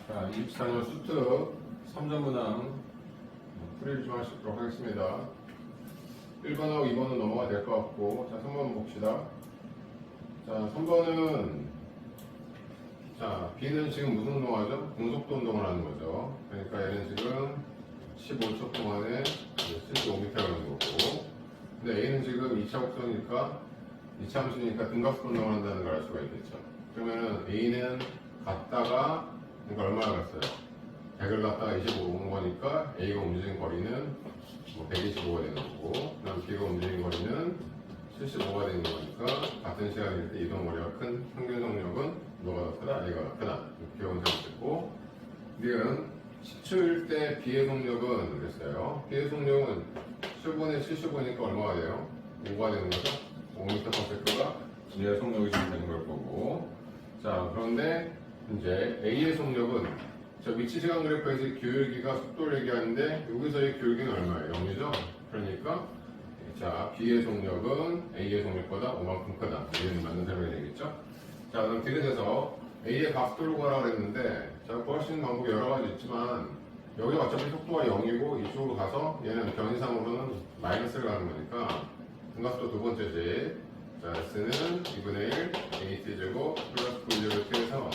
자, 24년 수트 3점 문항 풀이를 좀 하도록 하겠습니다. 1번하고 2번은 넘어가 될 것 같고, 자, 3번 봅시다. 자, 3번은, 자, B는 지금 무슨 운동하죠? 공속도 운동을 하는 거죠. 그러니까 얘는 지금 15초 동안에 75m를 가는 거고, 근데 A는 지금 2차 곡선이니까, 2차 함수니까 등각수 운동을 한다는 걸 알 수가 있겠죠. 그러면은 A는 갔다가, 그러니까 얼마나 갔어요? 100을 갔다가 25 온 거니까 A가 움직인 거리는 125가 되는 거고, 그 다음 B가 움직인 거리는 75가 되는 거니까 같은 시간일 때 이동 거리가 큰 평균 속력은 뭐가 더 크다? A가 더 크다. 이렇게 원상을 듣고, 니은 10초일 때 B의 속력은 그랬어요. B의 속력은 10분의 75니까 얼마가 돼요? 5가 되는 거죠? 5m/s가 B의 속력이 좀 되는 걸 거고, 자, 그런데 이제 A의 속력은 저 위치 시간 그래프에서 기울기가 속도를 얘기하는데 여기서의 기울기는 얼마예요? 0이죠? 그러니까 자, B의 속력은 A의 속력보다 5만큼 크다. 이해는 맞는 설명이 되겠죠? 자, 그럼 디귿에서 A의 각도를 구하라고 그랬는데, 자, 구할 수 있는 방법이 여러 가지 있지만 여기 어차피 속도가 0이고 이쪽으로 가서 얘는 변이상으로는 마이너스를 가는 거니까 등각도 두 번째지. 자, S는 2분의 1 AT제곱 플러스 V0 해서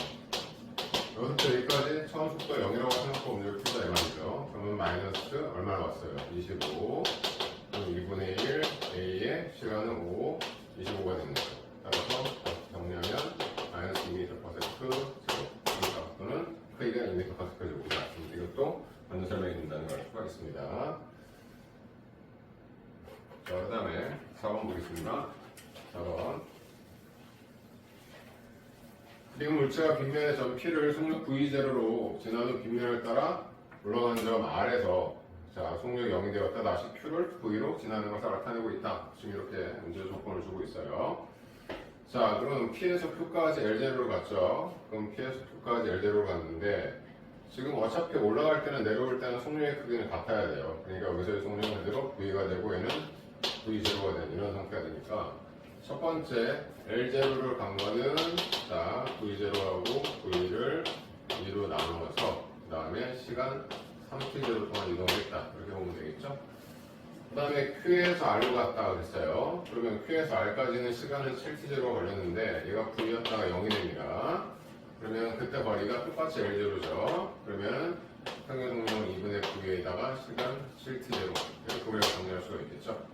여기서부터 여기까지 처음 속도 0이라고 생각하고 움직일 풀다 이 말이죠. 그러면 마이너스 얼마나 왔어요? 25. 그럼 2분의 1 A의 시간은 5, 25가 되는 거죠. 따라서 정리하면 마이너스 2m/s 제곱. 각도는 크기가 2m/s 제곱이다. 이것도 맞는 설명이 된다는 걸 알 수가 있습니다. 자, 그 다음에 4번 보겠습니다. 4번. 지금 물체가 빗면의 점 P를 속력 V0로 지나는 빗면을 따라 올라가는 점 R에서 자, 속력 0이 되었다. 다시 Q를 V로 지나는 것을 나타내고 있다. 지금 이렇게 문제 조건을 주고 있어요. 자, 그럼 P에서 Q까지 L0로 갔죠. 그럼 P에서 Q까지 L0로 갔는데 지금 어차피 올라갈 때는 내려올 때는 속력의 크기는 같아야 돼요. 그러니까 여기서의 속력은 그대로 V가 되고 얘는 V0가 되는 이런 상태가 되니까 첫 번째 L0를 간 거는 자, V0하고 V를 2로 나누어서 그 다음에 시간 3t0 동안 이동했다. 이렇게 보면 되겠죠? 그 다음에 Q에서 R로 갔다 그랬어요. 그러면 Q에서 R까지는 시간은 7t0가 걸렸는데 얘가 V였다가 0이 됩니다. 그러면 그때 거리가 똑같이 L0죠. 그러면 평균 속력은 2분의 9에다가 시간 7t0 이렇게 우리가 정리할 수가 있겠죠?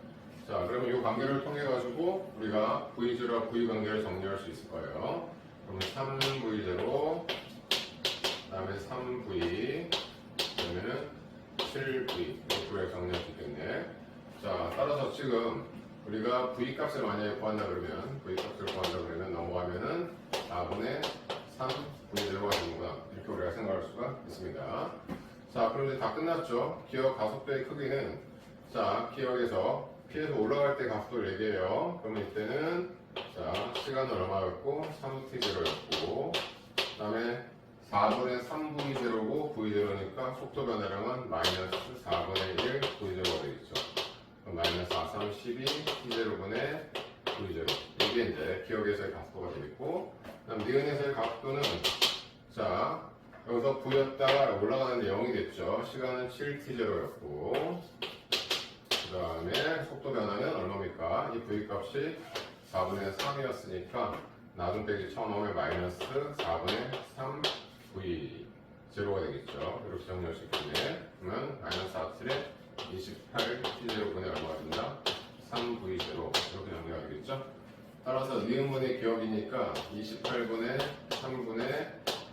자, 그러면 이 관계를 통해 가지고 우리가 V0와 V 관계를 정리할 수 있을 거예요. 그러면 3V0, 그 다음에 3V, 그러면은 7V 이렇게 우리가 정리할 수 있겠네. 자, 따라서 지금 우리가 V 값을 만약에 구한다 그러면 V 값을 구한다 그러면 넘어가면은 4분의 3V제로가 되는구나. 이렇게 우리가 생각할 수가 있습니다. 자, 그럼 이제 다 끝났죠. 기억 가속도의 크기는 자, 기억에서 P에서 올라갈 때 각도를 얘기해요. 그러면 이때는 자, 시간은 얼마였고 3t0였고 그 다음에 4분의 3v0고 v0니까 속도 변화량은 마이너스 4분의 1 v0가 되겠죠. 그럼 마이너스 4, 3, 12 t0분의 v0 이게 이제 기억에서의 각도가 되겠고 그 다음 니은에서의 각도는 자, 여기서 v였다가 올라가는데 0이 됐죠. 시간은 7t0였고 그 다음에 속도 변화는 얼마입니까? 이 V 값이 4분의 3이었으니까 나중 빼기 처음 하면 마이너스 4분의 3 V 제로가 되겠죠. 이렇게 정리할 수 있겠네. 그러면 마이너스 4칠에 28 T0분의 얼마가 된다? 3 V 제로 이렇게 정리가 되겠죠. 따라서 니은분의 기억이니까 28분의 3분의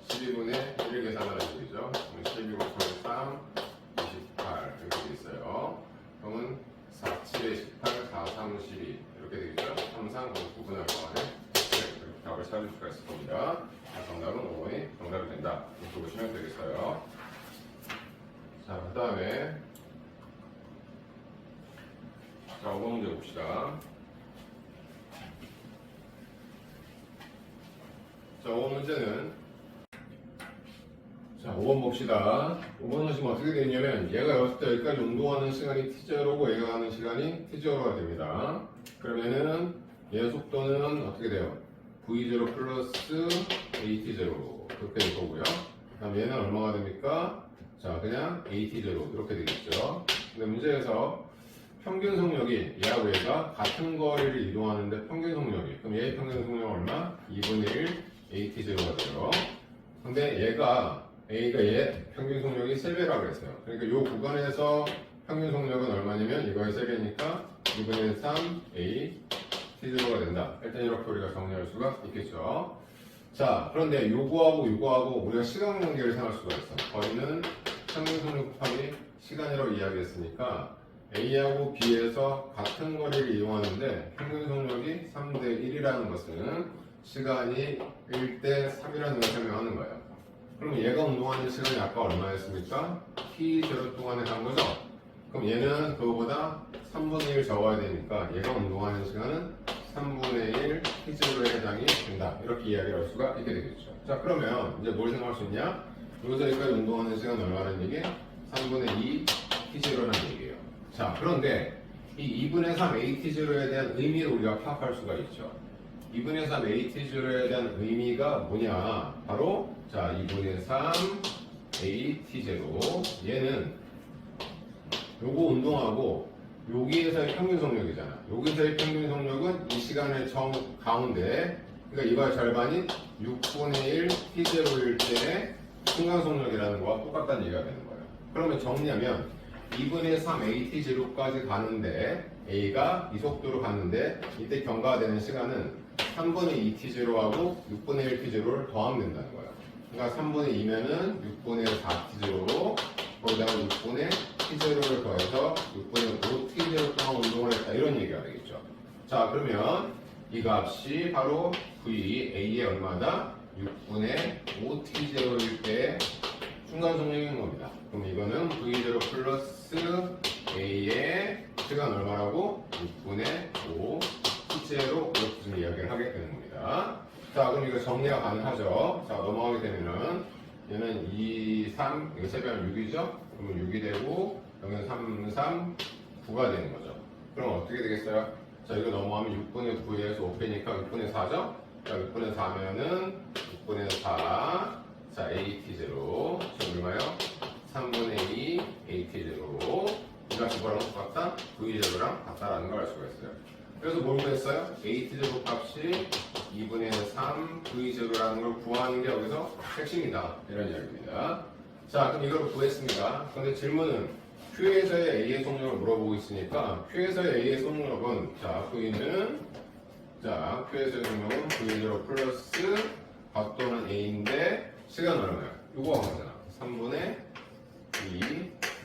12분의 1을 계산하는 식이죠. 12 곱하기 3, 28 이렇게 돼 있어요. 그러면 4, 7에 18, 4, 3, 12 이렇게 되겠죠? 3, 3, 9분의 얼마에 이렇게 답을 찾을 수가 있을 겁니다. 정답은 5번이 정답이 된다. 이렇게 보시면 되겠어요. 자, 그 다음에 자, 5번 문제 봅시다. 자, 5번 문제는 자, 5번 봅시다. 5번은 지금 어떻게 되냐면 얘가 여기서 여기까지 운동하는 시간이 t0고 얘가 하는 시간이 t0가 됩니다. 그러면은 얘 속도는 어떻게 돼요? v0 플러스 at0 그렇게 될 거고요. 그럼 얘는 얼마가 됩니까? 자, 그냥 AT0 이렇게 되겠죠. 근데 문제에서 평균 속력이 얘하고 얘가 같은 거리를 이동하는데 평균 속력이 그럼 얘의 평균 속력 얼마? 2분의 1 AT0가 돼요. 근데 얘가 A가 얘 평균 속력이 3배라고 그랬어요. 그러니까 이 구간에서 평균 속력은 얼마냐면 이거의 3배니까 2분의 3 A T0가 된다. 일단 이렇게 우리가 정리할 수가 있겠죠. 자, 그런데 요거하고 우리가 시간 관계를 생각할 수가 있어. 거리는 평균 속력 곱하기 시간이라고 이야기했으니까 A하고 B에서 같은 거리를 이용하는데 평균 속력이 3대 1이라는 것은 시간이 1대 3이라는 걸 설명하는 거예요. 그럼 얘가 운동하는 시간이 아까 얼마였습니까? T0 동안에 간 거죠? 그럼 얘는 그거보다 3분의 1 적어야 되니까 얘가 운동하는 시간은 3분의 1 T0에 해당이 된다. 이렇게 이야기를 할 수가 있게 되겠죠. 자, 그러면 이제 뭘 생각할 수 있냐? 여기서 여기까지 운동하는 시간 얼마라는 얘기? 3분의 2 T0라는 얘기예요. 자, 그런데 이 2분의 3 AT0에 대한 의미를 우리가 파악할 수가 있죠. 2분의 3 AT0에 대한 의미가 뭐냐? 바로 자 2분의 3 AT0 얘는 요거 운동하고 여기에서의 평균 속력이잖아. 여기서의 평균 속력은 이 시간의 가운데 그러니까 이거의 절반인 6분의 1 T0일 때의 순간 속력이라는 거와 똑같다는 얘기가 되는 거예요. 그러면 정리하면 2분의 3 AT0까지 가는데 A가 이 속도로 갔는데 이때 경과되는 시간은 3분의 2 T0하고 6분의 1 T0를 더하면 된다는 거예요. 그러니까 3분의 2면은 6분의 4 T0로 거기다가 6분의 T0를 더해서 6분의 5 T0 동안 운동을 했다 이런 얘기가 되겠죠. 자, 그러면 이 값이 바로 V A의 얼마다 6분의 5 T0일 때 순간 속력인 겁니다. 그럼 이거는 V0 플러스 A의 시간 얼마라고? 6분의 5 T제로 이렇게 좀 이야기를 하게 되는 겁니다. 자, 그럼 이거 정리가 가능하죠. 자, 넘어가게 되면은 얘는 2, 3, 이거 3배하면 6이죠? 그러면 6이 되고 여기는 3, 3, 9가 되는 거죠. 그럼 어떻게 되겠어요? 자, 이거 넘어가면 6분의 9에서 5배니까 6분의 4죠? 자, 6분의 4면은 6분의 4 자, AT0 지금 얼마요? 3분의 2 AT0 이 값이 뭐랑 똑같다? V0랑 같다라는 걸 알 수가 있어요. 그래서 뭘 구했어요? AT0 값이 2분의 3 V0라는 걸 구하는 게 여기서 핵심이다. 이런 이야기입니다. 자, 그럼 이걸 구했습니다. 그런데 질문은 Q에서의 A의 속력을 물어보고 있으니까 Q에서의 A의 속력은 자, V는 자, Q에서의 속력은 V0 플러스 각도는 A인데 시간 얼마야? 요거 한 거잖아. 3분의 2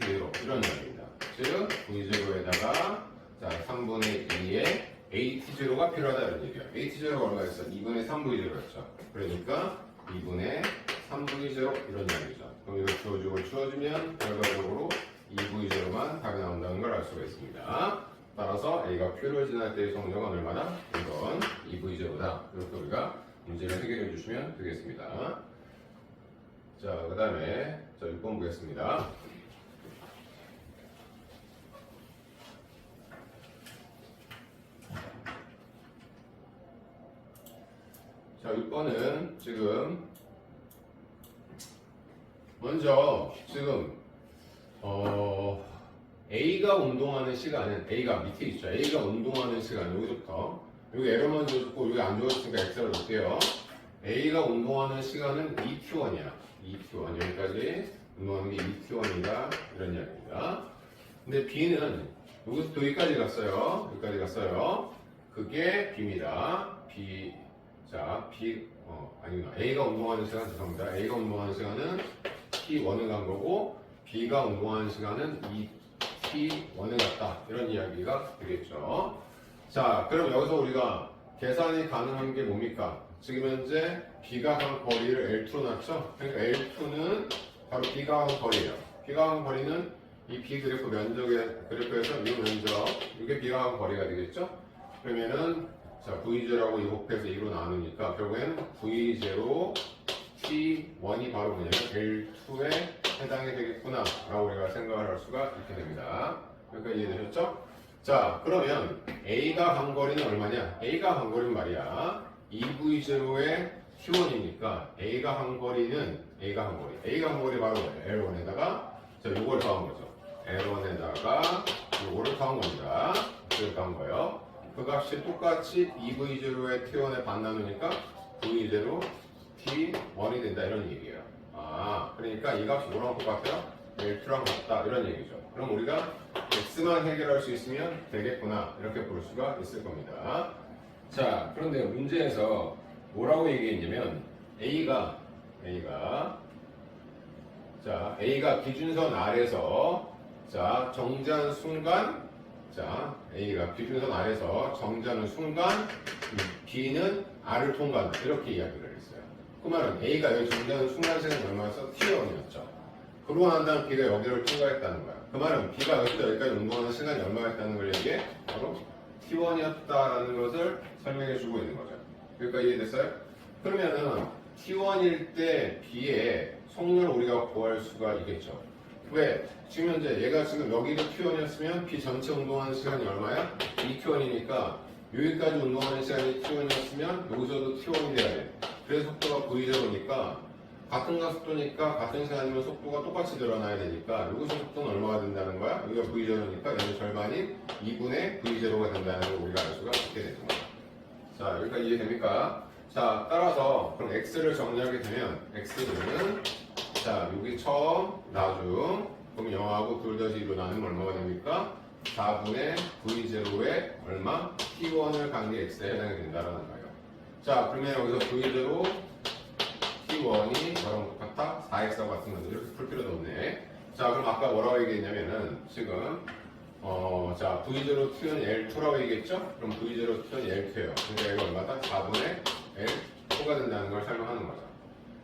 V0 이런 이야기입니다. 즉 V0에다가 자 3분의 2의 AT0가 필요하다 이런 얘기야. AT0가 얼마였어? 2분의 3V0였죠. 그러니까 2분의 3V0 이런 이야기죠. 그럼 이걸 주어주면 결과적으로 2V0만 답이 나온다는 걸 알 수가 있습니다. 따라서 A가 Q를 지날 때의 속력은 얼마나? 이건 2V0다. 이렇게 우리가 문제를 해결해 주시면 되겠습니다. 자, 그 다음에 자 6번 보겠습니다. 자, 6번은 지금 먼저 지금 A가 운동하는 시간은 A가 밑에 있죠. A가 운동하는 시간 여기부터 여기 에러만 줘줬고 여기 안 줘줬으니까 X를 놓을게요. A가 운동하는 시간은 2t1이야. 2t1 여기까지 운동하는 게 2t1이다 이런 이야기입니다. 근데 B는 여기서 여기까지 갔어요. 여기까지 갔어요. 그게 B입니다. B 자 B 아니구나. A가 운동하는 시간 죄송합니다. A가 운동하는 시간은 t1을 간 거고 B가 운동하는 시간은 2t1을 갔다 이런 이야기가 되겠죠. 자, 그럼 여기서 우리가 계산이 가능한 게 뭡니까? 지금 현재 B가 간 거리를 L2로 놨죠? 그러니까 L2는 바로 B가 간 거리예요. B가 간 거리는 이 B 그래프 면적의 그래프에서 이 면적 이게 B가 간 거리가 되겠죠? 그러면은 자 V0하고 이 곱해서 2로 나누니까 결국엔 V0 T1이 바로 뭐냐면 L2에 해당이 되겠구나 라고 우리가 생각을 할 수가 있게 됩니다. 여기까지 이해되셨죠? 자, 그러면 A가 간 거리는 얼마냐? A가 간 거리는 말이야 2V0의 T1이니까 A가 간 거리는 A가 한 거리. A가 한 거리 바로 L1에다가 자, 요걸 더한 거죠. L1에다가 요거를 더한 겁니다. 이렇게 더한 거예요. 그 값이 똑같이 2V0의 T1에 반 나누니까 V0 T1이 된다 이런 얘기예요. 아, 그러니까 이 값이 뭐랑 똑같아요? L2랑 같다 이런 얘기죠. 그럼 우리가 X만 해결할 수 있으면 되겠구나 이렇게 볼 수가 있을 겁니다. 자, 그런데 문제에서 뭐라고 얘기했냐면 A가 기준선 아래서 자, 정지하는 순간 자, A가 기준선 아래서 정지하는 순간 B는 R을 통과한다 이렇게 이야기를 했어요. 그 말은 A가 여기 정지하는 순간 시간이 얼마였어? T1이었죠. 그러고 난 다음 B가 여기를 통과했다는 거야. 그 말은 B가 여기서 여기까지 운동하는 시간이 얼마였다는 걸 얘기해? 바로 T1이었다라는 것을 설명해주고 있는 거죠. 여기까지 이해됐어요? 그러면은 T1일 때 B의 속력을 우리가 구할 수가 있겠죠. 왜? 지금 현재 얘가 지금 여기가 T1이었으면 B 전체 운동하는 시간이 얼마야? 2T1이니까 여기까지 운동하는 시간이 T1이었으면 여기서도 T1이 돼야 돼. 그래서 속도가 V0니까 같은 가속도니까 같은 시간이면 속도가 똑같이 늘어나야 되니까 여기서 속도는 얼마가 된다는 거야? 여기가 V0니까 얘는 절반이 2분의 V0가 된다는 걸 우리가 알 수가 있게 되는 거야. 자, 여기까지 이해됩니까? 자, 따라서 그럼 X를 정리하게 되면 X는 자, 여기 처음, 나중 그럼 0하고 둘 더시 2로 나누면 얼마가 됩니까? 4분의 V0에 얼마? T1을 간 게 X에 해당이 된다는 거예요. 자, 그러면 여기서 V0 T1이 뭐랑 똑같아? 4X하고 같은 건데 이렇게 풀 필요도 없네. 자, 그럼 아까 뭐라고 얘기했냐면은 지금 자, V0 T1 L2라고 얘기했죠? 그럼 V0 T1 L2예요. 그러니까 이거 얼마다? 4분의 L2가 된다는 걸 설명하는 거죠.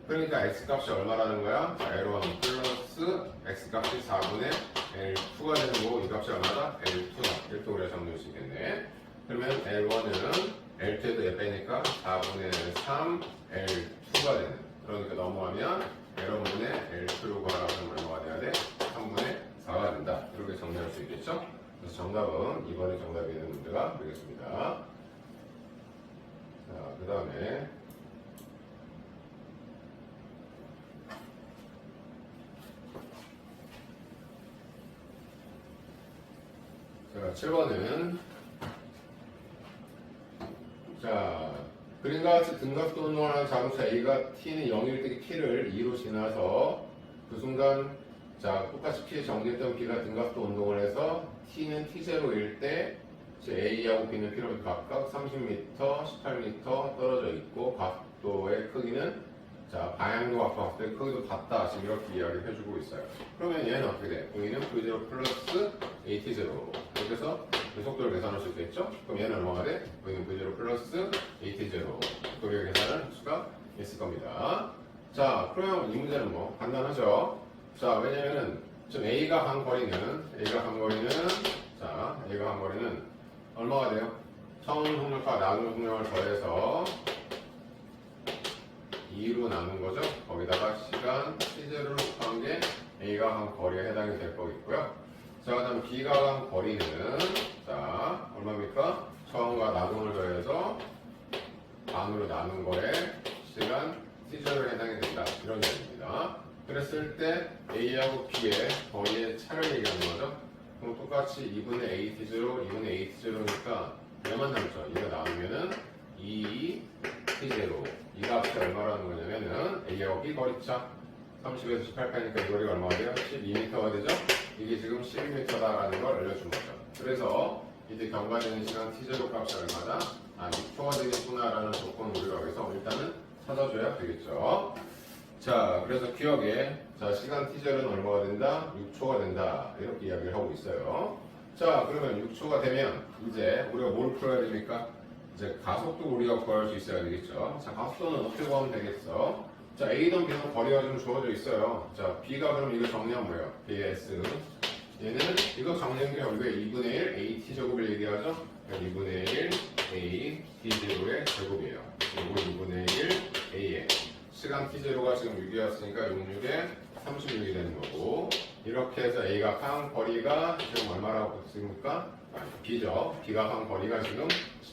그러니까 X값이 얼마라는 거야? 자, L1 플러스 X값이 4분의 L2가 되는 거고 이 값이 얼마다? L2다. 이렇게 우리가 정리할 수 있겠네. 그러면 L1은 L2에도 얘 빼니까 4분의 3 L2가 되는. 그러니까 넘어가면 L1분의 L2로 구하라면 얼마가 돼야 돼? 3분의 4가 된다. 이렇게 정리할 수 있겠죠? 그래서 정답은 2번이 정답이 되는 문제가 되겠습니다. 자, 그 다음에 자, 7번은 자, 그림과 같이 등각도 운동하는 자동차 A가 T는 0일 때 T를 2로 지나서 그 순간 자, 똑같이 P에 정지했던 B가 등각도 운동을 해서 T는 T0일 때 A하고 B는 P로부터 각각 30m, 18m 떨어져 있고 각도의 크기는 자, 방향도 같고 각도의 크기도 같다. 지금 이렇게 이야기를 해주고 있어요. 그러면 얘는 어떻게 돼? V는 V0 플러스 AT0 이렇게 해서 속도를 계산할 수 있겠죠? 그럼 얘는 얼마가 돼? V는 V0 플러스 AT0 속도를 계산을 할 수가 있을 겁니다. 자, 그러면 이 문제는 뭐 간단하죠? 자, 왜냐면은 지금 A가 간 거리는 자, A가 간 거리는 얼마가 돼요? 처음 속력과 나중 속력을 더해서 2로 나눈 거죠. 거기다가 시간 T0를 곱한 게 A가 간 거리에 해당이 될 거겠고요. 자, 그 다음 B가 간 거리는 자, 얼마입니까? 처음과 나중을 더해서 반으로 나눈 거에 시간 T0에 해당이 된다. 이런 얘기입니다. 그랬을 때 A하고 B의 거리의 차를 얘기하는 거죠. 그럼 똑같이 2분의 AT0, 2분의 AT0니까 얘만 남죠. 이거 나누면은 2T0 이 값이 얼마라는 거냐면은 A하고 B 거리차 30에서 18까지니까 이 거리가 얼마가 돼요? 12m가 되죠? 이게 지금 12m다라는 걸 알려준 거죠. 그래서 이제 경과되는 시간 T0 값이 얼마다? 6초가 되겠구나라는 조건을 우리가 여기서 일단은 찾아줘야 되겠죠. 자, 그래서 기억에 자, 시간 T0는 얼마가 된다? 6초가 된다. 이렇게 이야기를 하고 있어요. 자, 그러면 6초가 되면 이제 우리가 뭘 풀어야 됩니까? 이제 가속도 우리가 구할 수 있어야 되겠죠. 자, 가속도는 어떻게 구하면 되겠어? 자, A든 B든 거리가 좀 주어져 있어요. 자, B가 그럼 이거 정리하면 뭐예요? BS. 얘는 이거 정리한 게 우리가 2분의 1 AT 제곱을 얘기하죠? 2분의 1 A T0의 제곱이에요. 그리고 2분의 1 A의 시간 T0가 지금 6이었으니까 66에 36이 되는 거고 이렇게 해서 A가 간 거리가 지금 얼마라고 했습니까? B죠. B가 간 거리가 지금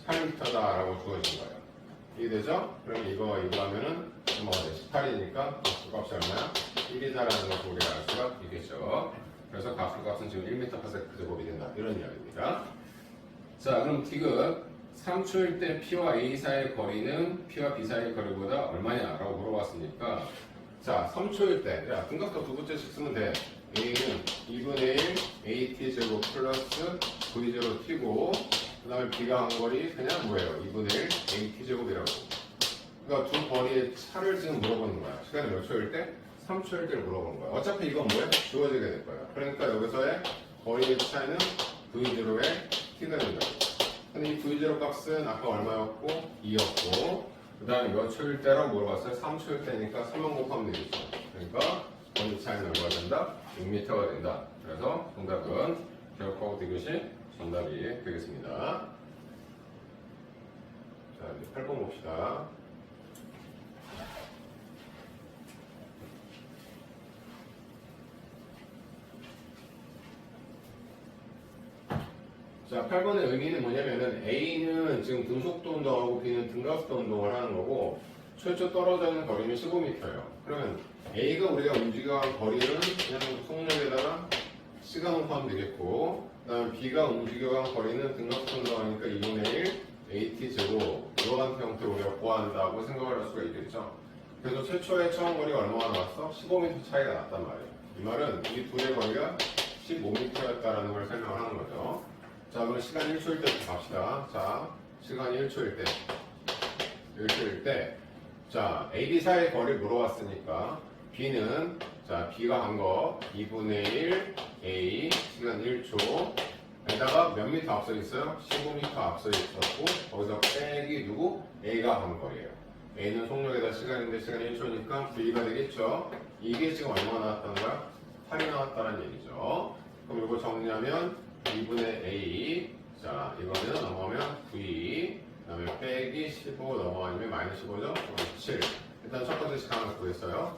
18m다라고 주어진 거예요. 이해되죠? 그럼 이거 하면은 뭐가 돼? 18이니까 가수값이 얼마야? 1이다라는 것을 우리가 알 수가 있겠죠. 그래서 가수값은 지금 1m/s 제곱이 된다. 이런 이야기입니다. 자, 그럼 디귿 3초일 때 P와 A 사이의 거리는 P와 B 사이의 거리보다 얼마냐? 라고 물어봤으니까 자, 3초일 때 야, 등각도 두 번째씩 쓰면 돼. A는 2분의 1 AT 제곱 플러스 V0 T고 그 다음에 B가 한 거리 그냥 뭐예요? 2분의 1 AT 제곱이라고. 그러니까 두 거리의 차를 지금 물어보는 거야. 시간이 몇 초일 때? 3초일 때를 물어보는 거야. 어차피 이건 뭐야? 주어지게 될 거야. 그러니까 여기서의 거리의 차이는 V0의 T가 된다고. 근데 이 V0 값은 아까 얼마였고? 2였고 그 다음에 몇 초일 때라고 물어봤어요? 3초일 때니까 3만 곱하면 되겠죠. 그러니까 거리 차이는 얼마가 된다? 6m가 된다. 그래서 정답은 기억하고 디귿이 정답이 되겠습니다. 자, 이제 8번 봅시다. 자, 8번의 의미는 뭐냐면은 A는 지금 등속도 운동하고 B는 등가속도 운동을 하는 거고 최초 떨어져 있는 거리는 15m예요. 그러면 A가 우리가 움직여간 거리는 그냥 속력에다가 시간으로 하면 되겠고 그 다음에 B가 움직여간 거리는 등가속도 운동하니까 2분의 1 AT 제곱 이러한 형태로 우리가 구한다고 생각을 할 수가 있겠죠. 그래서 최초의 처음 거리가 얼마나 나왔어? 15m 차이가 났단 말이에요. 이 말은 이 둘의 거리가 15m였다라는 걸 설명을 하는 거죠. 자, 그럼 시간 1초일 때부터 갑시다. 자, 시간이 1초일 때. 1초일 때. 자, A, B 사이의 거리를 물어봤으니까 B는 자, B가 한 거 2분의 1 A 시간 1초 에다가 몇 미터 앞서 있어요? 15m 앞서 있었고 거기서 빼기 누구? A가 한 거리예요. A는 속력에다 시간인데 시간 1초니까 V가 되겠죠. 이게 지금 얼마나 나왔다는 거야? 8이 나왔다는 얘기죠. 그럼 이거 정리하면 2분의 A 자 이거는 넘어가면 V 그 다음에 빼기 15 넘어가면 마이너스 15죠? 7 일단 첫 번째 시간 하나 구했어요.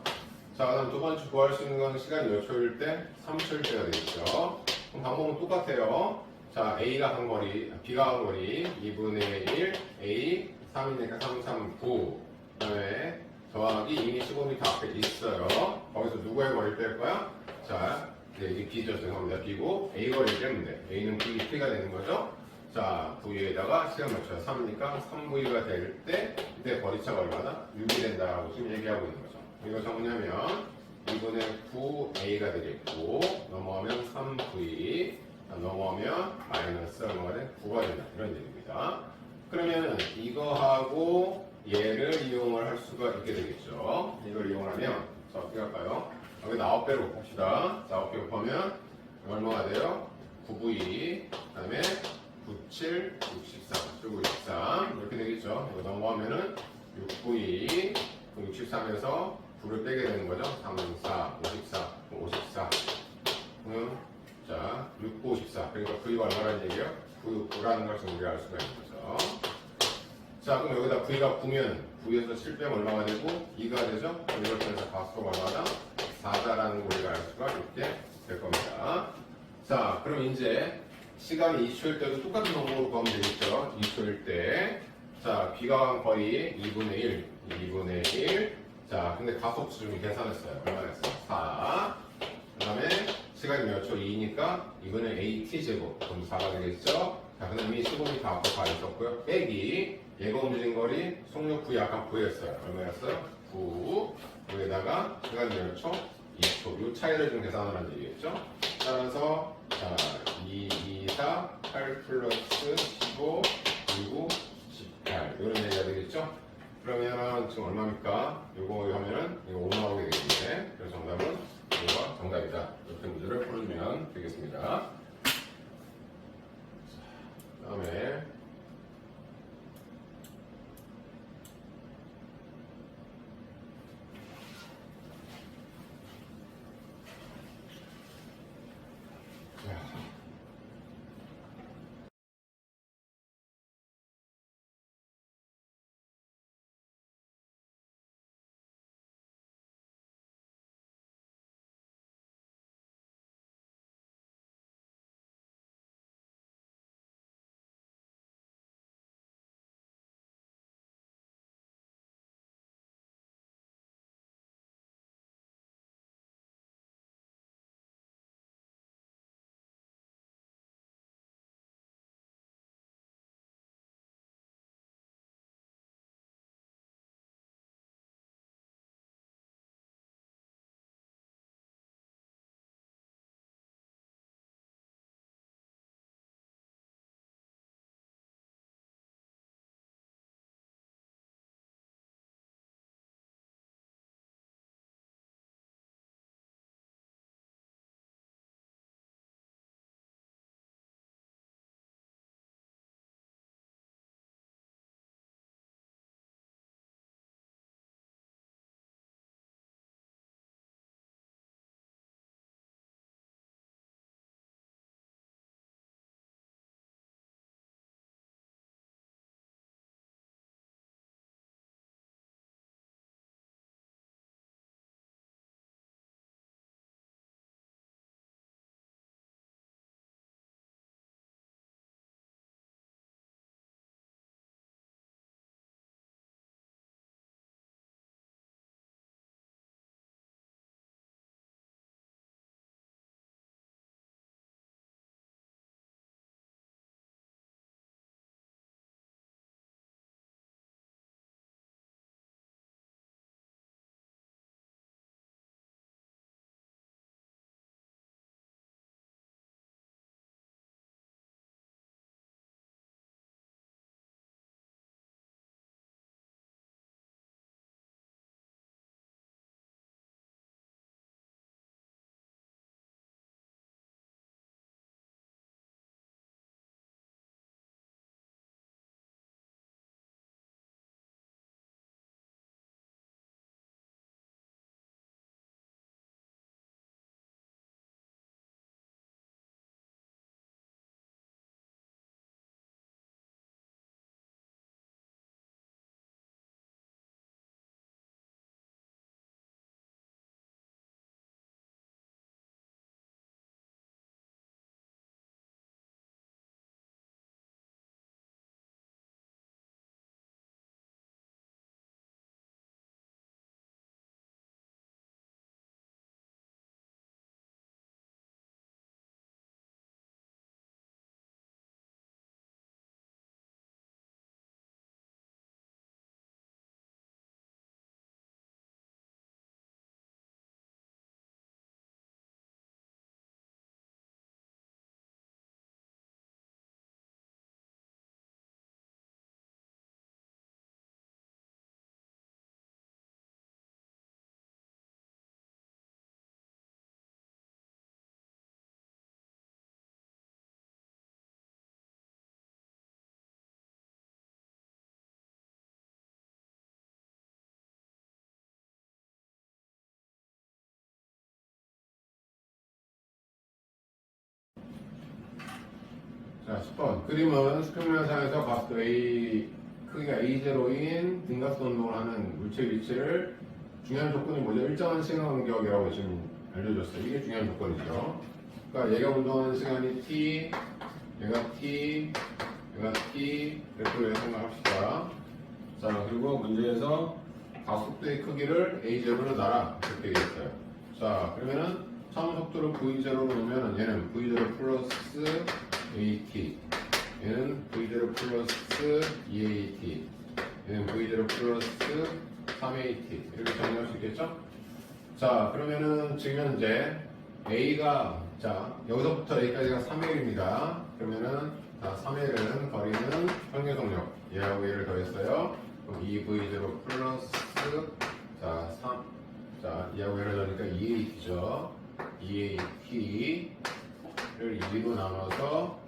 자 그다음 두 번째 구할 수 있는 건 시간이 몇 초일 때? 3초일 때가 되겠죠. 그럼 방법은 똑같아요. 자 A가 한 거리 B가 한 거리 2분의 1 A 3이니까 3, 3, 9 그 다음에 더하기 이미 15m 앞에 있어요. 거기서 누구의 거리를 뺄 거야? 자 네, 이게 B죠. 죄송합니다. B고 A 거리를 빼면 돼. A는 V, T가 되는 거죠. 자, V에다가 시간 맞춰요. 3이니까 3V가 될 때 이때 거리차가 얼마나? 6이 된다라고 지금 얘기하고 있는 거죠. 이거 정리하면 2분의 9A가 되겠고 넘어가면 3V 넘어가면 마이너스 얼마가 돼? 9가 된다. 이런 얘기입니다. 그러면 이거하고 얘를 이용을 할 수가 있게 되겠죠. 이걸 이용하면 자, 어떻게 할까요? 여기 9배로 봅시다. 자, 9배 곱하면 얼마가 돼요? 9V, 그 다음에 97, 63, 그리고 63 이렇게 되겠죠. 이거 넘어가면은 6V, 63에서 9를 빼게 되는 거죠. 3, 4, 54, 54. 자, 6, 9, 54. 그러니까 V가 얼마라는 얘기예요? 9라는 걸 지금 우리가 알 수가 있는 거죠. 자, 그럼 여기다 V가 9면 9에서 7 빼면 얼마가 되고 2가 되죠? 그럼 이렇게 해서 가속도가 얼마다? 4다라는 걸 우리가 알 수가 있게 될 겁니다. 자, 그럼 이제 시간이 2초일 때도 똑같은 방법으로 구하면 되겠죠? 2초일 때. 자, B가 한 거리 2분의 1, 2분의 1. 자, 근데 가속수 좀 계산했어요. 얼마였어? 4. 그 다음에 시간이 몇 초? 2니까 2분의 AT 제곱. 그럼 4가 되겠죠? 자, 그 다음에 15m 앞으로 가 있었고요. 빼기. 얘가 움직인 거리 속력 9이 아까 9였어요. 얼마였어요? 9. 여기다가 시간이 몇 초? 2초. 이 차이를 좀 계산하라는 얘기겠죠? 따라서 자, 2, 2, 4, 8 플러스 15, 그리고 18 이런 얘기가 되겠죠? 그러면 지금 얼마입니까? 요거 하면은 이거 5 나오게 되겠는데 그래서 정답은 이거가 정답이다. 이렇게 문제를 풀어주면 되겠습니다. 그 다음에 자, 10번. 그림은 수평면상에서 각도 A, 크기가 A0인 등각도 운동을 하는 물체 위치를 중요한 조건이 뭐죠? 일정한 시간 간격이라고 지금 알려줬어요. 이게 중요한 조건이죠. 그러니까 얘가 운동하는 시간이 T, 얘가 T, 얘가 T, 이렇게 생각합시다. 자, 그리고 문제에서 가속도의 크기를 A0로 놔라. 이렇게 얘기했어요. 자, 그러면은 처음 속도를 V0로 놓으면 얘는 V0 플러스 AT, 얘는 V0 플러스 2AT, 얘는 V0 플러스 3AT 이렇게 정리할 수 있겠죠? 자, 그러면은 지금 현재 A가 자 여기서부터 A까지가 3L입니다. 그러면은 자 3L은 거리는 평균 속력 얘하고 얘를 더했어요. 그럼 2V0 플러스 자 3, 자 얘하고 얘를 더하니까 2AT죠. 2AT를 2로 나눠서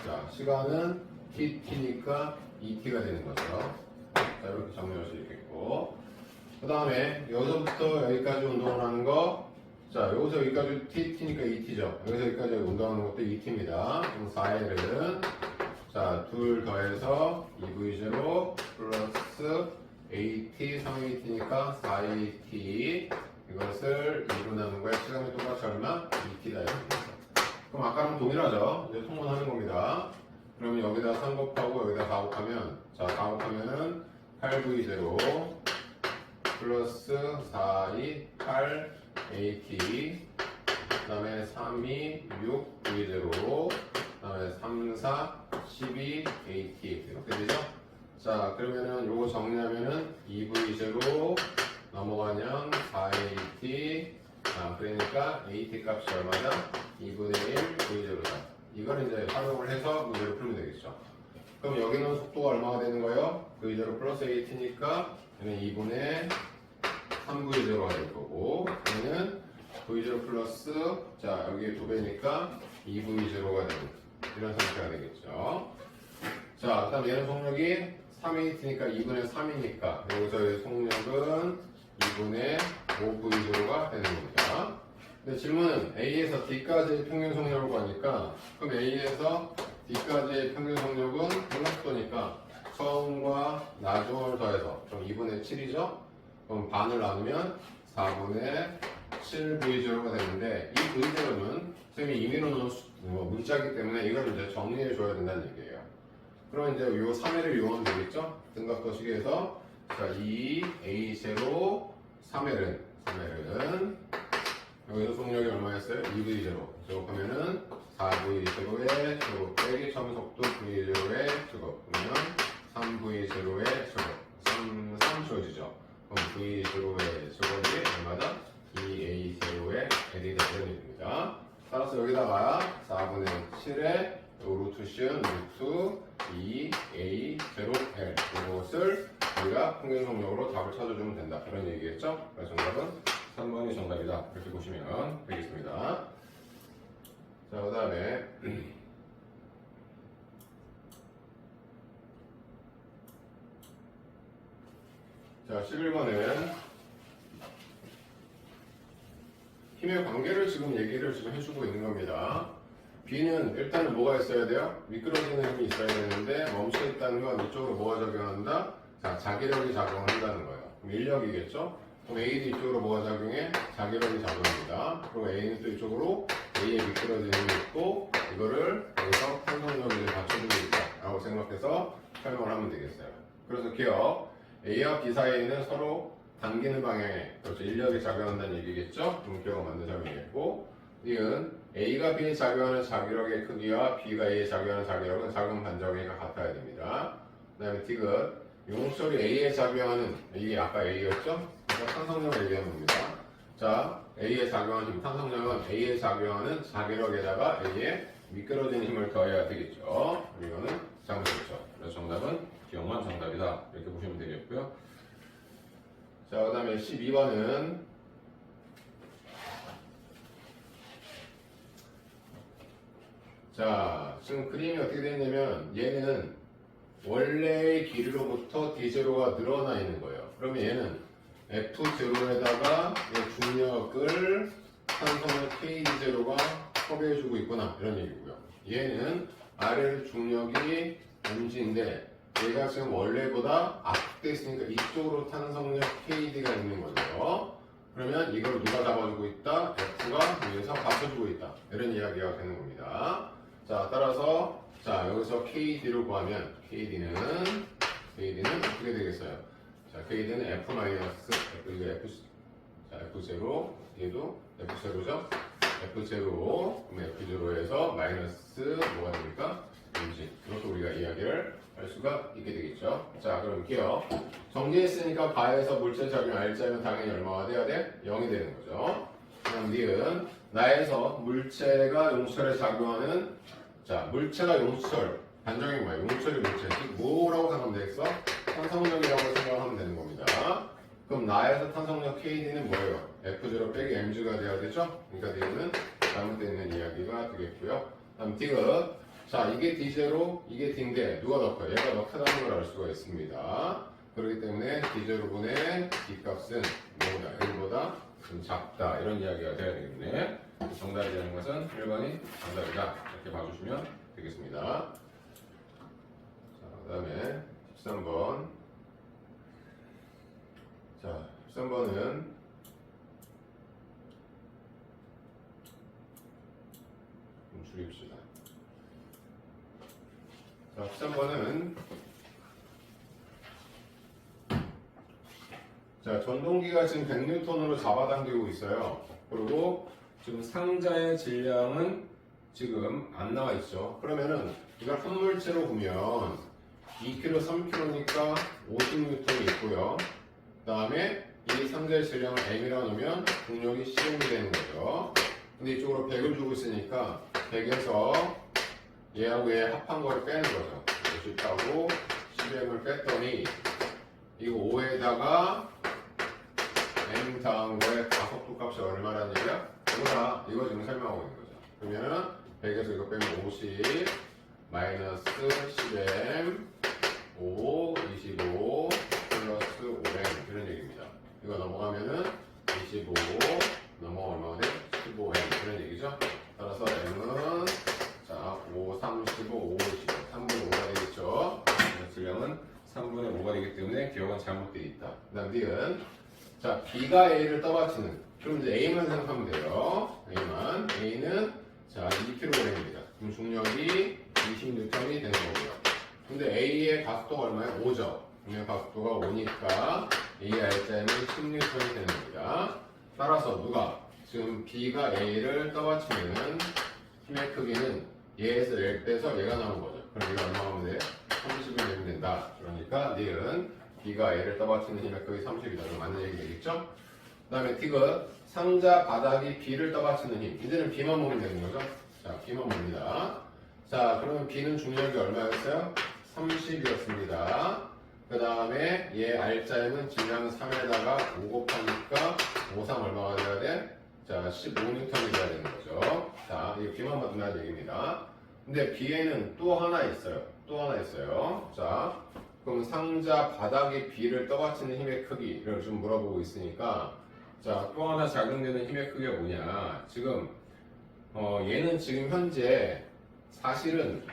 자 시간은 TT니까 2T가 되는 거죠. 자 이렇게 정리할 수 있겠고, 그 다음에 여기서부터 여기까지 운동을 하는 거, 자 여기서 여기까지 TT니까 2T죠. 여기서 여기까지 운동하는 것도 2T입니다. 그럼 4L은 자 둘 더해서 2V0 플러스 AT 3AT니까 4AT, 이것을 2로 나눈 거야. 시간이 똑같이 얼마? 2T다 이렇게. 그럼 아까랑 동일하죠. 이제 통분하는 겁니다. 그러면 여기다 3 곱하고 여기다 4 곱하면 자 4 곱하면은 8V0 플러스 4, 2, 8 AT, 그 다음에 3, 2, 6 V0, 그 다음에 3, 4, 12 AT 이렇게 되죠. 자 그러면은 요거 정리하면은 2V0 넘어가면 4AT, 그러니까 AT 값이 얼마다? 2분의 1 V0다. 이걸 이제 활용을 해서 문제를 풀면 되겠죠. 그럼 여기는 속도가 얼마가 되는 거예요? V0 플러스 AT니까 얘는 2분의 3V0가 될 거고, 얘는 V0 플러스 자 여기 2배니까 2V0가 되는 이런 상태가 되겠죠. 자, 그 다음 얘는 속력이 3AT니까 2분의 3이니까 여기서의 속력은 2분의 5V0가 되는 겁니다. 근데 질문은 A에서 D까지의 평균 속력을 구하니까, 그럼 A에서 D까지의 평균 속력은 등각도니까 처음과 나중을 더해서 좀 2분의 7이죠? 그럼 반을 나누면 4분의 7V0가 되는데, 이 V0는 선생님이 임의로 넣은 문자이기 때문에 이걸 이제 정리해 줘야 된다는 얘기예요. 그럼 이제 요 3L을 이용하면 되겠죠? 등각도 시계에서 자 2A0 3L은 여기서 속력이 얼마였어요? 2V0 제곱하면은 4V0의 제곱 빼기 처음 속도 V0의 제곱, 그러면 3V0의 제곱 3 주어지죠. 그럼 V0의 제곱이 얼마다? 2A0의 L이 되는 얘기입니다. 따라서 여기다가 4분의 7의 루트 시은 루트 2A0L 이것을 우리가 평균 속력으로 답을 찾아주면 된다, 그런 얘기겠죠? 그래서 정답은 3번이 정답이다 이렇게 보시면 되겠습니다. 자, 그 다음에 자 11번은 힘의 관계를 지금 얘기를 지금 해주고 있는 겁니다. B는 일단은 뭐가 있어야 돼요? 미끄러지는 힘이 있어야 되는데 멈춰 있다는 건 이쪽으로 뭐가 적용한다? 자, 자기력이 작용을 한다는 거예요. 그럼 인력이겠죠? 그럼 A도 이쪽으로 뭐가 작용해? 자기력이 작용합니다. 그리고 A는 또 이쪽으로 A에 미끄러지는 힘이 있고, 이거를 여기서 탄성력을 받쳐주고 있다 라고 생각해서 설명을 하면 되겠어요. 그래서 기억 A와 B 사이에 있는 서로 당기는 방향에 그렇죠, 인력이 작용한다는 얘기겠죠? 그럼 기억을 만들자면 되겠고, 이은 A가 B에 작용하는 자기력의 크기와 B가 A에 작용하는 자기력은 작용 반작용이 같아야 됩니다. 그 다음에 D은 용솔이 A에 작용하는, 이게 아까 A였죠? 그래서 탄성력을 얘기하는 겁니다. 자, A에 작용하는 힘, 탄성력은 A에 작용하는 자기력에다가 A에 미끄러지는 힘을 더해야 되겠죠. 이거는 잘못했죠. 그래서 정답은 기억만 정답이다 이렇게 보시면 되겠고요. 자, 그 다음에 12번은 자, 지금 그림이 어떻게 되어 있냐면 얘는 원래의 길이로부터 D0가 늘어나 있는 거예요. 그러면 얘는 F0에다가 중력을 탄성력 KD0가 섭외해주고 있구나 이런 얘기고요. 얘는 아래에서 중력이 mg인데 얘가 지금 원래보다 압축돼 있으니까 이쪽으로 탄성력 kd가 있는 거죠. 그러면 이걸 누가 잡아주고 있다? F가 위에서 받쳐주고 있다. 이런 이야기가 되는 겁니다. 자, 따라서 자 여기서 KD를 구하면 KD는 어떻게 되겠어요? 자, KD는 F 마이너스 이거 F 자 F0 얘도 F0죠? F0 그럼 F0에서 마이너스 뭐가 됩니까? mg 이렇게 우리가 이야기를 할 수가 있게 되겠죠. 자, 그럼 볼게요. 정리했으니까 바에서 물체 작용 R자면 당연히 얼마가 돼야 돼? 0이 되는 거죠. 그럼 니은 나에서 물체가 용철에 작용하는 자, 물체가 용철 반정이 뭐야? 용철이 물체 뭐라고 생각하면 되겠어? 탄성력이라고 생각하면 되는 겁니다. 그럼 나에서 탄성력 KD는 뭐예요? F0 빼기 mg가 돼야 되죠? 그러니까 D는 잘못되어 있는 이야기가 되겠고요. 다음 D가 자, 이게 D0, 이게 D인데 누가 더 커요? 얘가 더 크다는 걸 알 수가 있습니다. 그렇기 때문에 D0분의 D 값은 뭐보다 1보다 좀 작다 이런 이야기가 돼야 되겠네. 정답이 되는 것은 1번이 정답이다. 이렇게 봐주시면 되겠습니다. 자, 그 다음에 13번. 자, 13번은 좀 줄입시다. 자, 13번은 자, 전동기가 지금 100N으로 잡아당기고 있어요. 그리고 지금 상자의 질량은 지금 안 나와 있죠. 그러면은 이걸 한 물체로 보면 2kg, 3kg니까 50N이 있고요. 그 다음에 이 상자의 질량을 m이라 놓으면 중력이 10m이 되는 거죠. 근데 이쪽으로 100을 주고 있으니까 100에서 얘하고 얘 합한 걸 빼는 거죠. 50하고 10m을 뺐더니 이거 5에다가 m 더한 거의 가속도 값이 얼마라는 얘기야? 이거 지금 설명하고 있는 거죠. 그러면은 100에서 이거 빼면 50 마이너스 10m 5, 25 플러스 5m 이런 얘기입니다. 이거 넘어가면은 25 넘어가 얼마가 돼? 15m 이런 얘기죠. 따라서 m은 자 5, 35, 5, 25 3분의 5가 되겠죠. 질량은 3분의 5가 되기 때문에 기억은 잘못되어 있다. 그 다음 D는 자 B가 A를 떠받치는 그럼 이제 A만 생각하면 돼요. A는 자 2kg입니다. 그럼 중력이 20N이 되는 거고요. 근데 A의 가속도가 얼마예요? 5죠. 그러면 가속도가 5니까 A R자에는 10N이 되는 겁니다. 따라서 누가 지금 B가 A를 떠받치면 힘의 크기는 얘에서 얘를 빼서 얘가 나온 거죠. 그럼 얘가 얼마 하면 돼? 30이 되면 된다. 그러니까 니은 B가 A를 떠받치는 힘의 크기 30이다. 그럼 맞는 얘기 되겠죠? 그 다음에 T가 상자 바닥이 B를 떠받치는 힘. 이제는 B만 보면 되는 거죠? 자, B만 봅니다. 자, 그러면 B는 중력이 얼마였어요? 30이었습니다. 그 다음에 얘 R자에는 질량 3에다가 5 곱하니까 5, 3 얼마가 돼야 돼? 자, 15N이 돼야 되는 거죠. 자, 이거 B만 받는다는 얘기입니다. 근데 B에는 또 하나 있어요. 자, 그럼 상자 바닥이 B를 떠받치는 힘의 크기를 좀 물어보고 있으니까 자, 또 하나 작용되는 힘의 크기가 뭐냐. 지금 얘는 지금 현재 사실은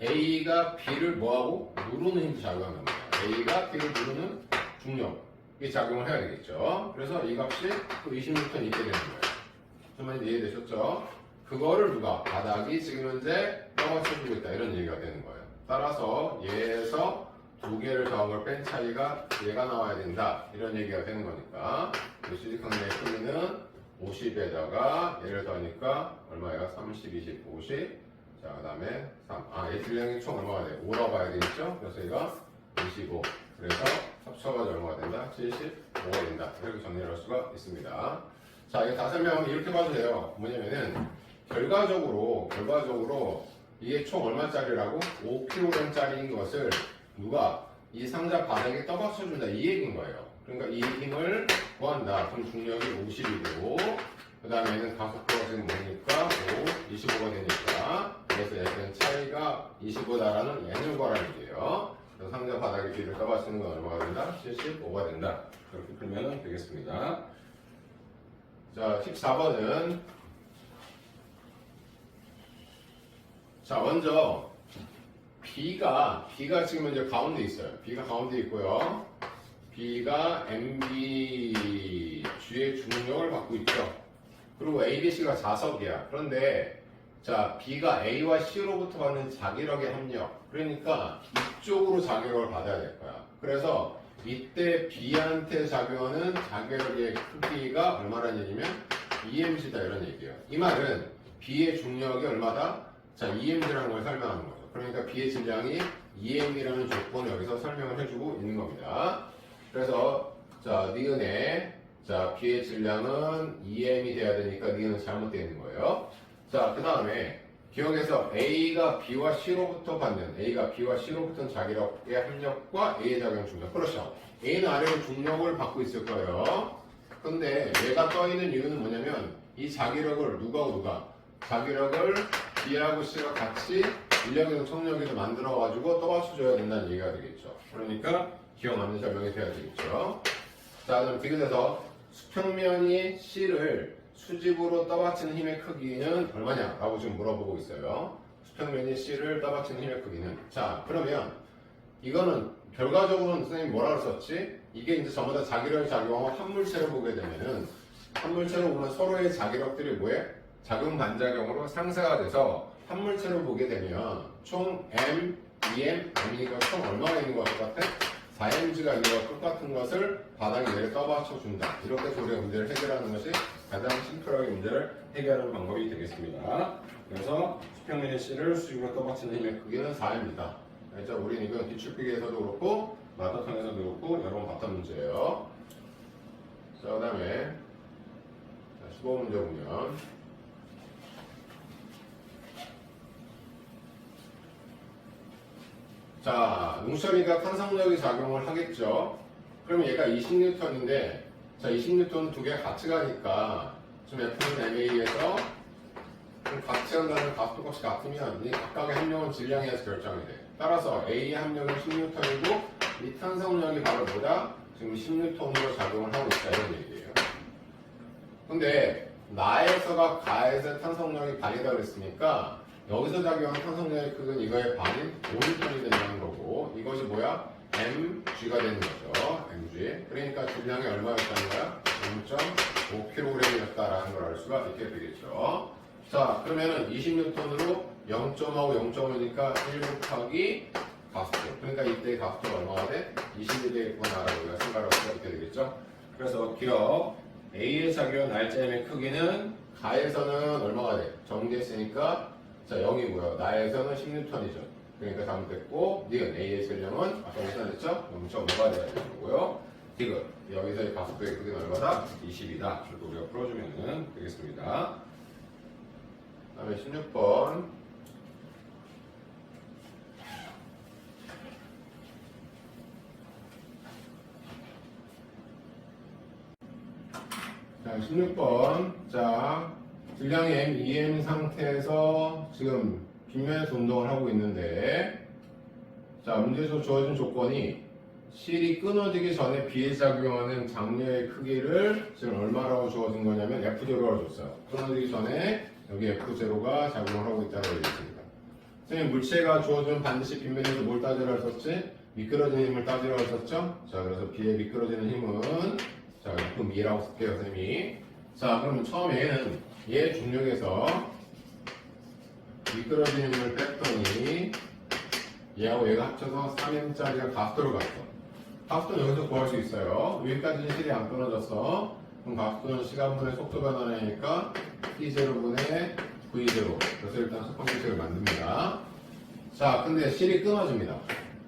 A가 B를 뭐하고? 누르는 힘도 작용하는 겁니다. A가 B를 누르는 중력이 작용을 해야 되겠죠. 그래서 이 값이 또 20N 있게 되는 거예요. 정말 이해되셨죠? 그거를 누가? 바닥이 지금 현재 떠받쳐주고 있다. 이런 얘기가 되는 거예요. 따라서 얘에서 두 개를 더한 걸 뺀 차이가 얘가 나와야 된다. 이런 얘기가 되는 거니까 시lik항의 크기는 50에다가 얘를 더하니까 얼마예요? 30, 20, 50. 자, 그 다음에 3. 얘 질량이 총 얼마가 돼? 5라고 봐야 되겠죠? 그래서 얘가 25. 그래서 합쳐가지고 얼마가 된다? 75가 된다. 이렇게 정리를 할 수가 있습니다. 자, 이거 다 설명하면 이렇게 봐도 돼요. 뭐냐면은, 결과적으로 이게 총 얼마짜리라고? 5kg짜리인 것을 누가 이 상자 바닥에 떠받쳐준다. 이 얘기인 거예요. 그러니까 이 힘을 구한다. 그럼 중력이 50이고, 그 다음에는 가속도가 지금 뭐니까? 5, 25가 되니까. 그래서 얘는 차이가 25다라는 n을 구하라는 얘기예요. 그래서 상자 바닥에 B를 떠받치는 건 얼마가 된다? 75가 된다. 그렇게 풀면 되겠습니다. 자, 14번은 자, 먼저 B가 지금 이제 가운데 있어요. B가 가운데 있고요. B가 MB G의 중력을 받고 있죠. 그리고 ABC가 자석이야. 그런데 자, B가 A와 C로부터 받는 자기력의 합력. 그러니까 이쪽으로 자기력을 받아야 될 거야. 그래서 이때 B한테 작용하는 자기력의 크기가 얼마라는 얘기면 EMG다 이런 얘기예요. 이 말은 B의 중력이 얼마다? 자, EMG라는 걸 설명하는 거죠. 그러니까 B의 질량이 EM이라는 조건을 여기서 설명을 해주고 있는 겁니다. 그래서 자, 니은의 자, B의 질량은 EM이 돼야 되니까 니은은 잘못되어 있는 거예요. 자, 그 다음에 기억해서 A가 B와 C로부터 받는 자기력의 합력과 A의 작용 중력. 그렇죠. A는 아래로 중력을 받고 있을 거예요. 근데 얘가 떠있는 이유는 뭐냐면 이 자기력을 누가 자기력을 B하고 C가 같이 인력이동 청력에서 만들어가지고 떠받쳐줘야 된다는 얘기가 되겠죠. 그러니까 기억 맞는 설명이 돼야 되겠죠. 자, 그럼 디귿에서 수평면이 C를 수직으로 떠받치는 힘의 크기는 얼마냐라고 지금 물어보고 있어요. 수평면이 C를 떠받치는 힘의 크기는. 자, 그러면 이거는 결과적으로는 선생님이 뭐라고 썼지? 이게 이제 전부 다 자기력이 작용하고 한 물체를 보게 되면은 한 물체를 보면 서로의 자기력들이 뭐해? 작용 반작용으로 상쇄가 돼서 한 물체를 보게 되면 총 M, EM, M이니까 총 얼마가 있는 것 같아? 4mg가 있는 것 똑같은 것을 바닥에 내려 떠받쳐 준다. 이렇게 해서 우리가 문제를 해결하는 것이 가장 심플하게 문제를 해결하는 방법이 되겠습니다. 그래서 수평면의 C를 수직으로 떠받치는 힘의 크기는 4입니다. 그래서 우리는 이건 기출필기에서도 그렇고 마더턴에서도 그렇고 여러 번 봤던 문제예요. 자, 그 다음에 15문제 보면 자, 농철이가 탄성력이 작용을 하겠죠. 그러면 얘가 20N인데 자, 20N 두 개가 같이 가니까 좀 F는 MA에서 같이 간다는 가속도값이 같으면 이 각각의 합력은 질량에 의해서 결정이 돼. 따라서 A의 합력은 10N이고 이 탄성력이 바로 뭐다? 지금 10N으로 작용을 하고 있다 이런 얘기예요. 근데 나에서가 가에서 탄성력이 반이다 그랬으니까 여기서 작용하는 탄성력의 크기는 이거의 반인 5N이 된다는 거고 이것이 뭐야? mg가 되는 거죠. mg. 그러니까 질량이 얼마였다는 거야? 0.5kg이었다라는 걸 알 수가 있게 되겠죠. 자, 그러면은 20N으로 0.5, 0.5니까 1 곱하기 가속도. 그러니까 이때 가속도가 얼마가 돼? 20이 되겠구나라고 우리가 생각할 수가 있게 되겠죠. 그래서 기억 A의 작용 날짜임의 크기는 가에서는 얼마가 돼? 정지했으니까 자, 0이고요. 나에서는 10N이죠. 그러니까 잘못됐고 니은 A의 질량은 아까 계산했죠? 0.5가 돼야 되는 거고요. 디귿 여기서의 가속도의 크기는 얼마다? 20이다. 이렇게 우리가 풀어주면 되겠습니다. 그 다음에 16번 자, 16번 자, 질량이 M, EM 상태에서 지금 빗면에서 운동을 하고 있는데 자, 문제에서 주어진 조건이 실이 끊어지기 전에 B에 작용하는 장류의 크기를 지금 얼마라고 주어진 거냐면 F0라고 줬어요. 끊어지기 전에 여기 F0가 작용을 하고 있다고 얘기했습니다. 선생님 물체가 주어지면 반드시 빗면에서 뭘 따지라고 했었지? 미끄러지는 힘을 따지라고 했었죠? 자, 그래서 B의 미끄러지는 힘은 자, 그럼 E라고 쓸게요, 선생님이. 자, 그러면 처음에는 얘 중력에서 미끄러지는 힘을 뺐더니 얘하고 얘가 합쳐서 3m짜리가 가속도를 갔어. 가속도는 여기서 구할 수 있어요. 여기까지는 실이 안 끊어졌어. 그럼 가속도는 시간분의 속도 변화라니까 T0분의 V0. 그래서 일단 첫 번째 식을 만듭니다. 자, 근데 실이 끊어집니다.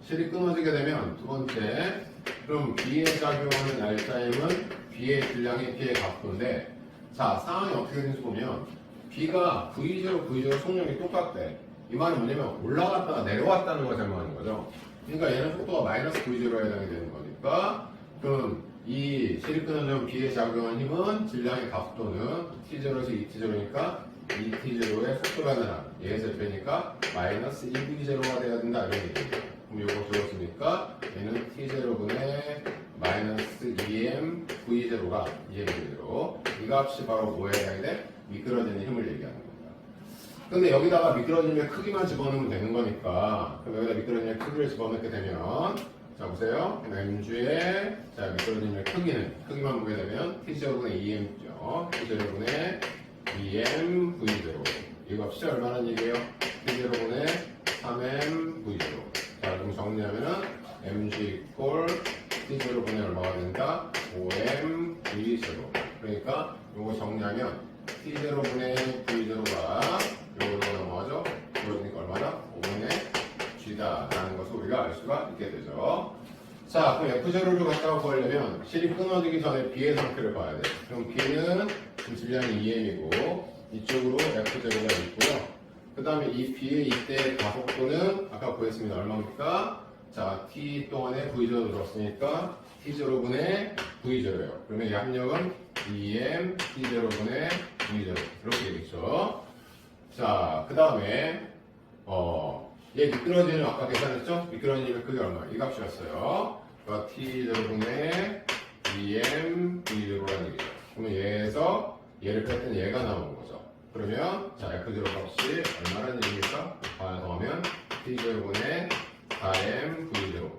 실이 끊어지게 되면 두 번째, 그럼 B에 작용하는 날짜임은 B의 질량이 P의 가속도인데 자, 상황이 어떻게 되는지 보면 B가 V0, V0 속력이 똑같대. 이 말은 뭐냐면 올라갔다가 내려왔다는 걸 설명하는 거죠. 그러니까 얘는 속도가 마이너스 V0에 해당이 되는 거니까 그럼 이 실이 끊어지면 B에 작용한 힘은 질량의 가속도는 T0에서 2T0니까 2T0의 속도 변화량 얘에서 빼니까 마이너스 1V0가 돼야 된다 이런 얘기예요. 그럼 요거 들었으니까 얘는 T0분의 마이너스 2M V0가 EM V0 이 값이 바로 뭐에 해당이 돼? 미끄러지는 힘을 얘기하는 겁니다. 근데 여기다가 미끄러짐의 크기만 집어넣으면 되는 거니까 그럼 여기다 미끄러짐의 크기를 집어넣게 되면 자 보세요. mg의 자 미끄러짐의 크기만 보게 되면 t0분의 2m죠. t0분의 2m v0 이 값이 얼마나 얘기해요? t0분의 3m v0 자 그럼 정리하면은 mg equal t0분의 얼마가 된다? 5m v0 그러니까 요거 정리하면 t0분의 v0가 요거 넘어가죠? 그러니까 얼마나? 5분의 g다 라는 것을 우리가 알 수가 있게 되죠. 자 그럼 f0를 갖다가 구하려면 실이 끊어지기 전에 b의 상태를 봐야 돼. 그럼 b는 지금 질량이 2m이고 이쪽으로 f0가 있고요. 그 다음에 이 b의 이때 가속도는 아까 구했습니다. 얼마입니까? 자 t 동안에 v0를 들었으니까 t0분의 v0예요. 그러면 이 합력은 2m t0분의 v0 이렇게 되겠죠. 자, 그 다음에 얘 미끄러지는 아까 계산했죠? 미끄러지는 그게 얼마? 이 값이었어요. 그러니까 t0분의 2m v0라는 얘기죠. 그러면 얘에서 얘를 뺐더니 얘가 나오는 거죠. 그러면 자 f0 값이 얼마라는 얘기입니까? 더하면 t0분의 4m v0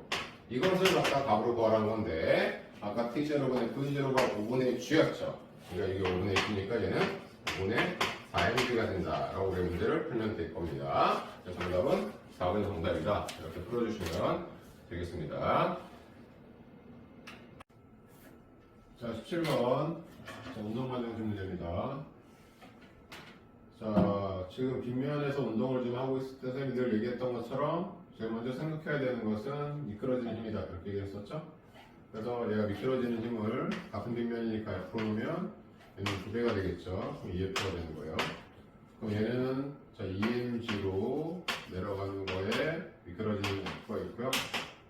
이것을 갖다 값으로 구하라는 건데 아까 t0분의 v0가 5분의 g였죠. 그러니까 이게 5분의 g니까 얘는 5분의 4mg가 된다라고 우리 문제를 풀면 될 겁니다. 자, 정답은 4번 정답이다. 이렇게 풀어주시면 되겠습니다. 자, 17번 운동관장 문제입니다. 자, 지금 빗면에서 운동을 좀 하고 있을 때 선생님이 늘 얘기했던 것처럼 제가 먼저 생각해야 되는 것은 미끄러지는 힘이다. 그렇게 얘기했었죠? 그래서 얘가 미끄러지는 힘을 같은 빗면이니까 F로 놓으면 얘는 2배가 되겠죠. 그럼 2F가 되는 거예요. 그럼 얘는 자 2mg로 내려가는 거에 미끄러지는 F가 있고요.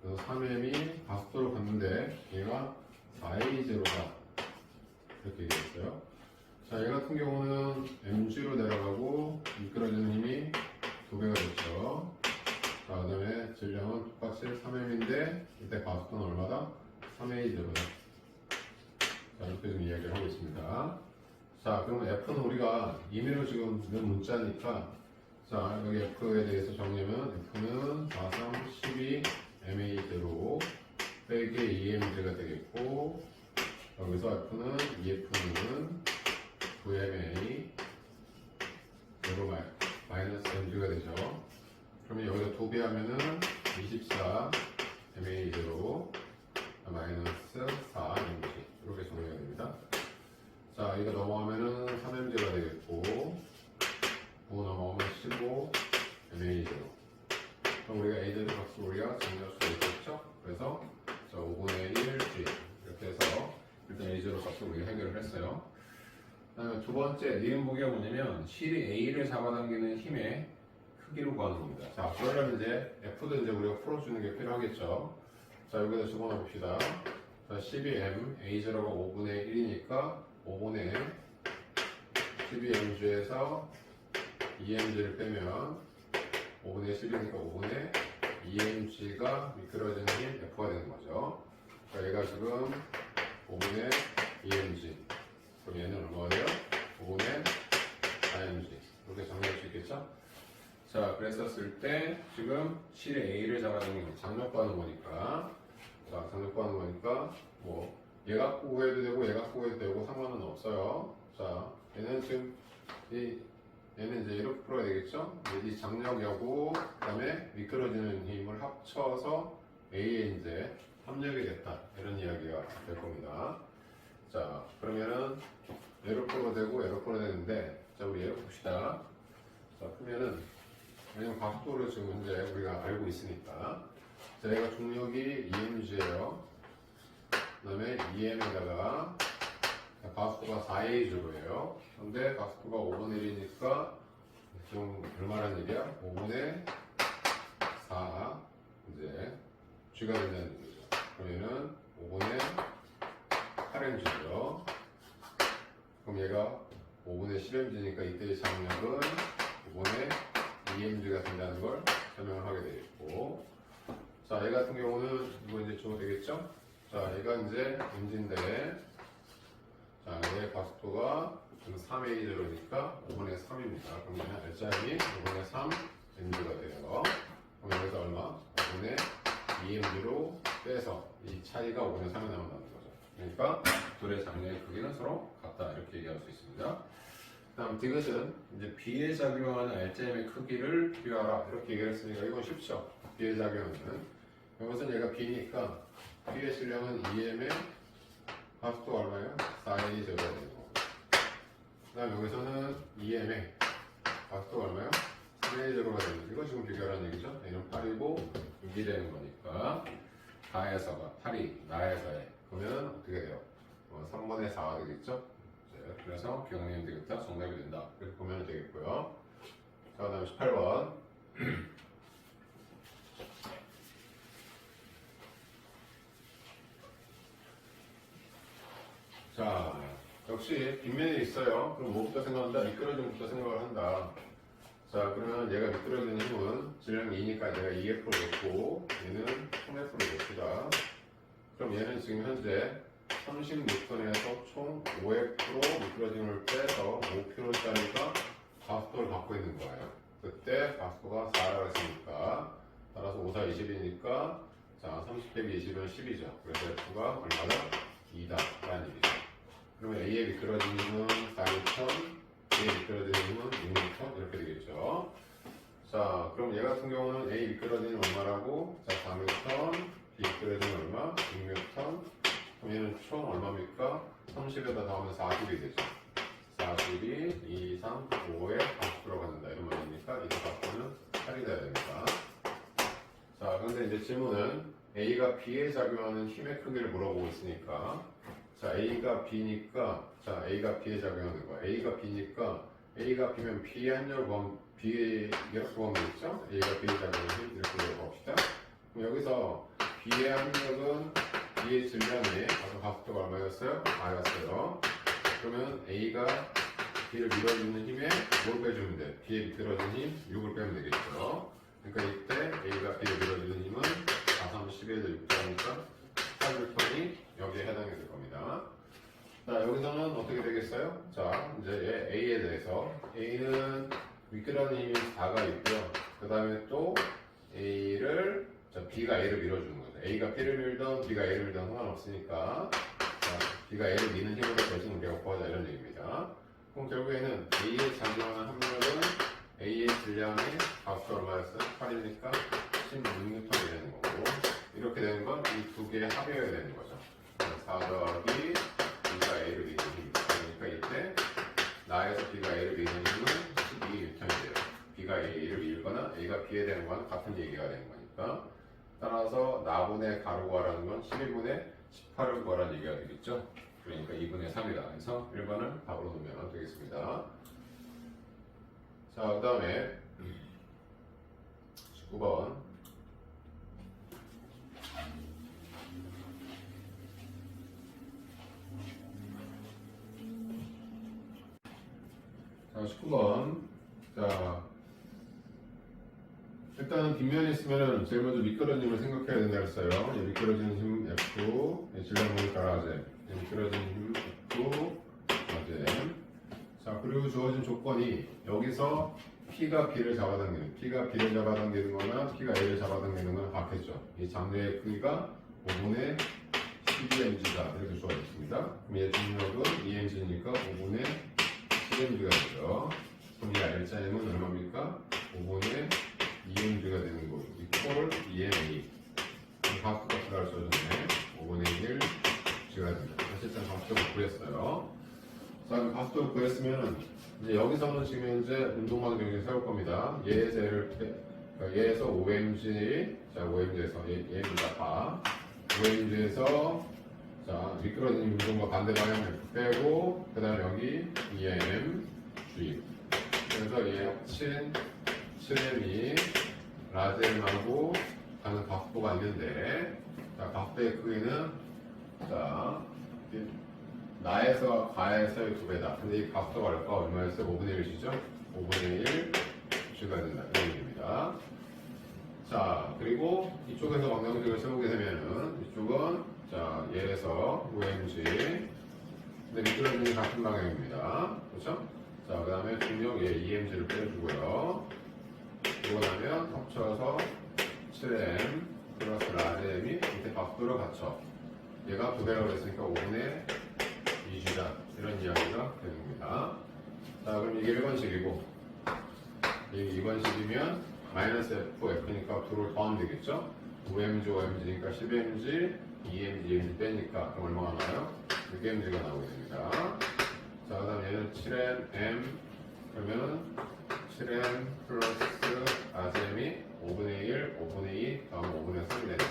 그래서 3m이 가속도로 갔는데 얘가 4a0다. 이렇게 얘기했어요. 자, 얘 같은 경우는 mg로 내려가고 미끄러지는 힘이 2배가 됐죠. 자, 그 다음에 질량은 똑같이 3m인데 이때 가속도는 얼마다? 3a0다. 자, 이렇게 좀 이야기를 하고 있습니다. 자, 그러면 F는 우리가 임의로 지금 넣은 문자니까 자, 여기 F에 대해서 정리하면 F는 4, 3, 12 ma0 빼기 2mg가 되겠고 여기서 F는 2F는 9ma 그리고 마이너스 mg가 되죠. 그러면 여기다 2배 하면은 24 ma0 마이너스 4 mg 이렇게 정리가 됩니다. 자, 이거 넘어가면은 3mg가 되겠고 5 넘어가면 15 ma0 그럼 우리가 a0 값을 우리가 정리할 수가 있겠죠? 그래서 자, 5분의 1g 이렇게 해서 일단 a0 값을 우리가 해결을 했어요. 그다음에 두 번째 니은 보기가 뭐냐면 실이 A를 잡아당기는 힘의 크기로 구하는 겁니다. 자, 그러려면 이제 F도 이제 우리가 풀어주는 게 필요하겠죠. 자, 여기다 집어넣어 봅시다. 자, 12m, A0가 5분의 1이니까 5분의 12mg에서 2mg를 빼면 5분의 10이니까 5분의 2mg가 미끄러지는 힘 F가 되는 거죠. 자, 얘가 지금 5분의 2mg. 그럼 얘는 얼마예요? 5분의 4mg. 이렇게 정리할 수 있겠죠? 자, 그랬었을 때 지금 실의 A를 잡아당기는 장력구하는 거니까 자, 장력구하는 거니까 뭐 얘 갖고 구해도 되고 얘 갖고 구해도 되고 상관은 없어요. 자, 얘는 지금 얘는 이제 이렇게 풀어야 되겠죠? 이 장력하고 그 다음에 미끄러지는 힘을 합쳐서 A에 이제 합력이 됐다. 이런 이야기가 될 겁니다. 자, 그러면은 얘로 풀어도 되고 얘로 풀어도 되는데 자, 우리 얘로 봅시다. 자, 풀면은 왜냐면 가속도를 지금 이제 우리가 알고 있으니까 자, 얘가 중력이 2mg예요. 그 다음에 2m에다가 가속도가 4a제로예요. 근데 가속도가 5분의 1이니까 지금 얼마란 얘기야? 5분의 4 이제 g가 된다는 얘기죠. 그러면은 5분의 8mg죠. 그럼 얘가 5분의 10mg니까 이때의 장력은 5분의 2mg가 된다는 걸 설명을 하게 되겠고 자, 얘 같은 경우는 이거 이제 주어 되겠죠? 자, 얘가 이제 mg인데 자, 얘 가속도가 3a 제로니까 5분의 3입니다. 그러면 L자임이 5분의 3 mg가 돼요. 그럼 여기서 얼마? 5분의 2mg로 빼서 이 차이가 5분의 3이 나온다는 거죠. 그러니까 둘의 장력의 크기는 서로 같다. 이렇게 얘기할 수 있습니다. 다음 디귿은 이제 B에 작용하는 L자임의 크기를 비교하라. 이렇게 얘기를 했으니까 이건 쉽죠. B에 작용하는. 여기서는 얘가 B니까 B의 질량은 2m의 가속도가 얼마예요? 4a 제로가 되는 거고. 그 다음 여기서는 2m의 가속도가 얼마예요? 3a 제로가 되는 거고. 이거 지금 비교하라는 얘기죠. 얘는 8이고 6이 되는 거니까 가에서가 8이 나에서에 그러면 어떻게 돼요? 3분의 4가 되겠죠? 그래서 기억내면 되겠다. 정답이 된다. 이렇게 보면 되겠고요. 자, 그 다음 18번. 자, 역시 빗면이 있어요. 그럼 뭐부터 생각한다? 미끄러짐부터 생각을 한다. 자, 그러면 얘가 미끄러지는 힘은 질량 2니까 내가 2F로 놓고 얘는 3F로 놓읍시다. 그럼 얘는 지금 현재 30N에서 총 5F로 미끄러짐을 빼서 5kg짜리가 가속도를 갖고 있는 거예요. 그때 가속도가 4라고 했으니까 따라서 5, 4, 20이니까 자, 30 빼기 20은 10이죠. 그래서 F가 얼마다? 2다 라는 얘기죠. 그러면 A의 미끄러지는 힘은 4N, B의 미끄러지는 힘은 6N 이렇게 되겠죠. 자, 그럼 얘 같은 경우는 A 미끄러지는 얼마라고? 자, 4N, B 미끄러지는 얼마? 6N. 그럼 얘는 총 얼마입니까? 30에다 더하면 40이 되죠. 40이 2, 3, 5에 가속 들어간다 이런 말입니까? 이 가속도는 8이 돼야 됩니다. 자, 그런데 이제 질문은 A가 B에 작용하는 힘의 크기를 물어보고 있으니까 자, A가 B니까 자, A가 B에 작용하는 거야. A가 B니까 A가 B면 B의 한열 구하면 B의 이렇게 구하면 되겠죠? A가 B에 작용하는 힘 이렇게 봅시다. 그럼 여기서 B의 합력은 B의 질량에 아까 가속도가 얼마였어요? R였어요. 그러면 A가 B를 밀어주는 힘에 뭘 빼주면 돼? B에 미끄러진 힘 6을 빼면 되겠죠. 그러니까 이때 A가 B를 밀어주는 힘은 4, 3, 10에서 6자니까 8N이 여기에 해당이 될 겁니다. 자, 여기서는 어떻게 되겠어요? 자, 이제 A에 대해서 A는 미끄러진 힘이 4가 있고요. 그 다음에 또 A를 자, B가 A를 밀어주는 거죠. A가 B를 밀던 B가 A를 밀던 상관없으니까 자, B가 A를 미는 힘으로 대신 우리가 구하자 이런 얘기입니다. 그럼 결국에는 A에 작용하는 합력은 A의 질량의 값이 얼마였어요? 8이니까 16N이 되는 거고 이렇게 되는 건 이 두 개의 합이어야 되는 거죠. 4 더하기 B가 A를 미는 힘 그러니까 이때 나에서 B가 A를 미는 힘은 12N이 돼요. B가 A를 밀거나 A가 B에 되는 건 같은 얘기가 되는 거니까 따라서 나분의 가로 구하라는 건 12분의 18을 구하라는 얘기가 되겠죠. 그러니까 2분의 3이다. 그래서 1번을 답으로 놓으면 되겠습니다. 자, 그 다음에 19번. 자, 19번. 자, 일단은 빗면이 있으면 제일 먼저 미끄러짐을 생각해야 된다 했어요. 미끄러지는 힘 F, 질량분이 따라제, 미끄러지는 힘 F, 라제. 자, 그리고 주어진 조건이 여기서 P가 B를 잡아당기는, P가 B를 잡아당기는 거나 P가 A를 잡아당기는 건 같겠죠. 이 장류의 크기가 5분의 12mg다. 이렇게 주어졌습니다. 그럼 얘 중력은 2mg니까 5분의 10mg가 되죠. 그럼 이 L자임은 얼마입니까? 5분의 2mg가 되는 거. 이퀄 2ma. 가속도가 들어갈 수 없네. 5분의 1g가 됩니다. 어쨌든 가속도를 구했어요. 자, 그럼 가속도를 구했으면은 이제 여기서는 지금 현재 운동방 정리를 세울 겁니다. 얘에서 얘에서 5mg, 자 5mg에서 얘입니다. 바 5mg에서 자 미끄러진 운동과 반대 방향을 빼고 그 다음에 여기 2mg. 그래서 얘 합친 7m이 라젤하고 가는 가속도가 있는데 자 가속도의 크기는 자 나에서 가에서의 2배다. 근데 이 가속도가 얼마였어요? 5분의 1이죠? 5분의 1g가 된다. 이런 얘기입니다. 자, 그리고 이쪽에서 방정식을 세우게 되면은 이쪽은 자 얘에서 5mg 근데 미끄러지는 같은 방향입니다. 그렇죠? 자, 그 다음에 중력 EMG를 빼주고요. 그러고 나면 합쳐서 7M 플러스 라지 M이 밑에 각도를 갖춰. 얘가 2배라고 했으니까 5분의 2G다. 이런 이야기가 되는 겁니다. 자, 그럼 이게 1번식이고, 이게 2번식이면 마이너스 F, F니까 2를 더하면 되겠죠? 5mg, 5mg니까 10mg, 2mg, 2mg 빼니까 그럼 얼마가 나와요? 6mg가 나오게 됩니다. 자, 그 다음 얘는 7m, 그러면 7m 플러스 RCM이 5분의 1, 5분의 2, 다음 5분의 3이 되죠.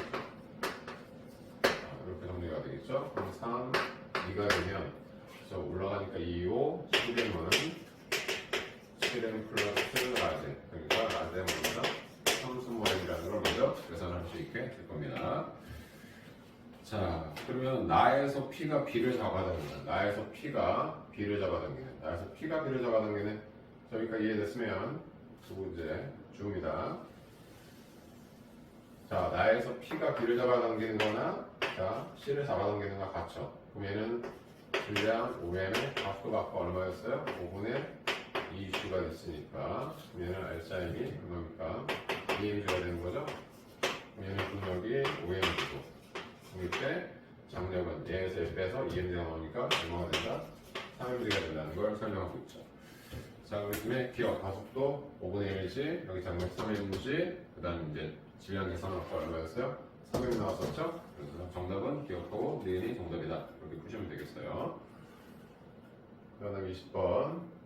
이렇게 정리가 되겠죠? 그럼 3, 2가 되면 저 올라가니까 2, 5, 10m은 7m 플러스 RCM, 그러니까 RCM 얼마나? 30mg이라는 걸 먼저 계산할 수 있게 될 겁니다. 자, 그러면 나에서 P가 B를 잡아당기는, 나에서 P가 B를 잡아당기는, 나에서 P가 B를 잡아당기는, 저기까지 이해됐으면 두 문제 중입니다. 자, 나에서 P가 B를 잡아당기는 거나, 자, C를 잡아당기는 거나 같죠. 그럼 얘는 질량 5m의 각도 갖고 얼마였어요? 5분의 2G가 됐으니까, 그럼 얘는 R자임이 얼마입니까? 2mg가 되는 거죠? 그럼 얘는 중력이 5mg고, 이때 장력은 얘에서 빼서 2mg가 나오니까 얼마가 된다? 3mg가 된다는 걸 설명하고 있죠. 자, 그렇다면 기억 가속도 5분의 1이지, 여기 장력 3mg, 그 다음 이제 질량 계산하고 얼마였어요? 3mg 나왔었죠? 그래서 정답은 기억하고 니은이 정답이다. 이렇게 푸시면 되겠어요. 그 다음 20번.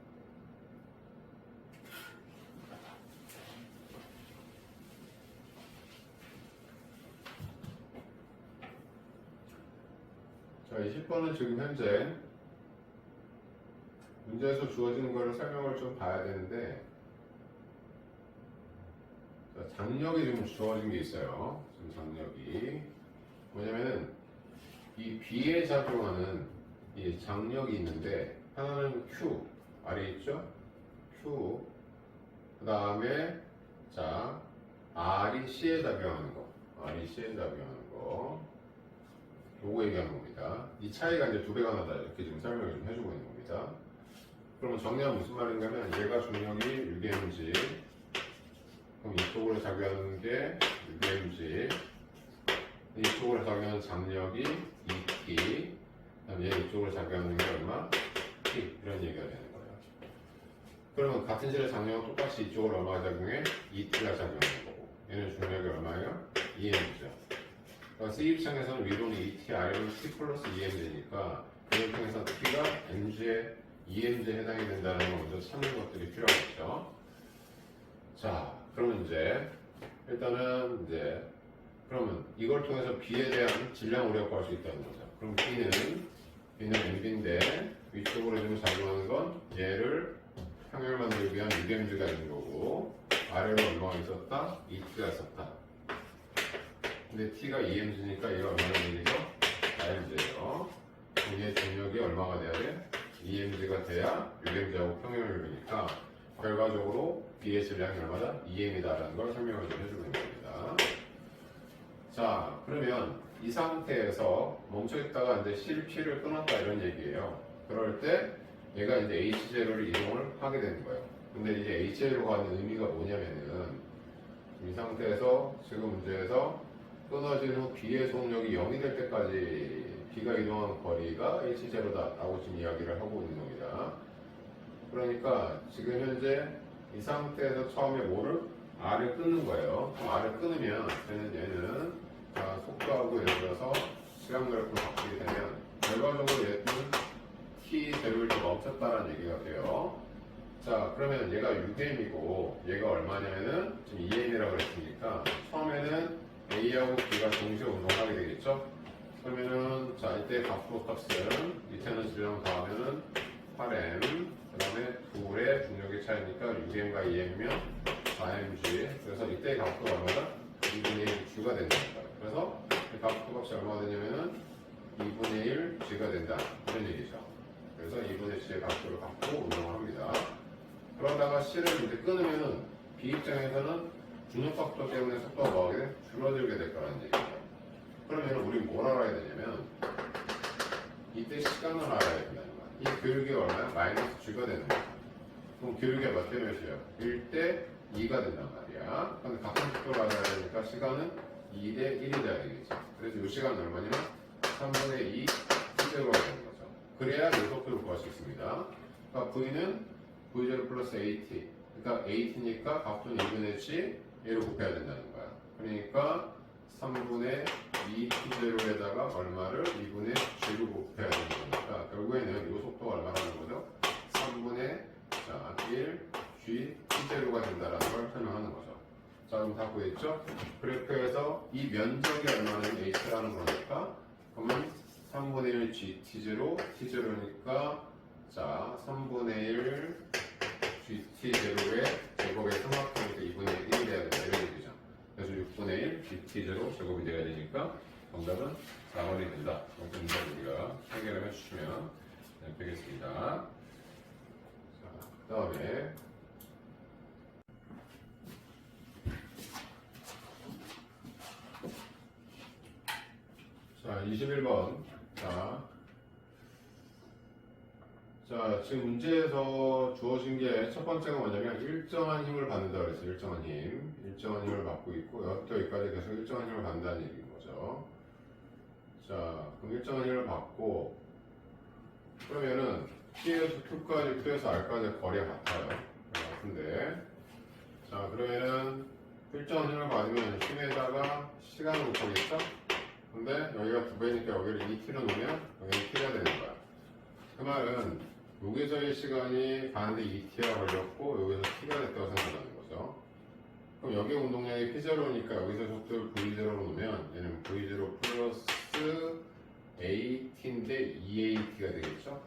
자, 20번은 지금 현재 문제에서 주어지는 거를 설명을 좀 봐야 되는데, 자, 장력이 좀 주어진 게 있어요. 지금 장력이 뭐냐면은 이 B에 작용하는 이 장력이 있는데, 하나는 Q, R이 있죠? Q, 그 다음에 자 R이 C에 작용하는 거, R이 C에 작용하는 거, 요거 얘기하는 겁니다. 이 차이가 이제 2배가 나다, 이렇게 지금 설명을 좀 해주고 있는 겁니다. 그러면 정리하면 무슨 말인가면, 얘가 중력이 6mg, 그럼 이쪽으로 작용하는 게 6mg, 이쪽으로 작용하는 장력이 2T, 그다음 얘 이쪽으로 작용하는 게 얼마? T, 이런 얘기가 되는 거예요. 그러면 같은 질의 장력은 똑같이 이쪽으로 얼마가 작용해? 2T가 작용하는 거고, 얘는 중력이 얼마예요? 2mg죠. 그러니까 C 입장에서는 위로는 2T, 아래로는 T 플러스 2mg니까 이 입장에서 T가 mg에 2mg에 해당이 된다는 걸 먼저 찾는 것들이 필요하겠죠. 자, 그러면 이제 일단은 이제 그러면 이걸 통해서 B에 대한 질량 우리가 구할 수 있다는 거죠. 그럼 B는 MB인데 위쪽으로 좀 작용하는 건 얘를 평형을 만들기 위한 6mg가 있는 거고, 아래로 얼마가 있었다? 2T가 있었다. 근데 T가 2mg니까 얘가 얼마나 되죠? 4mg예요. 얘 중력이 얼마가 돼야 돼? 2mg가 돼야 6mg하고 평형을 이루니까 결과적으로 B의 질량이 얼마다? 2m이다라는 걸 설명을 좀 해주고 있는 겁니다. 자, 그러면 이 상태에서 멈춰있다가 이제 P를 끊었다 이런 얘기예요. 그럴 때 얘가 이제 H0를 이동을 하게 되는 거예요. 근데 이제 H0로 가는 의미가 뭐냐면은 이 상태에서 지금 문제에서 끊어진 후 B의 속력이 0이 될 때까지 B가 이동한 거리가 H0다 라고 지금 이야기를 하고 있는 겁니다. 그러니까 지금 현재 이 상태에서 처음에 뭐를? R을 끊는 거예요. R을 끊으면 얘는 자, 속도하고 예를 들어서 시간 그래프로 바뀌게 되면 결과적으로 얘는 T0일 때 멈췄다라는 얘기가 돼요. 자, 그러면 얘가 6m이고 얘가 얼마냐면은 지금 2m이라고 그랬으니까 처음에는 A하고 B가 동시에 운동하게 되겠죠? 그러면은 자, 이때 각도 값은 밑에는 질량 더하면은 8m, 그 다음에 둘의 중력의 차이니까 6m과 2m이면 4mg. 그래서 이때 각도가 얼마다? 2분의 1g가 된다. 그래서 이 각도 값이 얼마가 되냐면은 2분의 1g가 된다. 이런 얘기죠. 그래서 2분의 C의 각도를 갖고 운동을 합니다. 그러다가 C를 이제 끊으면은 B 입장에서는 중력각도 때문에 속도가 뭐하게 돼? 줄어들게 될 거라는 얘기죠. 그러면 우리 뭘 알아야 되냐면 이때 시간을 알아야 된다는 이 교육이 얼마야? 마이너스 G가 되는 거야. 그럼 교육이 몇 대 몇이에요? 1대 2가 된단 말이야. 근데 같은 속도로 가야 되니까 시간은 2대 1이 돼야 되겠죠. 그래서 이 시간은 얼마냐? 3분의 2 T제로가 되는 거죠. 그래야 이 속도를 구할 수 있습니다. 그러니까 V는 V0 플러스 AT. 그러니까 AT니까 값은 2분의 G, 얘를 곱해야 된다는 거야. 그러니까 3분의 2 T0에다가 얼마를 2분의 G로 곱해야 되는 거니까 결국에는 이 속도가 얼마라는 거죠? 3분의 1 G T0가 된다는 걸 설명하는 거죠. 자, 그럼 다 보였죠? 그래프에서 이 면적이 얼마는 H라는 거니까 그러면 3분의 1 G T0, T0니까 자, 3분의 1 G T0의 제곱의 삼각형이니까 2분의 1이 돼야 된다. 이런 얘기죠. 그래서 6분의 1 G T0 제곱이 돼야 되니까 정답은 4번이 된다. 이렇게 문제를 우리가 해결을 해주시면 되겠습니다. 자, 그 다음에 자, 21번. 자, 지금 문제에서 주어진 게 첫 번째가 뭐냐면 일정한 힘을 받는다 그랬어요. 일정한 힘. 일정한 힘을 받고 있고 여기까지 계속 일정한 힘을 받는다는 얘기인 거죠. 자, 그럼 일정한 힘을 받고 그러면은 P에서 Q까지, Q에서 R까지 거리가 같아요. 같은데 자, 그러면은 일정한 힘을 받으면 힘에다가 시간을 곱하겠죠? 근데 여기가 2배니까 여기를 2t로 놓으면 여기는 t가 되는 거야. 그 말은 여기서의 시간이 가는데 2t가 걸렸고 여기서 t가 됐다고 생각하는 거죠. 그럼 여기 운동량이 p0니까 여기서 속도를 v0로 놓으면 얘는 v0 플러스 at인데 2at가 되겠죠.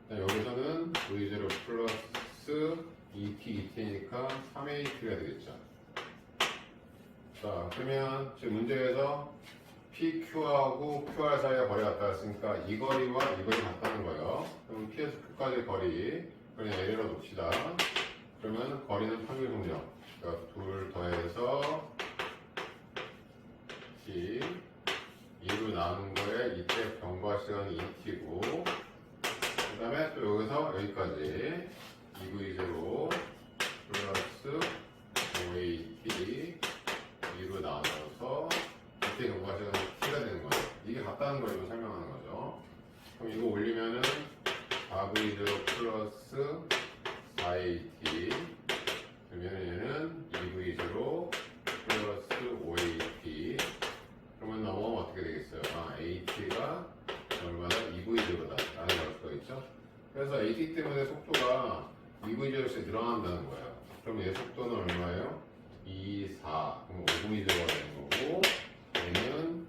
여기서는 v0 플러스 2t니까 3at가 되겠죠. 자, 그러면 지금 문제에서 PQ하고 QR 사이가 거리가 같다 했으니까 이 거리와 이 거리 같다는 거예요. 그럼 P에서 Q까지 거리, 그냥 L로 놓읍시다. 그러면 거리는 평균 속력. 그러니까 둘 더해서 T 2로 나눈 거에 이때 경과 시간이 2T고 그 다음에 또 여기서 여기까지 2V0 플러스 5AT 2로 나눠서 이때 경과 시간이 T가 되는 거예요. 이게 같다는 걸 이거 설명하는 거죠. 그럼 이거 올리면은 4V0 플러스 4AT 그러면 얘는 2V0 플러스 5AT 그러면 넘어가면 어떻게 되겠어요? AT가 얼마나 2V0다 라는 걸 알 수가 있죠. 그래서 AT 때문에 속도가 2V0씩 늘어난다는 거예요. 그럼 얘 속도는 얼마예요? 2, 4 그럼 5V0가 되는 거고 얘는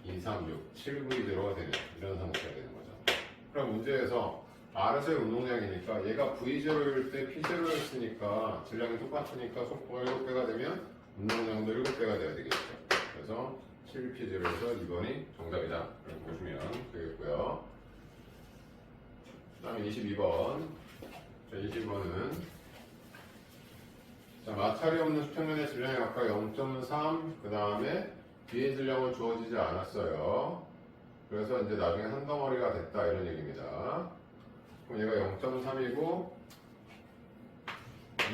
2, 3, 6, 7V0가 되는 이런 상태가 되는 거죠. 그럼 문제에서 R에서의 운동량이니까 얘가 V0일 때 P0였으니까 질량이 똑같으니까 속도가 7배가 되면 운동량도 7배가 돼야 되겠죠. 그래서 7P0에서 2번이 정답이다. 이렇게 보시면 되겠고요. 그 다음에 22번. 자, 22번은 자, 마찰이 없는 수평면의 질량이 각각 0.3, 그 다음에 뒤에 질량은 주어지지 않았어요. 그래서 이제 나중에 한 덩어리가 됐다 이런 얘기입니다. 그럼 얘가 0.3이고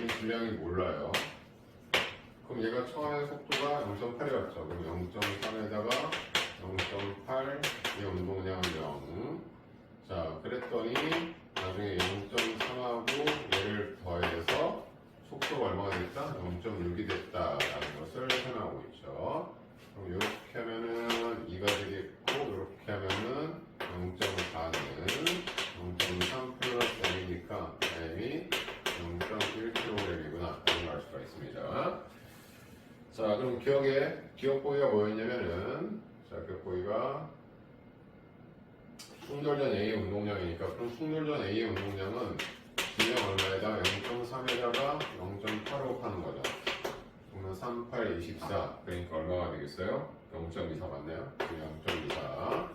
이 질량이 몰라요. 그럼 얘가 처음에 속도가 0.8이었죠. 그럼 0.3에다가 0.8, 이 운동량은 0. 자, 그랬더니 나중에 0.3하고 얘를 더해서 속도가 얼마가 됐다? 0.6이 됐다라는 것을 설명하고 있죠. 그럼 이렇게 하면은 2가 되겠고 이렇게 하면은 0.4는 0.3 플러스 m이니까 m이 0.1kg이구나 이런 걸 알 수가 있습니다. 자, 그럼 기억 보기가 뭐였냐면은 자, 기억 보기가 충돌전 A의 운동량이니까 그럼 충돌전 A의 운동량은 질량 얼마에다가 0.3에다가 0.8로 하는 거죠. 그러면 3, 8, 24 그러니까 얼마가 되겠어요? 0.24 맞나요? 0.24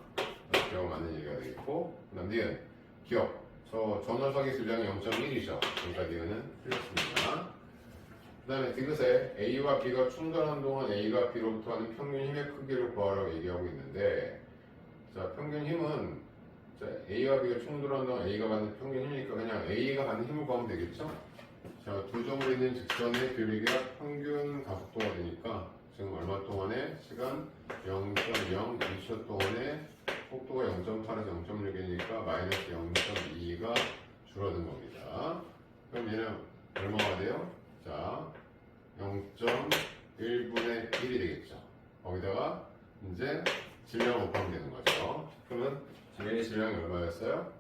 기억 맞는 얘기가 되겠고 그 다음 니은 기억 저 녀석의 질량이 0.1이죠. 그러니까 니은은 틀렸습니다. 그 다음에 디귿에 A와 B가 충돌하는 동안 A가 B로부터 하는 평균 힘의 크기를 구하라고 얘기하고 있는데 자, 평균 힘은 자, A와 B가 충돌하는 동안 A가 받는 평균 힘이니까 그냥 A가 받는 힘을 구하면 되겠죠? 자, 두 점을 있는 직선의距離가 평균 가속도가 되니까 지금 얼마 동안에 시간 0.02초 동안에 속도가 0.8에서 0.6이니까 마이너스 0.2가 줄어든 겁니다. 그럼 얘는 얼마가 돼요? 자, 0.1분의 1이 되겠죠. 거기다가 이제 질량을 곱하면 되는 거죠. 그러면 얘의 질량이 얼마였어요?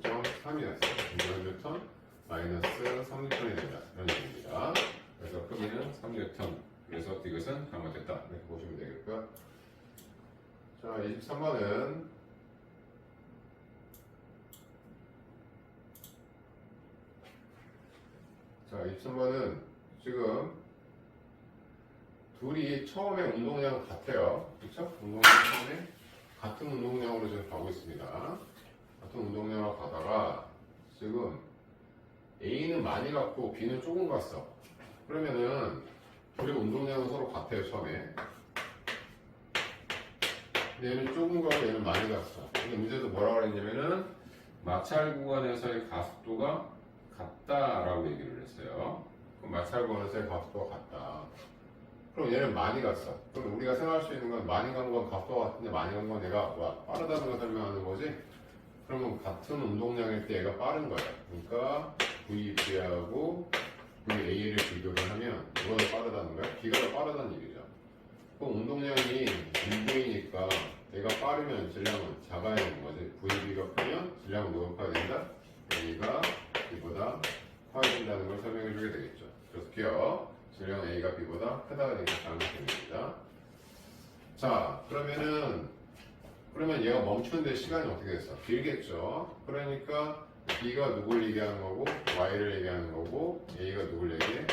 0.3이었어요. 1뉴턴 마이너스 3뉴턴이 된다. 이런 얘기입니다. 그래서 크기는 3뉴턴. 그래서 이것은 잘못됐다. 이렇게 보시면 되겠고요. 자, 23번은 자, 23번은 지금 둘이 처음에 운동량은 같아요. 그렇죠? 운동량 처음에 같은 운동량으로 지금 가고 있습니다. 같은 운동량으로 가다가 지금 A는 많이 갔고 B는 조금 갔어. 그러면은 둘이 운동량은 서로 같아요. 처음에. 근데 얘는 조금 가고 얘는 많이 갔어. 근데 문제도 뭐라고 그랬냐면은 마찰 구간에서의 가속도가 같다라고 얘기를 했어요. 그럼 마찰 구간에서의 가속도가 같다. 그럼 얘는 많이 갔어. 그럼 우리가 생각할 수 있는 건 많이 간 건 가속도가 같은데 많이 간 건 얘가 빠르다는 걸 설명하는 거지. 그러면 같은 운동량일 때 얘가 빠른 거야. 그러니까 VB하고 VA를 비교를 하면 누가 더 빠르다는 거야? B가 더 빠르다는 얘기죠. 그럼 운동량이 2V니까 얘가 빠르면 질량은 작아야 되는 거지. VB가 크면 질량은 누가 커야 된다? A가 B보다 커야 된다는 걸 설명해 주게 되겠죠. 그래서 기억. 질량 A가 B보다 크다가 되니까 잘못됩니다. 자, 그러면 얘가 멈추는데 시간이 어떻게 됐어? 길겠죠. 그러니까 B가 누굴 얘기하는 거고 Y를 얘기하는 거고 A가 누굴 얘기해?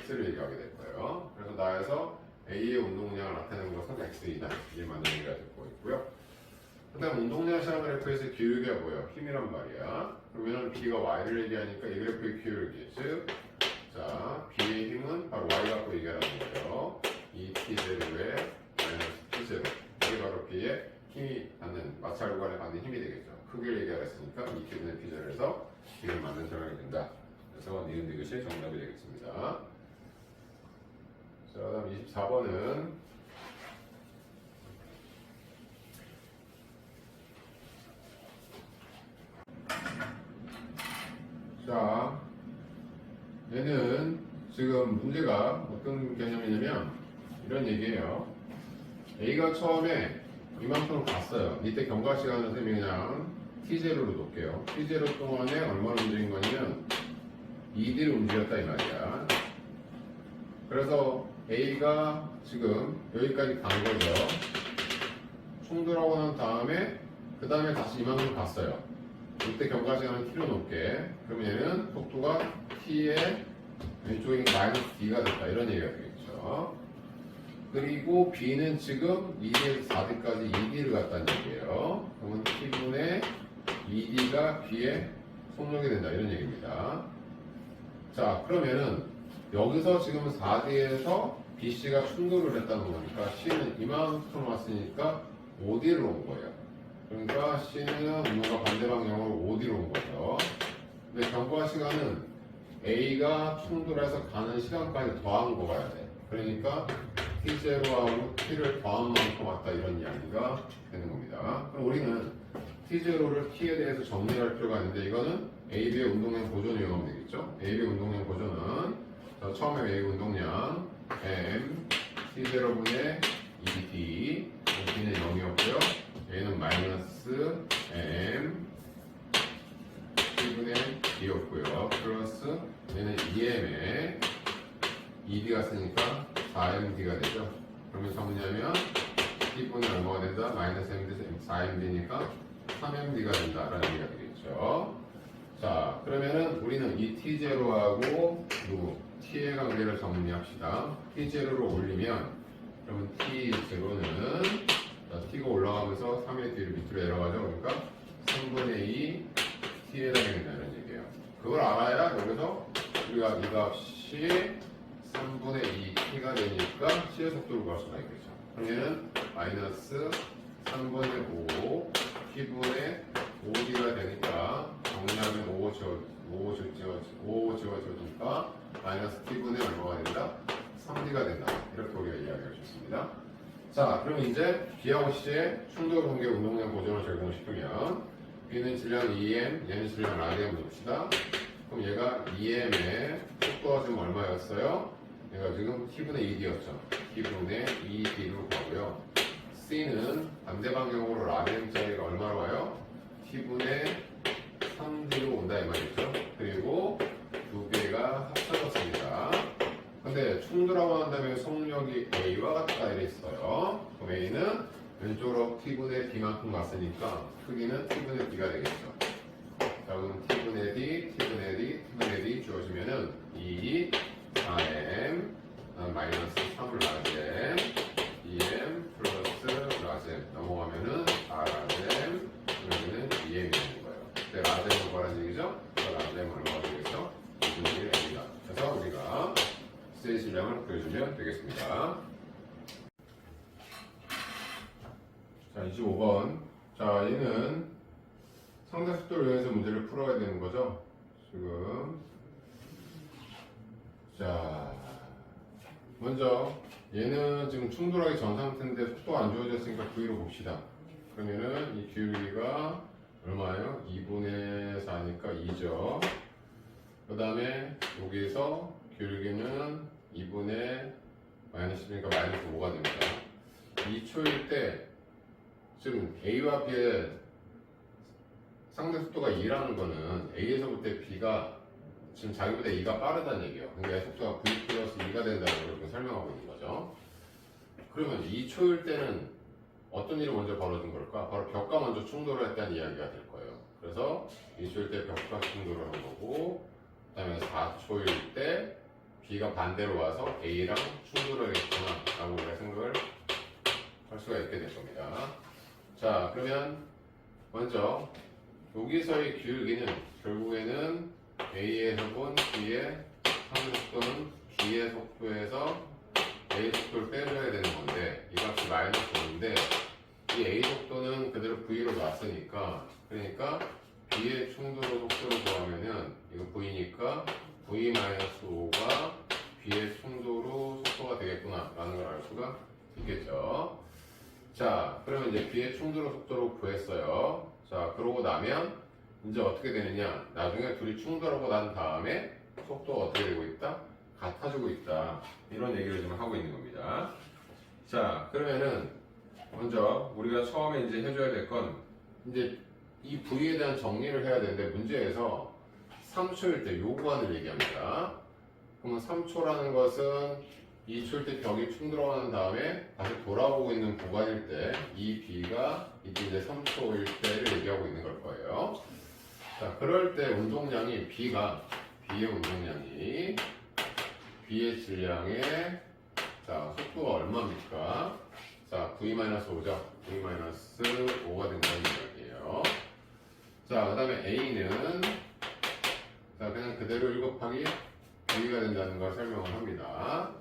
X를 얘기하게 될 거예요. 그래서 나에서 A의 운동량을 나타내는 것은 X이다. 이게 맞는 얘기가 되고 있고요. 그 다음 운동량 시간 그래프에서 기울기가 뭐예요? 힘이란 말이야. 그러면 B가 Y를 얘기하니까 이 그래프의 기울기 즉 자, B의 힘은 바로 Y 갖고 얘기하는 거죠. 이 T0에 마이너스 T0. 이게 바로 B의 힘이 받는, 마찰 구간에 받는 힘이 되겠죠. 크기를 얘기하랬으니까 이 T분의 P0에서 B를 맞는 설명이 된다. 그래서 니은 이것이 정답이 되겠습니다. 자, 다음 24번은 자, 얘는 지금 문제가 어떤 개념이냐면 이런 얘기예요. A가 처음에 이만큼 갔어요. 이때 경과 시간을 쌤이 그냥 T0로 놓을게요. T0 동안에 얼마나 움직인 거냐면 2D를 움직였다 이 말이야. 그래서 A가 지금 여기까지 간 거죠. 충돌하고 난 다음에 그 다음에 다시 이만큼 갔어요. 이때 경과 시간은 T로 놓을게. 그러면 얘는 속도가 T의 왼쪽에 마이너스 D가 됐다. 이런 얘기가 되겠죠. 그리고 B는 지금 2D에서 4D까지 2D를 갔다는 얘기예요. 그러면 T분의 2D가 B의 속력이 된다. 이런 얘기입니다. 자, 그러면은 여기서 지금 4D에서 BC가 충돌을 했다는 거니까 C는 이만큼 왔으니까 5D를 온 거예요. 그러니까 C는 운동과 반대 방향으로 5D로 온 거죠. 근데 경과 시간은 A가 충돌해서 가는 시간까지 더한 거 가야 돼. 그러니까 T0하고 T를 더한 만큼 왔다 이런 이야기가 되는 겁니다. 그럼 우리는 T0를 T에 대해서 정리할 필요가 있는데 이거는 AB의 운동량 보존을 이용하면 되겠죠. AB의 운동량 보존은 처음에 A 운동량 M T0분의 2D B는 0이었고요. A는 마이너스 M T분의 D였고요. 플러스 얘는 2M에 2D가 쓰니까 4MD가 되죠. 그러면 정리하면 T분의 얼마가 된다? 마이너스 MD 4MD니까 3MD가 된다라는 얘기가 되겠죠. 자, 그러면은 우리는 이 T0하고 누구? T의 관계를 정리합시다. T0로 올리면 그러면 T0는 T가 올라가면서 3의 D를 밑으로 내려가죠. 그러니까 3분의 2 T에 해당된다는 얘기예요. 그걸 알아야 여기서 우리가 이 값이 3분의 2 T가 되니까 C의 속도를 구할 수가 있겠죠. 그럼 얘는 마이너스 3분의 5 T분의 5D가 되니까 정리하면 5 지워지니까 마이너스 T분의 얼마가 된다? 3D가 된다. 이렇게 우리가 이야기할 수 있습니다. 자, 그럼 이제 B하고 C의 충돌 관계 운동량 고정을 적용시키면 B는 질량 2m, 얘는 질량 rm을 봅시다. 그럼 얘가 2m의 속도가 지금 얼마였어요? 얘가 지금 T분의 2D였죠. T분의 2D로 가고요. C는 반대 방향으로 rm짜리가 얼마로 와요? T분의 3D로 온다 이 말이죠. 그리고 두 개가 합쳐졌습니다. 근데 충돌하고 난 다음에 속력이 A와 같다 이래 있어요. 그럼 A는 왼쪽으로 T분의 D만큼 갔으니까 크기는 T분의 D가 되겠죠. 자, 그럼 T분의 D, T분의 D, T분의 D 주어지면은 2, 4m, 마이너스 3을 라셈, 2m 플러스 라셈 넘어가면은 4라셈, 그러면은 2m이 되는 거예요. 근데 라셈은 뭐라는 얘기죠? 라셈은 얼마가 되겠죠? 2분의 1입니다. 그래서 우리가 C의 질량을 구해주면 되겠습니다. 자, 25번. 자, 얘는 상대 속도를 이용해서 문제를 풀어야 되는 거죠. 지금. 자, 먼저 얘는 지금 충돌하기 전 상태인데 속도가 안 좋아졌으니까 V로 봅시다. 그러면은 이 기울기가 얼마예요? 2분의 4니까 2죠. 그 다음에 여기에서 기울기는 2분의 마이너스 10이니까 마이너스 5가 됩니다. 2초일 때 지금 A와 B의 상대 속도가 2라는 거는 A에서 볼 때 B가 지금 자기보다 2가 빠르다는 얘기예요. 그러니까 속도가 V 플러스 2가 된다는 걸 이렇게 설명하고 있는 거죠. 그러면 2초일 때는 어떤 일이 먼저 벌어진 걸까? 바로 벽과 먼저 충돌을 했다는 이야기가 될 거예요. 그래서 2초일 때 벽과 충돌을 한 거고, 그 다음에 4초일 때 B가 반대로 와서 A랑 충돌을 했구나 라고 우리가 생각을 할 수가 있게 될 겁니다. 자, 그러면 먼저 여기서의 기울기는 결국에는 A에서 본 B의 상대 속도는 B의 속도에서 A 속도를 빼줘야 되는 건데 이 값이 마이너스 5인데 이 A 속도는 그대로 V로 놨으니까 그러니까 B의 충돌 속도를 구하면은 이거 V니까 V-5가 B의 충돌로 속도가 되겠구나 라는 걸 알 수가 있겠죠. 자, 그러면 이제 B의 충돌 속도로 구했어요. 자, 그러고 나면 이제 어떻게 되느냐, 나중에 둘이 충돌하고 난 다음에 속도가 어떻게 되고 있다? 같아지고 있다. 이런 얘기를 지금 하고 있는 겁니다. 자, 그러면은 먼저 우리가 처음에 이제 해줘야 될 건 이제 이 V에 대한 정리를 해야 되는데 문제에서 3초일 때 요구안을 얘기합니다. 그러면 3초라는 것은 2초일 때 벽이 충돌하는 다음에 다시 돌아오고 있는 구간일 때 이 B가 이제 3초일 때를 얘기하고 있는 걸 거예요. 자, 그럴 때 운동량이 B의 운동량이 B의 질량의 자, 속도가 얼마입니까? 자, V-5죠. V-5가 된다는 이야기예요. 자, 그 다음에 A는 자, 그냥 그대로 1 곱하기 V가 된다는 걸 설명을 합니다.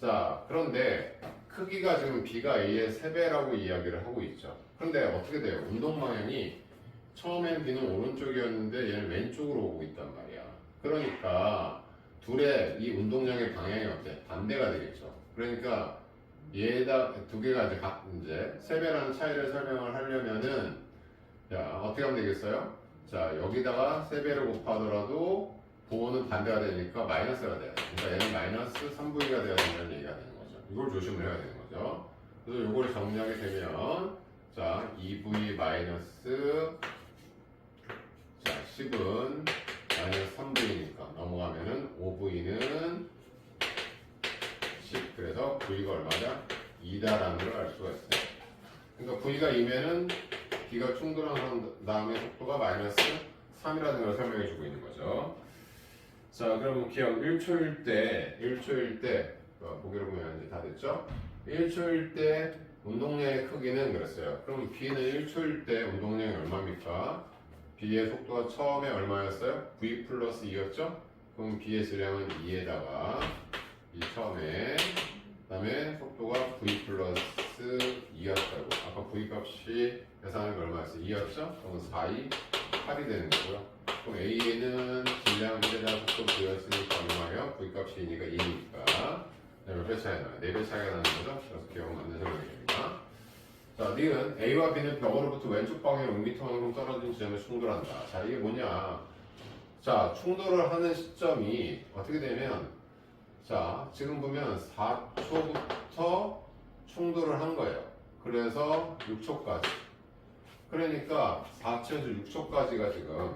자, 그런데 크기가 지금 B가 A의 3배라고 이야기를 하고 있죠. 그런데 어떻게 돼요? 운동 방향이 처음엔 B는 오른쪽이었는데 얘는 왼쪽으로 오고 있단 말이야. 그러니까 둘의 이 운동량의 방향이 어때? 반대가 되겠죠. 그러니까 얘다 두 개가 이제 3배라는 차이를 설명을 하려면은 자, 어떻게 하면 되겠어요? 자, 여기다가 3배를 곱하더라도 부호는 반대가 되니까 마이너스가 돼요. 그러니까 얘는 마이너스 3V가 돼야 된다는 얘기가 되는 거죠. 이걸 조심을 해야 되는 거죠. 그래서 이걸 정리하게 되면 자, 2V 마이너스 자, 10은 마이너스 3V니까 넘어가면은 5V는 10. 그래서 V가 얼마냐? 2다라는 걸 알 수가 있어요. 그러니까 V가 2면은 B가 충돌한 다음에 속도가 마이너스 3이라는 걸 설명해 주고 있는 거죠. 자, 그럼 기억 1초일 때 보기로 보면 이제 다 됐죠? 1초일 때 운동량의 크기는 그랬어요. 그럼 B는 1초일 때 운동량이 얼마입니까? B의 속도가 처음에 얼마였어요? V 플러스 2였죠? 그럼 B의 질량은 2에다가 이 처음에 그 다음에 속도가 V 플러스 2였다고. 아까 V 값이 계산한 게 얼마였어? 2였죠? 그럼 4, 2, 8이 되는 거고요. 그럼 A는 질량, 회대량, 속도 V였으니까 얼마예요? V 값이 2니까 2니까. 몇 배 차이 나요? 4배 차이가 나는 거죠? 그래서 기억 맞는 설명이 됩니다. 자, 니은 A와 B는 벽으로부터 왼쪽 방향 6m만큼 떨어진 지점에 충돌한다. 자, 이게 뭐냐? 자, 충돌을 하는 시점이 어떻게 되면, 자, 지금 보면 4초부터 충돌을 한 거예요. 그래서 6초까지. 그러니까 4초에서 6초까지가 지금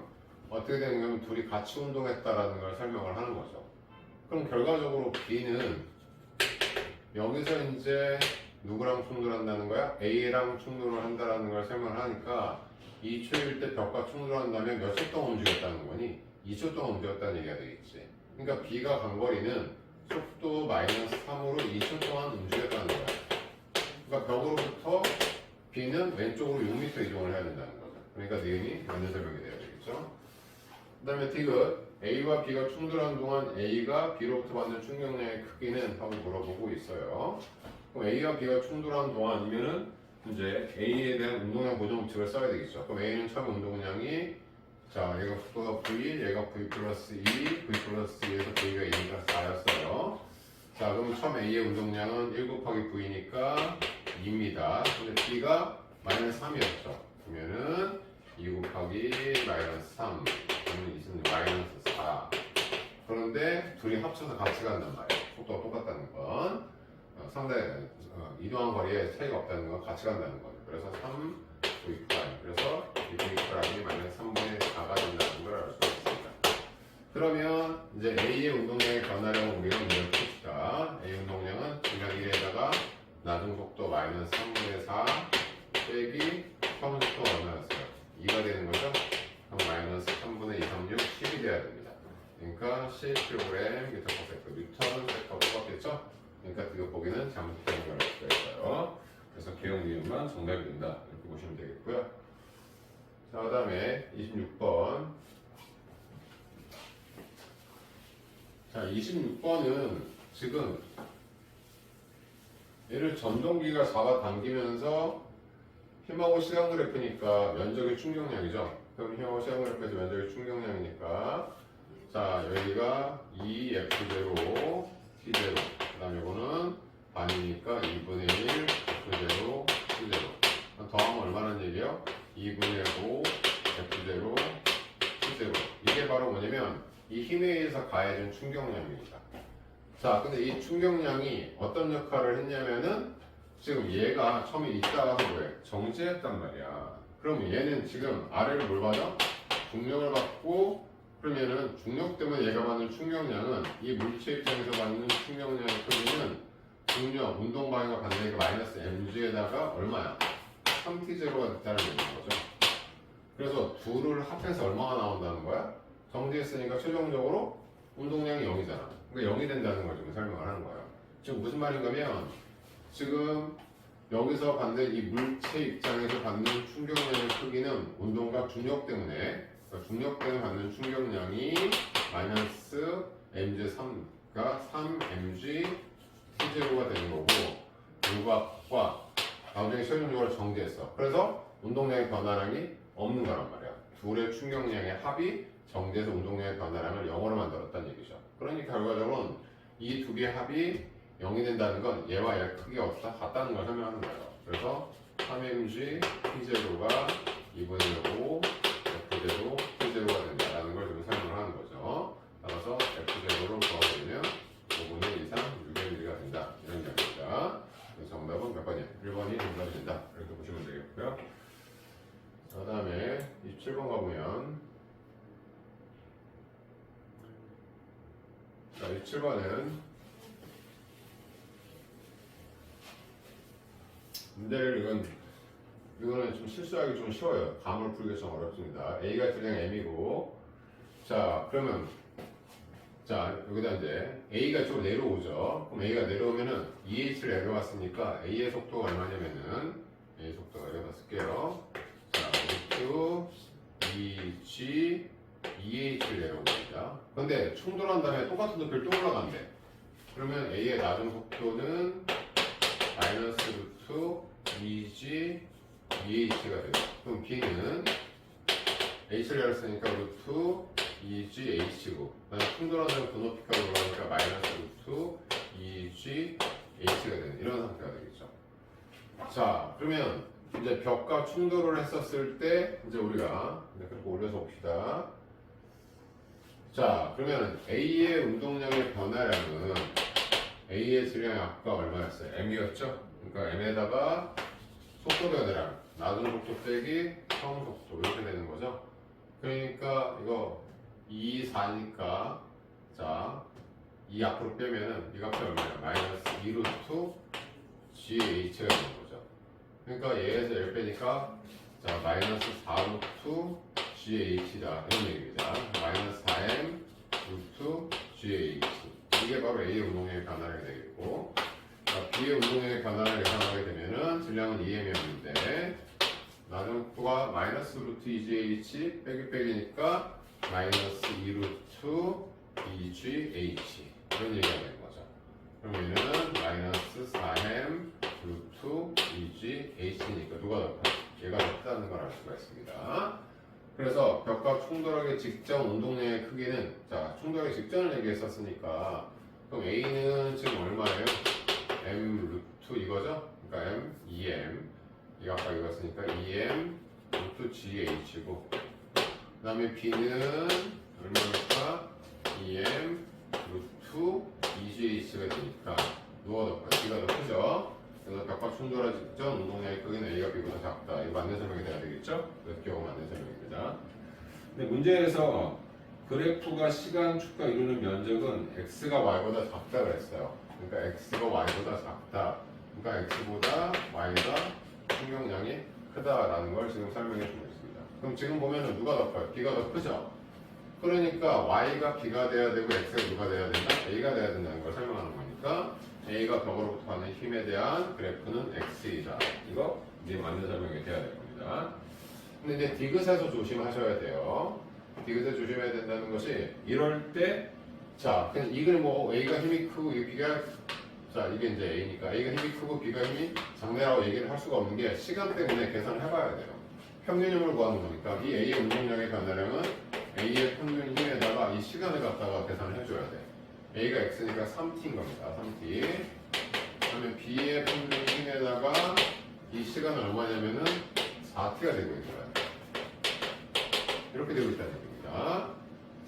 어떻게 되는 거면 둘이 같이 운동했다라는 걸 설명을 하는 거죠. 그럼 결과적으로 B는 여기서 이제 누구랑 충돌한다는 거야? A랑 충돌을 한다라는 걸 설명을 하니까 2초일 때 벽과 충돌한다면 몇 초 동안 움직였다는 거니? 2초 동안 움직였다는 얘기가 되겠지. 그러니까 B가 간 거리는 속도 마이너스 3으로 2초 동안 움직였다는 거야. 그러니까 벽으로부터 B는 왼쪽으로 6m 이동을 해야 된다는 거죠. 그러니까 니은이 맞는 설명이 돼야 되겠죠. 그 다음에 디귿 A와 B가 충돌하는 동안 A가 B로부터 받는 충격량의 크기는 하고 물어보고 있어요. 그럼 A와 B가 충돌하는 동안이면은 이제 A에 대한 운동량 보정 법칙을 써야 되겠죠. 그럼 A는 처음 운동량이 자 얘가 속도가 V, 얘가 V 플러스 2, V 플러스 2에서 V가 2니까 4였어요. 자 그럼 처음 A의 운동량은 1 곱하기 V니까 2입니다. 근데 B가 마이너스 3이었죠. 그러면은 2 곱하기 마이너스 3 그러면 이승 마이너스 4. 그런데 둘이 합쳐서 같이 간단 말이에요. 속도가 똑같다는 건 상당히 이동한 거리에 차이가 없다는 건 같이 간다는 거죠. 그래서 3 V'I 그래서 이 V'I이 마이너스 3분의 4가 된다는 걸 알 수 있습니다. 그러면 이제 A의 운동량의 변화량을 우리가 이렇게 봅시다. A 운동량은 질량 1에다가 나중 속도 마이너스 3분의 4 빼기 처음 속도가 얼마였어요? 2가 되는 거죠? 그럼 마이너스 3분의 2, 3, 6, 10이 돼야 됩니다. 그러니까 10kg 미터 퍼 세컨드 뉴턴 세컨 똑같겠죠? 그러니까 이거 보기는 잘못된 걸 알 수가 있어요. 그래서 기억 니은만 정답이 된다. 이렇게 보시면 되겠고요. 자, 그 다음에 26번. 자, 26번은 지금 얘를 전동기가 잡아당기면서 힘하고 시간 그래프니까 면적의 충격량이죠. 그럼 힘하고 시간 그래프에서 면적의 충격량이니까 자 여기가 2F0 T0 그 다음에 이거는 반이니까 2분의 1 F0 T0 더하면 얼마나 얘기예요? 2분의 5 F0 T0 이게 바로 뭐냐면 이 힘에 의해서 가해진 충격량입니다. 자 근데 이 충격량이 어떤 역할을 했냐면은 지금 얘가 처음에 있다가서 뭐해? 정지했단 말이야. 그럼 얘는 지금 아래로 뭘 받아? 중력을 받고 그러면은 중력 때문에 얘가 받는 충격량은 이 물체 입장에서 받는 충격량의 크기는 중력, 운동 방향과 반대니까 마이너스 mg에다가 얼마야? 3t0가 됐다는 얘기인 거죠. 그래서 둘을 합해서 얼마가 나온다는 거야? 정지했으니까 최종적으로 운동량이 0이잖아. 그러니까 0이 된다는 걸 지금 설명을 하는 거예요. 지금 무슨 말인가면 지금 여기서 받는 이 물체 입장에서 받는 충격량의 크기는 운동과 중력 때문에 그러니까 중력 때문에 받는 충격량이 마이너스 mg3가 3mg t0가 되는 거고 유곽과 나중에 최종적으로 정지했어. 그래서 운동량의 변화량이 없는 거란 말이야. 둘의 충격량의 합이 정지해서 운동량의 변화량을 0으로 만들었다는 얘기죠. 그러니까 결과적으로는 이 두 개의 합이 0이 된다는 건 얘와 얘 크기가 없다 같다는 걸 설명하는 거예요. 그래서 3mg t0가 2분의 5 F제로 T제로가 된다는 걸 지금 설명을 하는 거죠. 따라서 F제로로 구하면 5분의 2 이상 6mg가 된다. 이런 이야기입니다. 정답은 몇 번이에요? 1번이 정답이 된다. 이렇게 보시면 되겠고요. 그 다음에 27번 가보면 자, 27번은 문제를 이거는 좀 실수하기 좀 쉬워요. 감을 풀기 좀 어렵습니다. A가 질량 M이고 자 그러면 자 여기다 이제 A가 이쪽으로 내려오죠. 그럼 A가 내려오면은 EH를 내려왔으니까 A의 속도가 얼마냐면은 A 속도가 여기다 쓸게요. 자 F, EG, EH를 내려온 겁니다. 근데 충돌한 다음에 똑같은 높이를 또 올라간대. 그러면 A의 낮은 속도는 마이너스 루트 2g 2h가 되고, 그럼 b는 h를 열었으니까 루트 2g h고, 그다음에 충돌하는 분호피까지 올라가니까 마이너스 루트 2g h가 되는 이런 상태가 되겠죠. 자, 그러면 이제 벽과 충돌을 했었을 때 이제 우리가 그렇게 올려서 봅시다. 자, 그러면 A의 운동량의 변화량은 A의 질량이 아까 얼마였어요? m이었죠? 그러니까 m에다가 속도 변화량, 낮은 속도 빼기 처음 속도 이렇게 되는 거죠. 그러니까 이거 2, 4니까 자, 2 앞으로 빼면은 이 값이 얼마냐? 마이너스 2 루트 GH가 되는 거죠. 그러니까 얘에서 1 빼니까 자, 마이너스 4 루트 GH다 이런 얘기입니다. 마이너스 4M 루트 GH, 이게 바로 A의 운동량의 변화량이 되겠고, 자, B의 운동량의 변화를 예상하게 되면은 질량은 2M이었는데 낮은 속도가 마이너스 루트 2GH 빼기니까 마이너스 2 루트 2GH 이런 얘기가 되는 거죠. 그러면은 마이너스 4M 루트 2GH니까 누가 더 커요? 얘가 더 크다는 걸 알 수가 있습니다. 그래서 벽과 충돌하기 직전 운동량의 크기는, 자, 충돌하기 직전을 얘기했었으니까 그럼 A는 지금 얼마예요? M 루트 이거죠? 그러니까 M, 2M, 이거 아까 이거였으니까 2M 루트 GH고, 그 다음에 B는 얼마일까? 2M 루트 2GH가 되니까 누가 더 커요? B가 더 크죠? 그래서 벽과 충돌하기 직전 운동량의 크기는 A가 B보다 작다. 이거 맞는 설명이 돼야 되겠죠? 그래서 기억 맞는 설명입니다. 근데 문제에서 그래프가 시간 축과 이루는 면적은 x가 y보다 작다 그랬어요. 그러니까 x가 y보다 작다. 그러니까 x보다 y가 충격량이 크다라는 걸 지금 설명해 주고 있습니다. 그럼 지금 보면은 누가 더 커요? b가 더 크죠? 그러니까 y가 b가 돼야 되고 x가 누가 돼야 된다? a가 돼야 된다는 걸 설명하는 거니까 A가 벽으로부터 하는 힘에 대한 그래프는 X이다. 이거 이제 맞는 설명이 돼야 될 겁니다. 근데 이제 디귿에서 조심하셔야 돼요. 디귿에 조심해야 된다는 것이 이럴 때, 자, 그냥 이걸 뭐 A가 힘이 크고 B가, 자, 이게 이제 A니까 A가 힘이 크고 B가 힘이 작네라고 얘기를 할 수가 없는 게 시간 때문에 계산을 해봐야 돼요. 평균힘을 구하는 거니까 이 A의 운동량의 변화량은 A의 평균 힘에다가 이 시간을 갖다가 계산을 해줘야 돼. A가 X니까 3t인 겁니다. 3t. 그러면 B의 평균 힘에다가 이 시간은 얼마냐면은 4t가 되고 있는 거예요. 이렇게 되고 있다는 얘기입니다.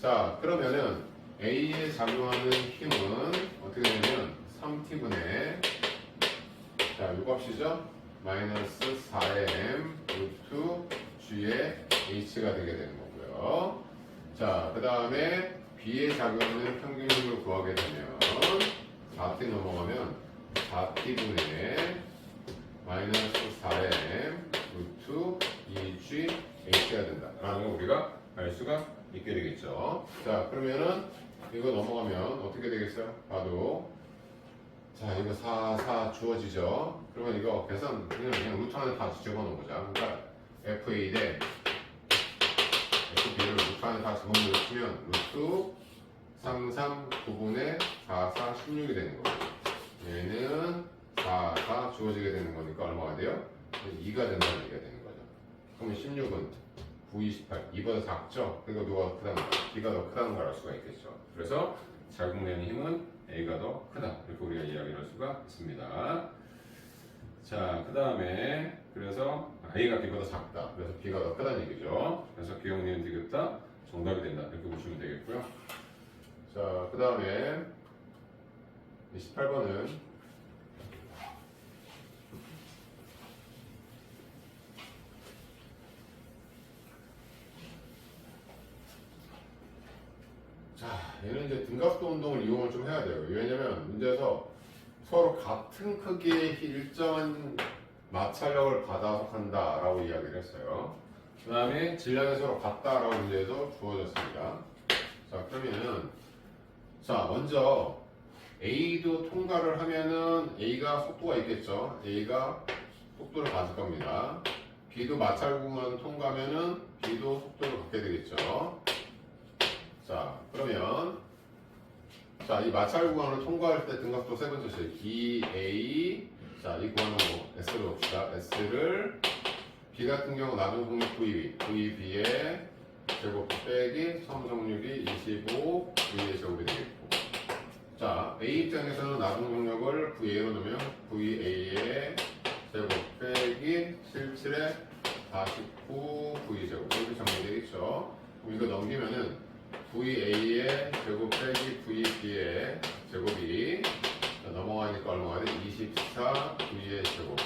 자, 그러면은 A에 작용하는 힘은 어떻게 되냐면 3t분의, 자, 요 값이죠? 마이너스 4m 루트 G의 H가 되게 되는 거고요. 자, 그 다음에 B에 작용하는 평균 힘을 구하게 되면 4t 넘어가면 4t분의 마이너스 4m 루트 2g h가 된다 라는 걸 우리가 알 수가 있게 되겠죠. 자, 그러면은 이거 넘어가면 어떻게 되겠어요? 봐도, 자, 이거 4 주어지죠. 그러면 이거 계산 그냥 루트 안에 다 집어넣은 거죠. 그러니까 FA 대 FB를 루트 안에 다 집어넣으면 루트 33, 9분의 4, 16이 되는 거고, 얘는 4 주어지게 되는 거니까 얼마가 돼요? 2가 된다는 얘기가 되는 거죠. 그러면 16은 9, 28, 2보다 작죠? 그러니까 누가 더 크다는 거, B가 더 크다는 걸 알 수가 있겠죠. 그래서 작용되는 힘은 A가 더 크다, 이렇게 우리가 이야기를 할 수가 있습니다. 자, 그 다음에 그래서 A가 B보다 작다, 그래서 B가 더 크다는 얘기죠. 그래서 기억니은 디귿다 정답이 된다, 이렇게 보시면 되겠고요. 자, 그 다음에 28번은 자, 얘는 이제 등각도 운동을 이용을 좀 해야 돼요. 왜냐면 문제에서 서로 같은 크기의 일정한 마찰력을 받아서 한다라고 이야기를 했어요. 그 다음에 질량이 서로 같다라고 문제에서 주어졌습니다. 자, 그러면은, 자, 먼저 A도 통과를 하면은 A가 속도가 있겠죠. A가 속도를 가질 겁니다. B도 마찰 구간을 통과하면은 B도 속도를 갖게 되겠죠. 자, 그러면, 자, 이 마찰 구간을 통과할 때 등각도 세 번째 식 2A 자, 이 구하는 거 S로 봅시다. S를 B 같은 경우 나중 속력 VB, VB의 제곱 빼기 섬속력이 25 V의 제곱이 되겠고, 자, A 입장에서는 나중 속력을 VA로 넣으면 VA의 제곱 빼기 77의 49 V 제곱 이렇게 정리되겠죠. 그럼 이거 넘기면은 VA의 제곱 빼기 VB의 제곱이 넘어가니까 얼마가 돼? 24 V의 제곱.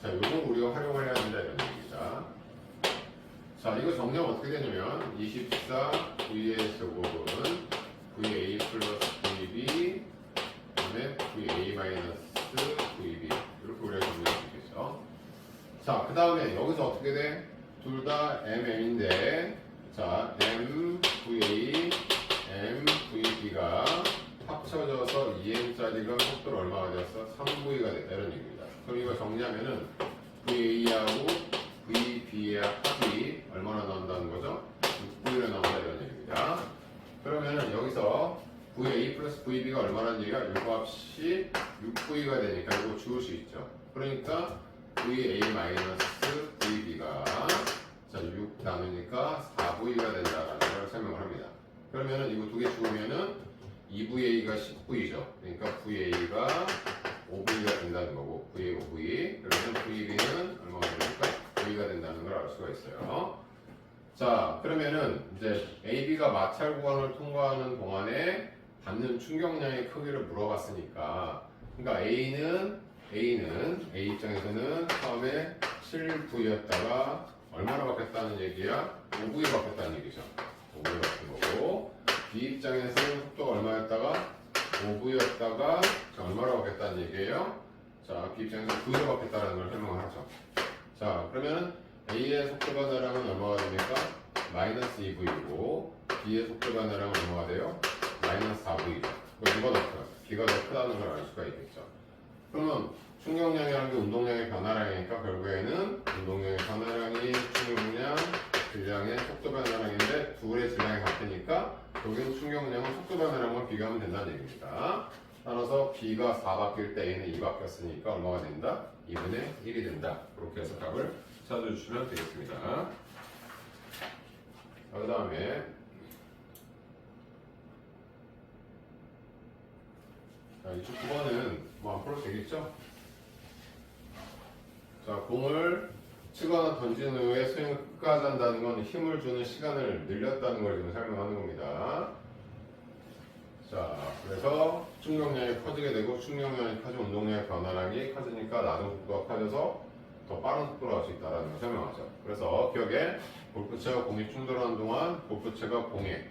자, 요걸 우리가 활용해야 된다 이런 얘기입니다. 자, 이거 정리하면 어떻게 되냐면 24 V의 제곱은 VA 플러스 VB 그다음에 VA 마이너스 VB 이렇게 우리가 정리할 수 있겠죠. 자, 그 다음에 여기서 어떻게 돼? 둘 다 MM인데, 자, MVA, MVB가 합쳐져서 2M짜리가 속도로 얼마가 되었어? 3V가 됐다 이런 얘기입니다. 그럼 이거 정리하면은 VA하고 VB의 합이 얼마나 나온다는 거죠? 6V로 나온다 이런 얘기입니다. 그러면은 여기서 VA 플러스 VB가 얼마라는 얘기가 이거 값이 6V가 되니까 이거 주울 수 있죠. 그러니까 VA 마이너스 VB가 자, 6 나누니까 4V가 된다라는 걸 설명을 합니다. 그러면은 이거 두 개 주우면은 2VA가 10V죠. 그러니까 VA가 5V가 된다는 거고, VA 5V. 그러면 VB는 얼마가 됩니까? V가 된다는 걸 알 수가 있어요. 자, 그러면은 이제 AB가 마찰 구간을 통과하는 동안에 받는 충격량의 크기를 물어봤으니까, 그러니까 A 입장에서는 처음에 7V였다가 얼마나 바뀌었다는 얘기야? 5V가 바뀌었다는 얘기죠. 5V가 바뀐 거고, B 입장에서는 속도가 얼마였다가 5V였다가 얼마나 바뀌었다는 얘기예요? 자, B 입장에서 V가 바뀌었다는 걸 설명을 하죠. 자, 그러면 A의 속도 변화량은 얼마가 됩니까? 마이너스 2V이고, B의 속도 변화량은 얼마가 돼요? 마이너스 4V죠. 그럼 누가 더 커요? B가 더 크다는 걸 알 수가 있겠죠. 그러면 충격량이라는 게 운동량의 변화량이니까 결국에는 운동량의 변화량이 충격량, 질량의 속도 변화량인데 둘의 질량이 같으니까 여기는 충격량은 속도 변화량과 비교하면 된다는 얘기입니다. 따라서 B가 4 바뀔 때 A는 2 바뀌었으니까 얼마가 된다? 2분의 1이 된다. 그렇게 해서 답을 찾아주시면 되겠습니다. 자, 그 다음에 자, 29번은 뭐 안 풀어도 되겠죠? 자, 공을 치거나 던진 후에 스윙을 끝까지 한다는 건 힘을 주는 시간을 늘렸다는 걸 지금 설명하는 겁니다. 자, 그래서 충격량이 커지게 되고 충격량이 커지면 운동량의 변화량이 커지니까 나중 속도가 커져서 더 빠른 속도로 갈 수 있다는 걸 설명하죠. 그래서 기억에 골프채와 공이 충돌하는 동안 골프채가 공에,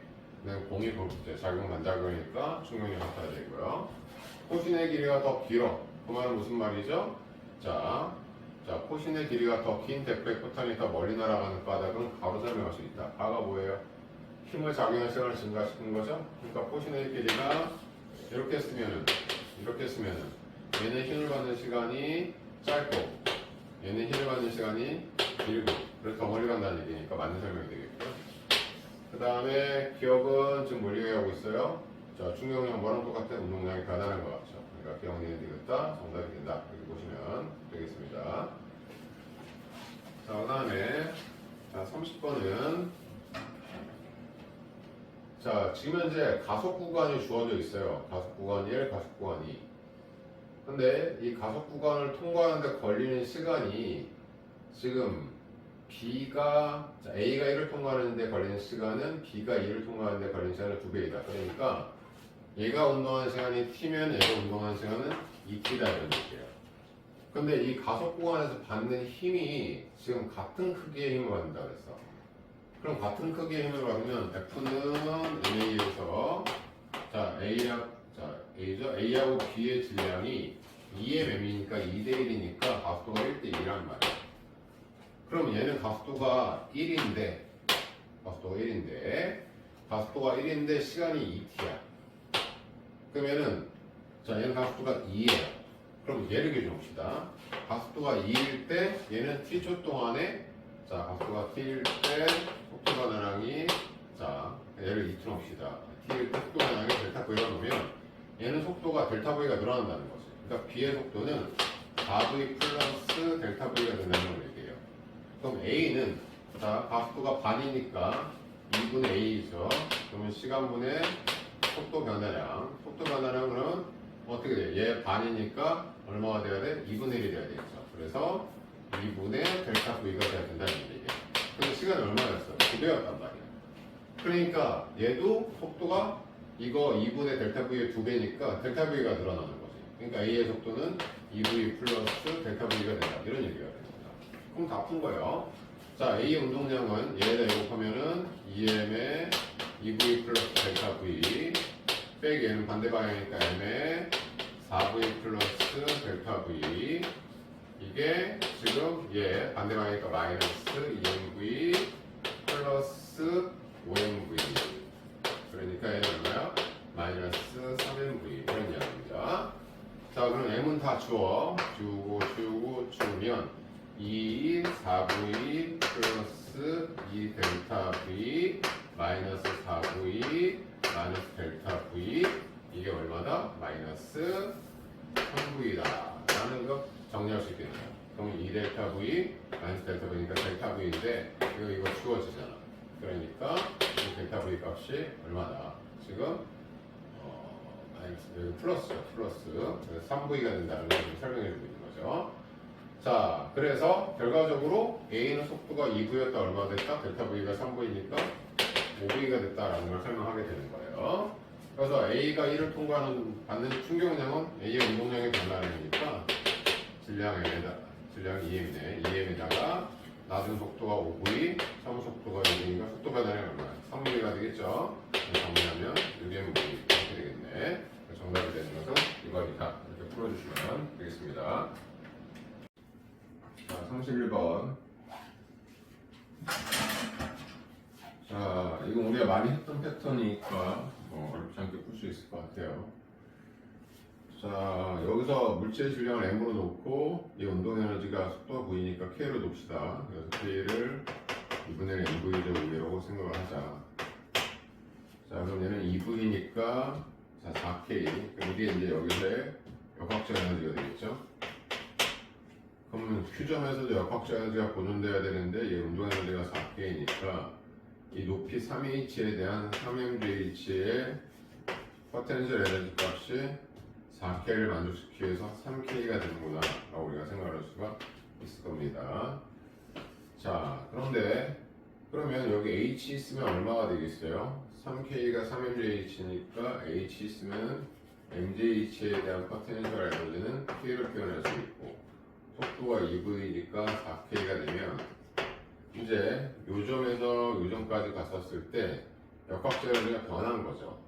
공이 골프채, 작용 반작용이니까 충격량이 같아야 되고요. 포신의 길이가 더 길어. 그 말은 무슨 말이죠? 자, 포신의 길이가 더 긴 100포탄이 더 멀리 날아가는 까닭은 가로 설명할 수 있다. 가가 뭐예요? 힘을 작용할 시간을 증가시키는 거죠? 그러니까 포신의 길이가 이렇게 쓰면은 얘는 힘을 받는 시간이 짧고 얘는 힘을 받는 시간이 길고 그래서 더 멀리 간다는 얘기니까 맞는 설명이 되겠고요. 그 다음에 기억은 지금 뭘 얘기하고 있어요? 자, 충격량 뭐랑 똑같아? 운동량이 변하는 것 같죠. 그러니까 기억력이 되겠다, 정답이 된다. 이렇게 보시면 되겠습니다. 자, 그 다음에 30번은 자, 지금 현재 가속 구간이 주어져 있어요. 가속 구간 1, 가속 구간 2. 근데 이 가속 구간을 통과하는데 걸리는 시간이 지금 A가 1을 통과하는데 걸리는 시간은 B가 2를 통과하는데 걸리는 시간은 2배이다. 그러니까 얘가 운동하는 시간이 T면 얘가 운동하는 시간은 2T다 이런 얘기예요. 근데 이 가속 구간에서 받는 힘이 지금 같은 크기의 힘을 받는다 그랬어. 그럼 같은 크기의 힘을 받으면 F는 MA에서 A하고 B의 질량이 2의 맴이니까 2대1이니까 가속도가 1대1이란 말이야. 그럼 얘는 가속도가 1인데 가속도가 1인데 시간이 2t야. 그러면은 얘는 가속도가 2예요. 그럼 얘를 기준합시다. 가속도가 2일 때 얘는 t초 동안에 가속도가 t일 때 속도 변화량이 얘를 2로 합시다. t일 때 속도 변화량이 델타 V가 놓으면 얘는 속도가 델타 V가 늘어난다는 거지. 그러니까 B의 속도는 4V 플러스 델타 V가 된다는 걸 얘기해요. 그럼 A는, 자, 각도가 반이니까 2분의 A죠. 그러면 시간분의 속도 변화량. 속도 변화량은 어떻게 돼? 얘 반이니까 얼마가 돼야 돼? 2분의 1이 돼야 되겠죠. 그래서 2분의 델타 V가 돼야 된다는 얘기예요. 근데 시간이 얼마였어? 2배였단 말이야. 그러니까 얘도 속도가 이거 2분의 델타 V의 2배니까 델타 V가 늘어나는 거지. 그러니까 A의 속도는 2V 플러스 델타 V가 된다. 이런 얘기가 됩니다. 그럼 다 푼 거예요. 자, A 운동량은 얘에다 곱하면은 EM의 2V 플러스 델타 V 빼기 얘는 반대 방향이니까 M의 4V 플러스 델타 V 이게 지금 얘 반대 방향이니까 마이너스 2MV 플러스 5MV 그러니까 얘는 얼마야? 마이너스 3MV 이런 이야기입니다. 자, 그럼 M은 다 주면 2 4V 플러스 2 델타 V 마이너스 4V 마이너스 델타 V 이게 얼마다? 마이너스 3V다 라는 거 정리할 수 있겠네요. 그럼 2 델타 V 마이너스 델타 V니까 델타 V인데 이거 주어지잖아. 그러니까 이 델타 V 값이 얼마다? 지금 여기 플러스죠. 플러스. 그래서 3V가 된다는 걸 설명해 주고 있는 거죠. 자, 그래서 결과적으로 A는 속도가 2V였다 얼마 됐다? 델타 V가 3V니까 5V가 됐다라는 걸 설명하게 되는 거예요. 그래서 A가 1을 통과하는 받는 충격량은 A의 운동량의 변화량이니까 질량 EM이네. EM에다가 낮은 속도가 5V, 처음 속도가 6V니까 속도 변화량이 얼마야? 3V가 되겠죠. 정리하면 6MV 이렇게 되겠네. 정답이 되는 것은 이거니까 이렇게 풀어주시면 되겠습니다. 자, 31번. 자, 이거 우리가 많이 했던 패턴이니까 어렵지 않게 풀 수 있을 것 같아요. 자, 여기서 물체의 질량을 M으로 놓고 이 운동 에너지가 속도가 V니까 K로 놉시다. 그래서 K를 2분의 MV 제곱이라고 생각을 하자. 자, 그럼 얘는 2V니까 자, 4K. 그럼 이게 이제 여기서의 역학적 에너지가 되겠죠? 그러면 Q점에서도 역학적 에너지가 보존돼야 되는데 얘 운동 에너지가 4K니까 이 높이 3H에 대한 3MJH의 포텐셜 에너지 값이 4K를 만족시키기 위해서 3K가 되는구나 라고 우리가 생각할 수가 있을 겁니다. 자, 그러면 여기 H 있으면 얼마가 되겠어요? 3K가 3MJH니까 H 있으면 MJH에 대한 포텐셜 에너지는 K를 표현할 수 있고 속도가 2V니까 4K가 되면 이제 요점에서 요점까지 갔었을 때 역학적 에너지가 변한 거죠.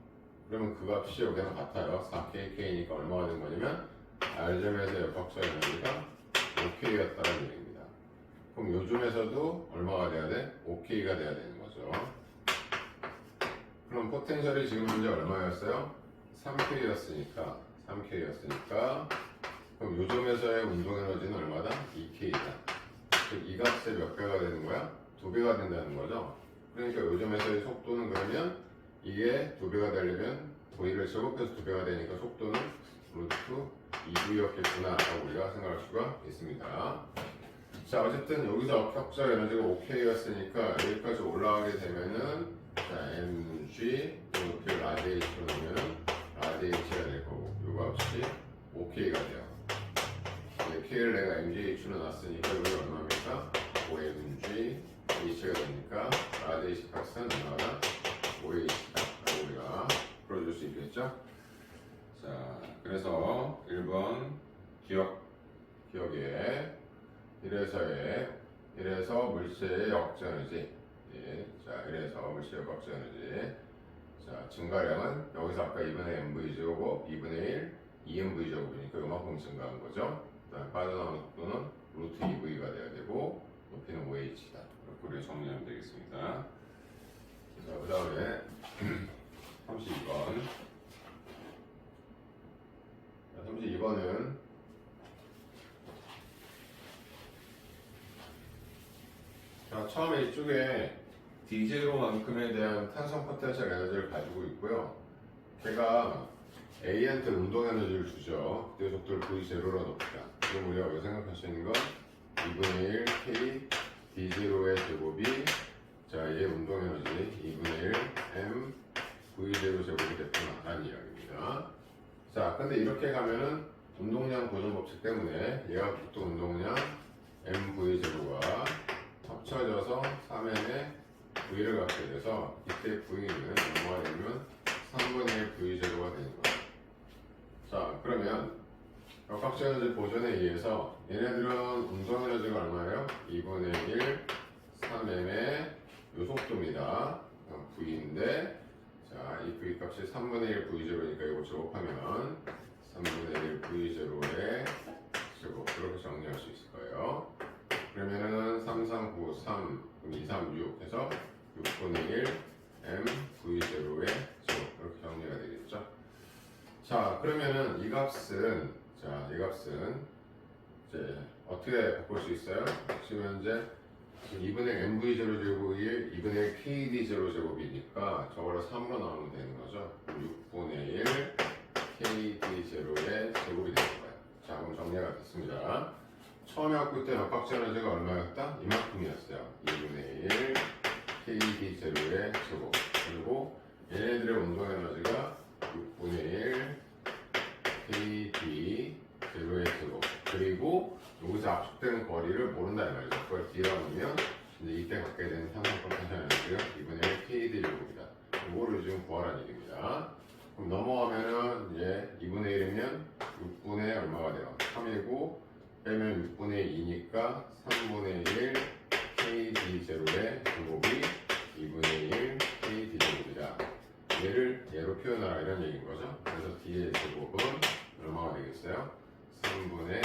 그러면 그 값이 여기랑 같아요. 4KK니까 얼마가 된 거냐면 R점에서 역학적 에너지가 5K였다는 얘기입니다. 그럼 요점에서도 얼마가 돼야 돼? 5K가 돼야 되는 거죠. 그럼 포텐셜이 지금 현재 얼마였어요? 3K였으니까 그럼 요점에서의 운동 에너지는 얼마다? 2K다. 이 값의 몇 배가 되는 거야? 2배가 된다는 거죠. 그러니까 요점에서의 속도는 그러면 이게 2배가 되려면 V를 제곱해서 2배가 되니까 속도는 루트 2V였겠구나 라고 우리가 생각할 수가 있습니다. 자, 어쨌든 여기서 격자 에너지가 5K였으니까 여기까지 올라가게 되면은 자, mg 높이를 라디에이치로 넣으면 라디에이치가 될 거고 요 값이 5K가 돼요. K를 내가 MGH로 놨으니까 여기 얼마입니까? 5mg H가 되니까 라디에이치 값은 얼마나 5H다 라고 우리가 풀어줄 수 있겠죠? 자, 그래서 1번 기억에 이래서 물체의 역적 에너지 자, 이래서 물체의 역적 에너지 자, 증가량은 여기서 아까 2분의 MV 제곱 2분의 1 2MV 제곱이니까 요만큼 증가한 거죠. 빠져나오는 속도는 루트 2V가 돼야 되고 높이는 5H다. 이렇게 우리가 정리하면 되겠습니다. 자, 그 다음에 32번 32번은 자, 처음에 이쪽에 D0만큼에 대한 탄성 포텐셜 에너지를 가지고 있고요. 걔가 A한테 운동 에너지를 주죠. 그때 속도를 V0로 넣읍시다. 그럼 우리가 여기 생각할 수 있는 건 2분의 1 K D0의 제곱이 자, 얘 운동 에너지 2분의 1 M V0 제곱이 됐구나 라는 이야기입니다. 자, 근데 이렇게 가면은 운동량 고정 법칙 때문에 얘가 보통 운동량 MV0가 합쳐져서 3M의 V를 갖게 돼서 이때 V는 뭐가 되면 3분의 1 V0가 되는 거예요. 자, 그러면 역학적 에너지 보존에 의해서 얘네들은 운동 에너지가 얼마예요? 2분의 1 3M의 요 속도입니다. V인데 자, 이 V 값이 3분의 1 V0니까 이거 제곱하면 3분의 1 V0의 제곱 그렇게 정리할 수 있을 거예요. 그러면은 3, 3, 9, 3, 2, 3, 6 해서 6분의 1 M V0의 제곱 이렇게 정리가 되겠죠. 자, 그러면은 이 값은 이제 어떻게 바꿀 수 있어요? 지금 현재 2분의 MV0 제곱이 2분의 KD0 제곱이니까 저걸로 3으로 나오면 되는 거죠. 6분의 1 KD0의 제곱이 되는 거예요. 자, 그럼 정리가 됐습니다. 처음에 갖고 있던 역학적 에너지가 얼마였다? 이만큼이었어요. 2분의 1 KD0의 제곱. 그리고 얘네들의 운동 에너지가 6분의 1 KD0의 제곱. 그리고 여기서 압축되는 거리를 모른다 이 말이죠. 그걸 D라고 하면 이제 이때 갖게 되는 탄성권 텐션 에너지가 2분의 1 KD 제곱이다. 이거를 지금 구하라는 얘기입니다. 그럼 넘어가면은 이제 2분의 1이면 6분의 얼마가 돼요? 3이고 빼면 6분의 2니까 3분의 1 KD 제로의 제곱이 2분의 1 KD 제곱이다. 얘를 얘로 표현하라 이런 얘기인 거죠. 그래서 D의 제곱은 얼마가 되겠어요? 3분의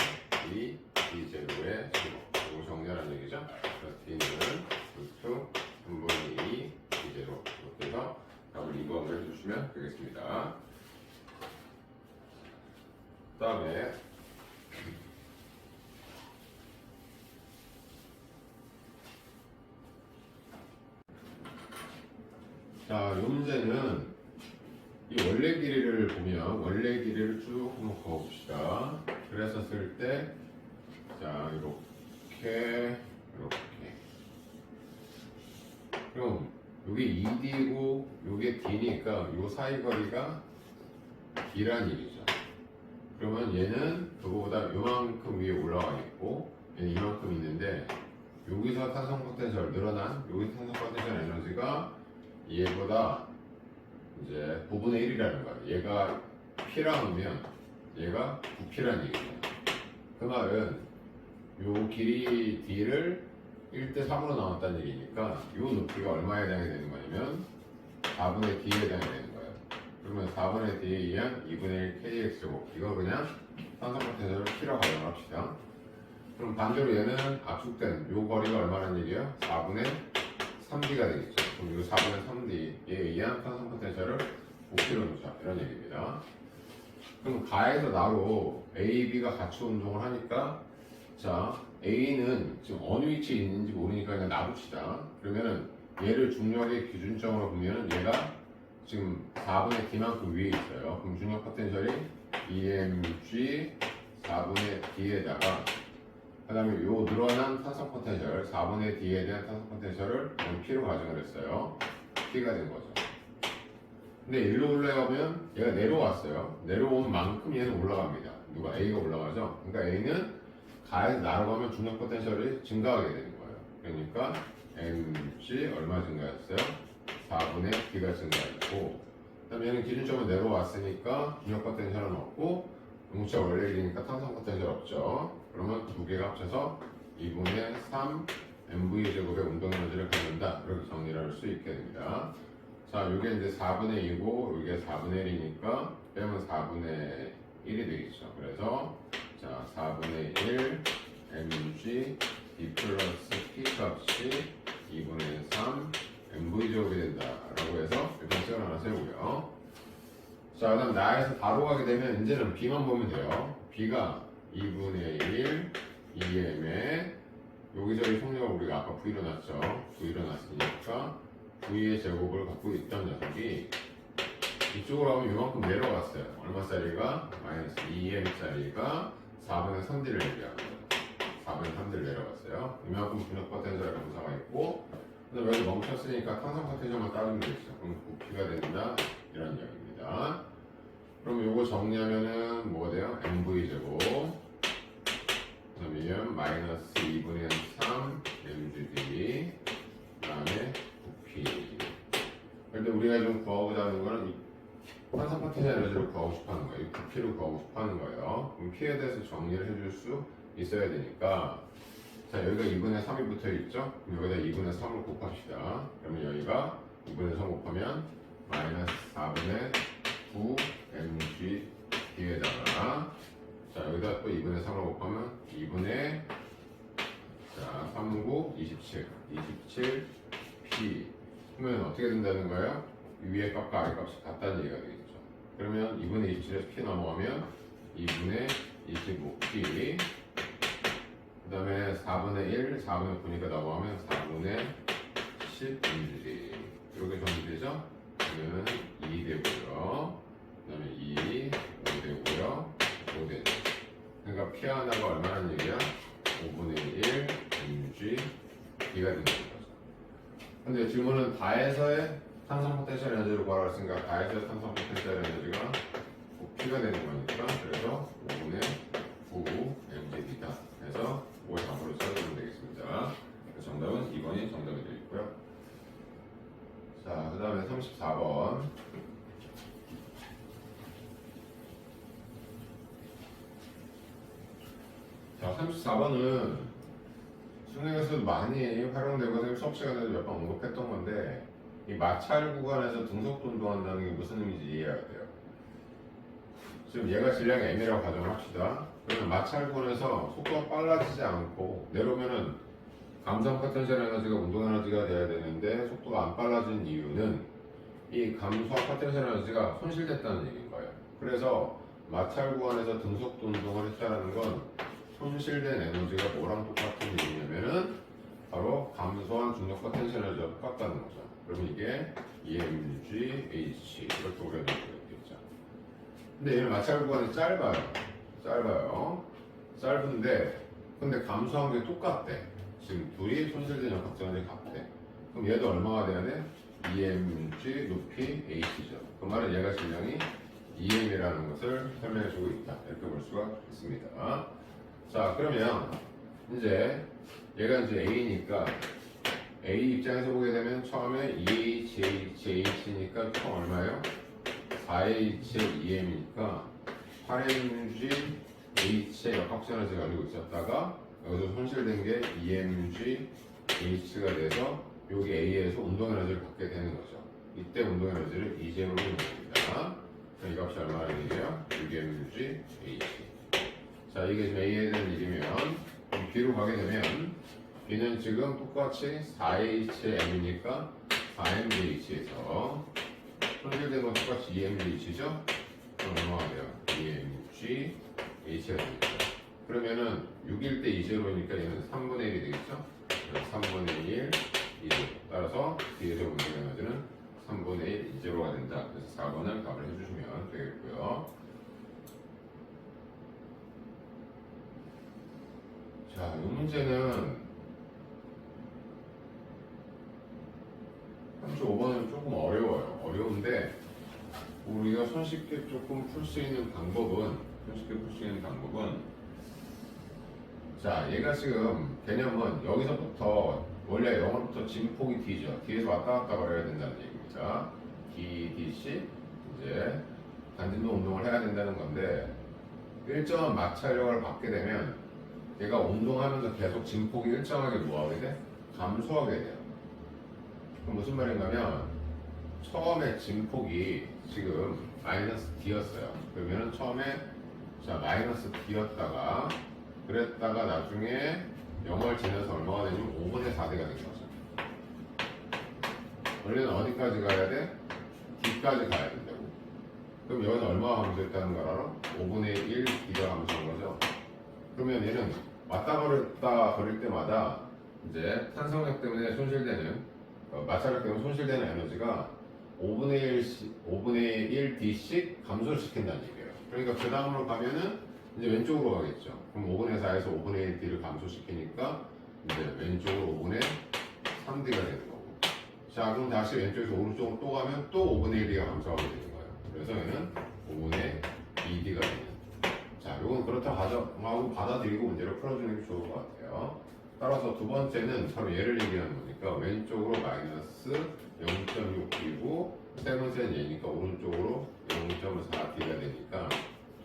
2 D0의 제곱. 이거 정리하라는 얘기죠. 그래서 D는 루트 3분의 2 D0 이렇게 해서 답을 2번을 해주시면 되겠습니다. 그 다음에 자, 이 문제는 이 원래 길이를 보면 원래 길이를 쭉 한번 그어봅시다. 그래서 쓸 때 자, 이렇게 그럼 여기 2D고 요게 D니까 요 사이 거리가 D란 얘기죠. 그러면 얘는 그거보다 요만큼 위에 올라가겠고 얘는 이만큼 있는데 여기서 탄성 포텐셜 늘어난 여기 탄성 포텐셜 에너지가 얘보다 이제 9분의 1이라는 거예요. 얘가 P라 하면 얘가 9P라는 얘기예요. 그 말은 요 길이 D를 1대 3으로 나눴다는 얘기니까 요 높이가 얼마에 해당이 되는 거냐면 4분의 D에 해당이 되는 거예요. 그러면 4분의 D에 의한 2분의 1 KX 제곱 이거 그냥 탄성 포텐셜을 P라고 가정합시다. 그럼 반대로 얘는 압축된 요 거리가 얼마라는 얘기예요? 4분의 3D가 되겠죠. 그럼 이 4분의 3D에 의한 탄성 포텐셜을 5kg 놓자 이런 얘기입니다. 그럼 가에서 나로 A, B가 같이 운동을 하니까 자 A는 지금 어느 위치에 있는지 모르니까 그냥 놔둡시다. 그러면은 얘를 중력의 기준점으로 보면은 얘가 지금 4분의 D만큼 위에 있어요. 그럼 중력 포텐셜이 EMG 4분의 D에다가 그 다음에 요 늘어난 탄성 포텐셜 4분의 D에 대한 탄성 포텐셜을 P로 가정을 했어요. P가 된 거죠. 근데 일로 올라가면 얘가 내려왔어요. 내려온 만큼 얘는 올라갑니다. 누가 A가 올라가죠. 그러니까 A는 가에서 날아가면 중력 포텐셜이 증가하게 되는 거예요. 그러니까 mg 얼마 증가했어요? 4분의 D가 증가했고 그 다음에 얘는 기준점을 내려왔으니까 중력 포텐셜은 없고 용체가 원래 길이니까 탄성 포텐셜 없죠. 그러면 두 개가 합쳐서 2분의 3 mv 제곱의 운동 에너지를 갖는다. 이렇게 정리를 할 수 있게 됩니다. 자, 이게 이제 4분의 2고 이게 4분의 1이니까 빼면 4분의 1이 되겠죠. 그래서 자, 4분의 1 mg d 플러스 p 값이 2분의 3 mv 제곱이 된다라고 해서 일단 식을 하나 세우고요. 자, 그다음 나에서 바로 가게 되면 이제는 b만 보면 돼요. b가 2분의 1 EM에 여기저기 속력을 우리가 아까 V로 놨죠. V로 놨으니까 V의 제곱을 갖고 있던 녀석이 이쪽으로 하면 이만큼 내려갔어요. 얼마짜리가? 마이너스 2m짜리가 4분의 3D를 얘기하는 거예요. 4분의 3D를 내려갔어요. 이만큼 분역 포텐셜 감소가 있고, 그다음에 여기 멈췄으니까 탄성 포텐셜만 따르면 되겠죠. 그럼 부피가 된다. 이런 이야기입니다. 그럼 요거 정리하면은 뭐가 돼요? mv제곱 그다음에 마이너스 2분의 3 mgd 그다음에 부피. 근데 우리가 좀 구하고자 하는 거는 이 탄성 포텐셜 에너지를 구하고 싶어 하는 거예요. 이 부피를 구하고 싶어 하는 거예요. 그럼 P에 대해서 정리를 해줄 수 있어야 되니까, 자, 여기가 2분의 3이 붙어 있죠? 그럼 여기다 2분의 3을 곱합시다. 그러면 여기가 2분의 3 곱하면 마이너스 4분의 9 mg d에다가, 자, 여기다 또 2분의 3을 곱하면 2분의, 자, 3, 9, 27 p. 그러면 어떻게 된다는 거예요? 위에 값과 아래 값이 같다는 얘기가 되겠죠. 그러면 2분의 27에서 p 넘어가면 2분의 25p, 그 다음에 4분의 1, 4분의 9니까 넘어가면 4분의 10mg. 이렇게 정리되죠? 그러면 2 되고요. 그 다음에 2, 5 되고요. 5 되죠. 그러니까 p 하나가 얼마나 얘기야? 5분의 1 mg d가 된다는 거죠. 근데 질문은 다해서의 탄성 포텐셜 에너지를 구하라고 했으니까 다해서의 탄성 포텐셜 에너지가 P가 되는 거니까, 그래서 5분의 9 mgd다 해서 5의 답으로 써주면 되겠습니다. 정답은 2번이 정답이 되겠고요. 자, 그 다음에 34번. 자, 34번은 수능에서도 많이 활용되고 선생님 수업 시간에도 몇 번 언급했던 건데, 이 마찰 구간에서 등속도 운동한다는 게 무슨 의미인지 이해해야 돼요. 지금 얘가 질량이 m이라고 가정을 합시다. 그러면 마찰 구간에서 속도가 빨라지지 않고 내려오면은 감소한 포텐셜 에너지가 운동 에너지가 돼야 되는데 속도가 안 빨라진 이유는 이 감소한 포텐셜 에너지가 손실됐다는 얘기인 거예요. 그래서 마찰 구간에서 등속도 운동을 했다는 건 손실된 에너지가 뭐랑 똑같은 얘기냐면은 바로 감소한 중력 포텐셜 에너지가 똑같다는 거죠. 그러면 이게 EMGH 이렇게 우리가 되겠죠. 근데 얘는 마찰 구간이 짧아요. 짧은데 근데 감소한 게 똑같대. 지금 둘이 손실된 역학정원이 같대. 그럼 얘도 얼마가 돼야 돼? EMG 높이 H죠. 그 말은 얘가 질량이 EM이라는 것을 설명해주고 있다. 이렇게 볼 수가 있습니다. 자, 그러면 이제 얘가 이제 A니까 A 입장에서 보게 되면 처음에 EHH니까 총 얼마예요? 4H의 EM이니까 8mg H의 역학적 에너지가 가지고 있었다가 여기서 손실된 게 EMG H가 돼서 여기 A에서 운동 에너지를 받게 되는 거죠. 이때 운동 에너지를 E제로 넣는 겁니다. 이 값이 얼마나 얘기해요? 6mg H. 자, 이게 지금 A에 대한 일이면 B로 가게 되면 B는 지금 똑같이 4H의 M이니까 4mgH에서 손실된 건 똑같이 2mgH죠? 그럼 얼마가 돼요? 2mg H가 되겠죠. 그러면은 6일 때 2제로니까 얘는 3분의 1이 되겠죠? 3분의 1 2제로. 따라서 뒤에서 운동 에너지는 3분의 1 2제로가 된다. 그래서 4번을 답을 해주시면 되겠고요. 자, 이 문제는 35번은 조금 어려워요. 어려운데 우리가 손쉽게 조금 풀 수 있는 방법은 자, 얘가 지금 개념은 여기서부터 원래 영어부터 진폭이 D죠. D에서 왔다 갔다 거려야 된다는 얘기입니다. D, DC 이제 단진도 운동을 해야 된다는 건데 일정한 마찰력을 받게 되면 얘가 운동하면서 계속 진폭이 일정하게 뭐하게 돼? 감소하게 돼요. 그럼 무슨 말인가면 처음에 진폭이 지금 마이너스 D였어요. 그러면은 처음에 자 마이너스 D였다가 그랬다가 나중에 0을 지나서 얼마가 되냐면 5분의 4D가 된 거죠. 원래는 어디까지 가야 돼? D까지 가야 된다고. 그럼 여기서 얼마가 감소했다는 걸 알아? 5분의 1 D가 감소한 거죠. 그러면 얘는 왔다 갔다 거릴 때마다 이제 탄성력 때문에 손실되는 마찰력 때문에 손실되는 에너지가 5분의 1d씩 감소시킨다는 얘기예요. 그러니까 그 다음으로 가면은 이제 왼쪽으로 가겠죠. 그럼 5분의 4에서 5분의 1d를 감소시키니까 이제 왼쪽으로 5분의 3d가 되는 거고. 자, 그럼 다시 왼쪽에서 오른쪽으로 또 가면 또 5분의 1d가 감소하게 되는 거예요. 그래서 얘는 5분의 2d가 되는. 자, 이건 그렇다 가정하고 받아들이고 문제를 풀어주는 게 좋을 것 같아요. 따라서 두 번째는 서로 얘를 얘기하는 거니까 왼쪽으로 마이너스 0.6d고 세 번째는 얘니까 오른쪽으로 0.4d가 되니까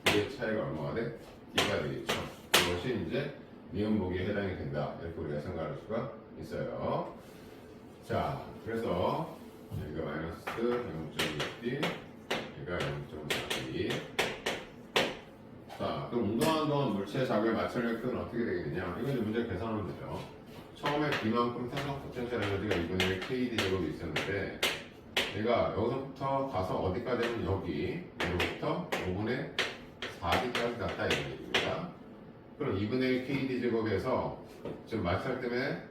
두 개의 차이가 얼마가 돼? d가 되겠죠. 이것이 이제 미음보기에 해당이 된다. 이렇게 우리가 생각할 수가 있어요. 자, 그래서 여기가 마이너스 0.6d, 여기가 0.4d. 자, 그럼 운동하는 동안 물체의 자극에 마찰력은 어떻게 되겠느냐? 이거 이제 문제 계산하면 되죠. 처음에 B만큼 탄성 포텐셜 에너지가 2분의 1 KD 제곱이 있었는데 얘가 여기서부터 가서 어디까지 하면 여기로부터 5분의 4D까지 갔다 이런 얘기입니다. 그럼 2분의 1 KD 제곱에서 지금 마찰 때문에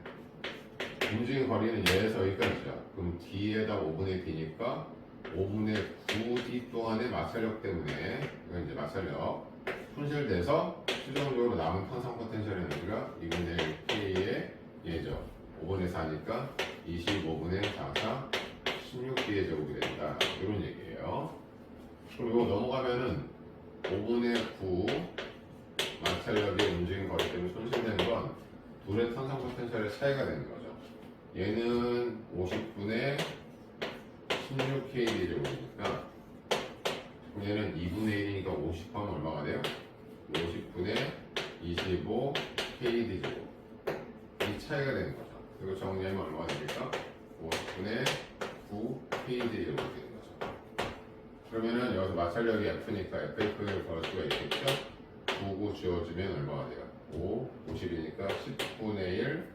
움직인 거리는 얘에서 여기까지죠. 그럼 D에다 5분의 D니까 5분의 9D 동안의 마찰력 때문에 이건 이제 마찰력 손실돼서 최종적으로 남은 탄성 포텐셜 에너지가 2분의 1 K의 얘죠. 5분의 4니까 25분의 4사 16D의 제곱이 된다. 이런 얘기예요. 그럼 이거 넘어가면은 5분의 9 마찰력의 움직임 거리 때문에 손실되는 건 둘의 탄성 포텐셜의 차이가 되는 거죠. 얘는 50분의 16KD 제곱이니까 얘는 2분의 1이니까 50하면 얼마가 돼요? 50분의 25KD 제곱. 이 차이가 되는 거죠. 이거 정리하면 얼마가 됩니까? 50분의 9KD 제곱이 되는 거죠. 그러면은 여기서 마찰력이 F니까 FF를 구할 수가 있겠죠? 9, 9 지워주면 얼마가 돼요? 5, 50이니까 10분의 1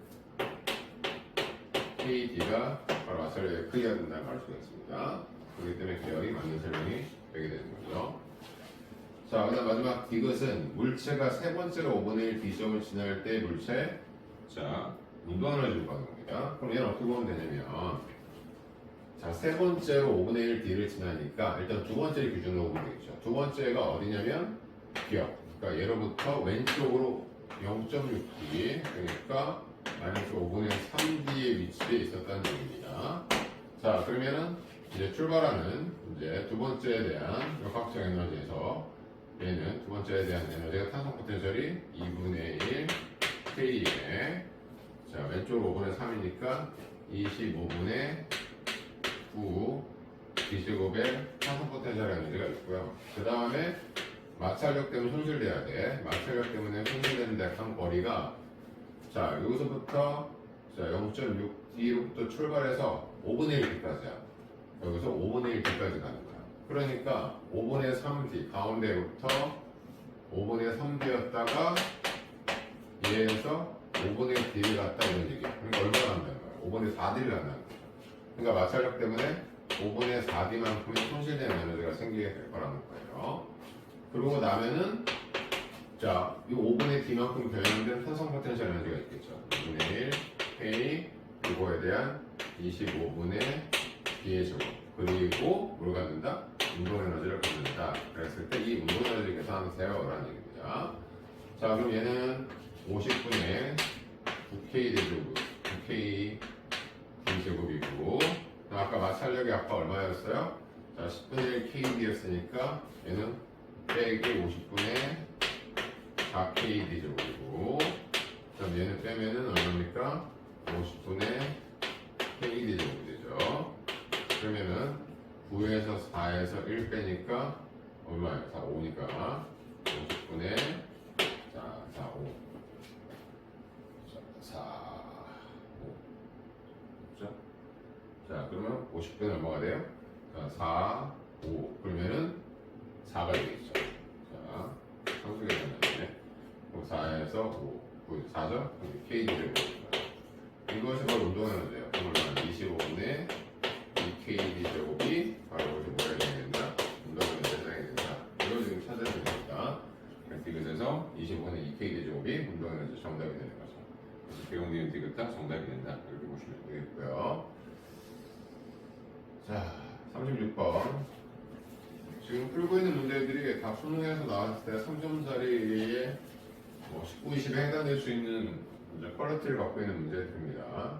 KD가 바로 마찰력의 크기가 된다고 할 수가 있습니다. 그렇기 때문에 기억이 맞는 설명이 되게 되는 거죠. 자, 그다음 마지막 디귿은 물체가 세 번째로 5분의 1 D점을 지날 때 물체. 자, 운동 에너지를 구하는 겁니다. 그럼 얘는 어떻게 보면 되냐면, 자, 세 번째로 5분의 1 D를 지나니까 일단 두 번째 기준으로 보면 되겠죠. 두 번째가 어디냐면 기억. 그러니까 얘로부터 왼쪽으로 0.6D, 그러니까 마이너스 5분의 3D의 위치에 있었다는 얘기입니다. 자, 그러면은 이제 출발하는 이제 두 번째에 대한 역학적 에너지에서 얘는 두 번째에 대한 에너지가 탄성 포텐셜이 2분의 1 K에 자, 왼쪽으로 5분의 3이니까 25분의 9 D제곱의 탄성 포텐셜 에너지가 있고요. 그 다음에 마찰력 때문에 손실돼야 돼. 마찰력 때문에 손실되는 대상 거리가 자, 여기서부터 자, 0.6D로부터 출발해서 5분의 1D까지야. 여기서 5분의 1D까지 가는 거야. 그러니까 5분의 3D 가운데부터 5분의 3D였다가 얘에서 5분의 D를 갖다 이런 얘기야. 그러니까 얼마나 간다는 거야? 5분의 4D를 간다는 거야. 그러니까 마찰력 때문에 5분의 4D만큼의 손실된 에너지가 생기게 될 거라는 거예요. 그러고 나면은 자, 이 5분의 D만큼 변형된 탄성 포텐셜 에너지가 있겠죠. 2분의 1 K 이거에 대한 25분의 D의 제곱. 그리고 뭘 갖는다? 운동 에너지를 갖는다. 그랬을 때 이 운동 에너지 계산하세요. 라는 얘기입니다. 자, 그럼 얘는 50분의 9K 대제곱, 9K D제곱이고, 아까 마찰력이 아까 얼마였어요? 자, 10분의 1 KD였으니까 얘는 빼기 50분의 4K D제곱이고, 그럼 얘는 빼면은 얼마입니까? 50분의 K D제곱이 되죠. 그러면은 9에서 4에서 1 빼니까 얼마예요? 4, 5니까 50분의 자, 4, 5 자, 4, 5 그렇죠? 자, 그러면 50분의 얼마가 돼요? 자, 4, 5 그러면은 4가 되겠죠. 자, 상수 계산이네. 4에서 5, 9, 4죠? KD를 이것이 바로 운동 에너지예요. 그러면 25분의 2KD 제곱이 바로 이렇게 뭐가 되는다? 운동 에너지 해당이 된다. 이걸 지금 찾아야 됩니다. 디귿에서 25분의 2KD 제곱이 운동 에너지 정답이 되는 거죠. 그래서 배운 디귿 다 정답이 된다. 이렇게 보시면 되겠고요. 자, 36번. 지금 풀고 있는 문제들이 다 수능에서 나왔을 때 3점짜리에 19, 20에 해당될 수 있는 퀄리티를 갖고 있는 문제들입니다.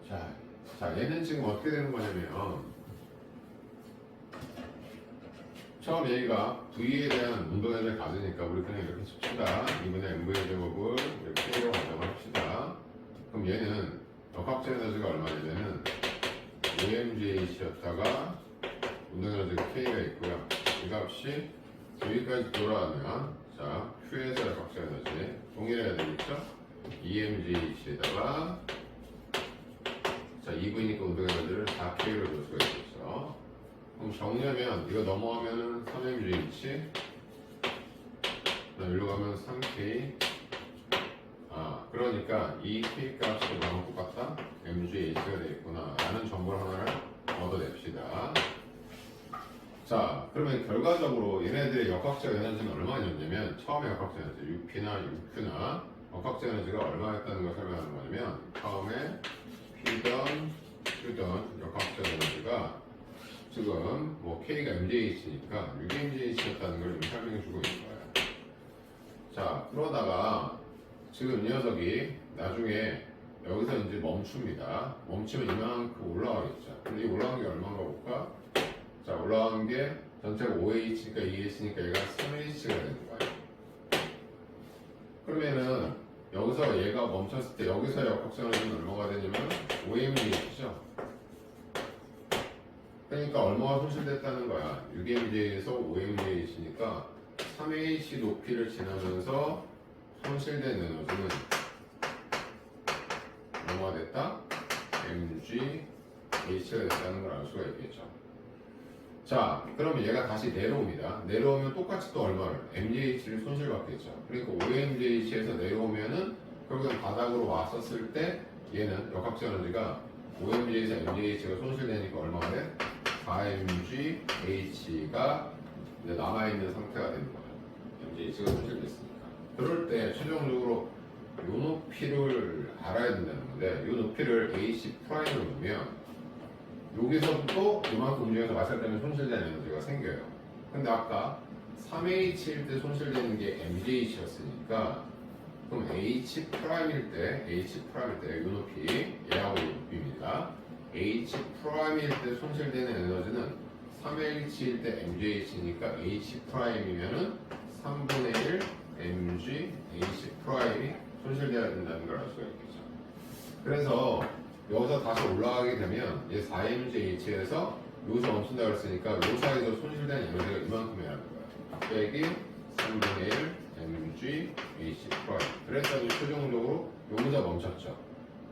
자, 얘는 지금 어떻게 되는 거냐면, 처음 얘가 V에 대한 운동에너지를 가지니까 우리 그냥 이렇게 칩시다. 2분의 MV의 제곱을 이렇게 K로 가정을 합시다. 그럼 얘는 역학적 에너지가 얼마냐면은 OMGH였다가 운동에너지가 K가 있고요. 이 값이 여기까지 돌아가면 자 Q에서 역학적 에너지 동일해야 되겠죠? EMGH에다가 자 2V니까 운동에너지를 4K로 줄 수가 있겠죠. 그럼 정리하면 이거 넘어가면은 3MGH 일로 가면 3K 그러니까 이 K 값이 너무 똑같다? MGH가 되겠구나 라는 정보를 하나를 얻어냅시다. 자 그러면 결과적으로 얘네들의 역학적 에너지는 얼마였냐면 처음에 역학적 에너지 UP나 UQ나 역학적 에너지가 얼마였다는 걸 설명하는 거냐면 처음에 P던 Q던 역학적 에너지가 지금 뭐 K가 MJH니까 6MJH였다는 걸 지금 설명해 주고 있는 거예요. 자 그러다가 지금 이 녀석이 나중에 여기서 이제 멈춥니다. 멈추면 이만큼 올라가겠죠. 근데 이 올라간 게 얼마인가 볼까? 자 올라간 게 전체가 5H니까 2H니까 얘가 3H가 되는 거예요. 그러면은 여기서 얘가 멈췄을 때 여기서 역학적 에너지는 얼마가 되냐면 5MJH죠. 그러니까 얼마가 손실됐다는 거야. 6MJ에서 5MJ이니까 3H 높이를 지나면서 손실된 에너지는 얼마가 됐다? MGH가 됐다는 걸 알 수가 있겠죠. 자, 그러면 얘가 다시 내려옵니다. 내려오면 똑같이 또 얼마를? MGH를 손실받겠죠. 그러니까 5MJ에서 내려오면은 결국엔 바닥으로 왔었을 때 얘는 역학적 에너지가 5MJ에서 MGH가 손실되니까 얼마가 돼? 4MGH가 이제 남아있는 상태가 되는 거죠. MGH가 손실됐으니까. 그럴 때 최종적으로 요 높이를 알아야 된다는 건데 요 높이를 AC 프라임으로 놓으면 여기서부터 이만큼 움직여서 마찰 때문에 손실되는 에너지가 생겨요. 근데 아까 3H일 때 손실되는 게 MGH였으니까 그럼 H 프라임일 때 요 높이 얘하고 요 높이입니다. H 프라임일 때 손실되는 에너지는 3H일 때 MGH니까 H 프라임이면은 3분의 1 MG H 프라임이 손실되어야 된다는 걸 알 수가 있겠죠. 그래서 여기서 다시 올라가게 되면 얘 4MGH에서 여기서 멈춘다고 했으니까 요 사이에서 손실된 에너지가 이만큼이라는 거예요. 빼기 3분의 1 MG H 프라임. 그래서 최종적으로 여기서 멈췄죠.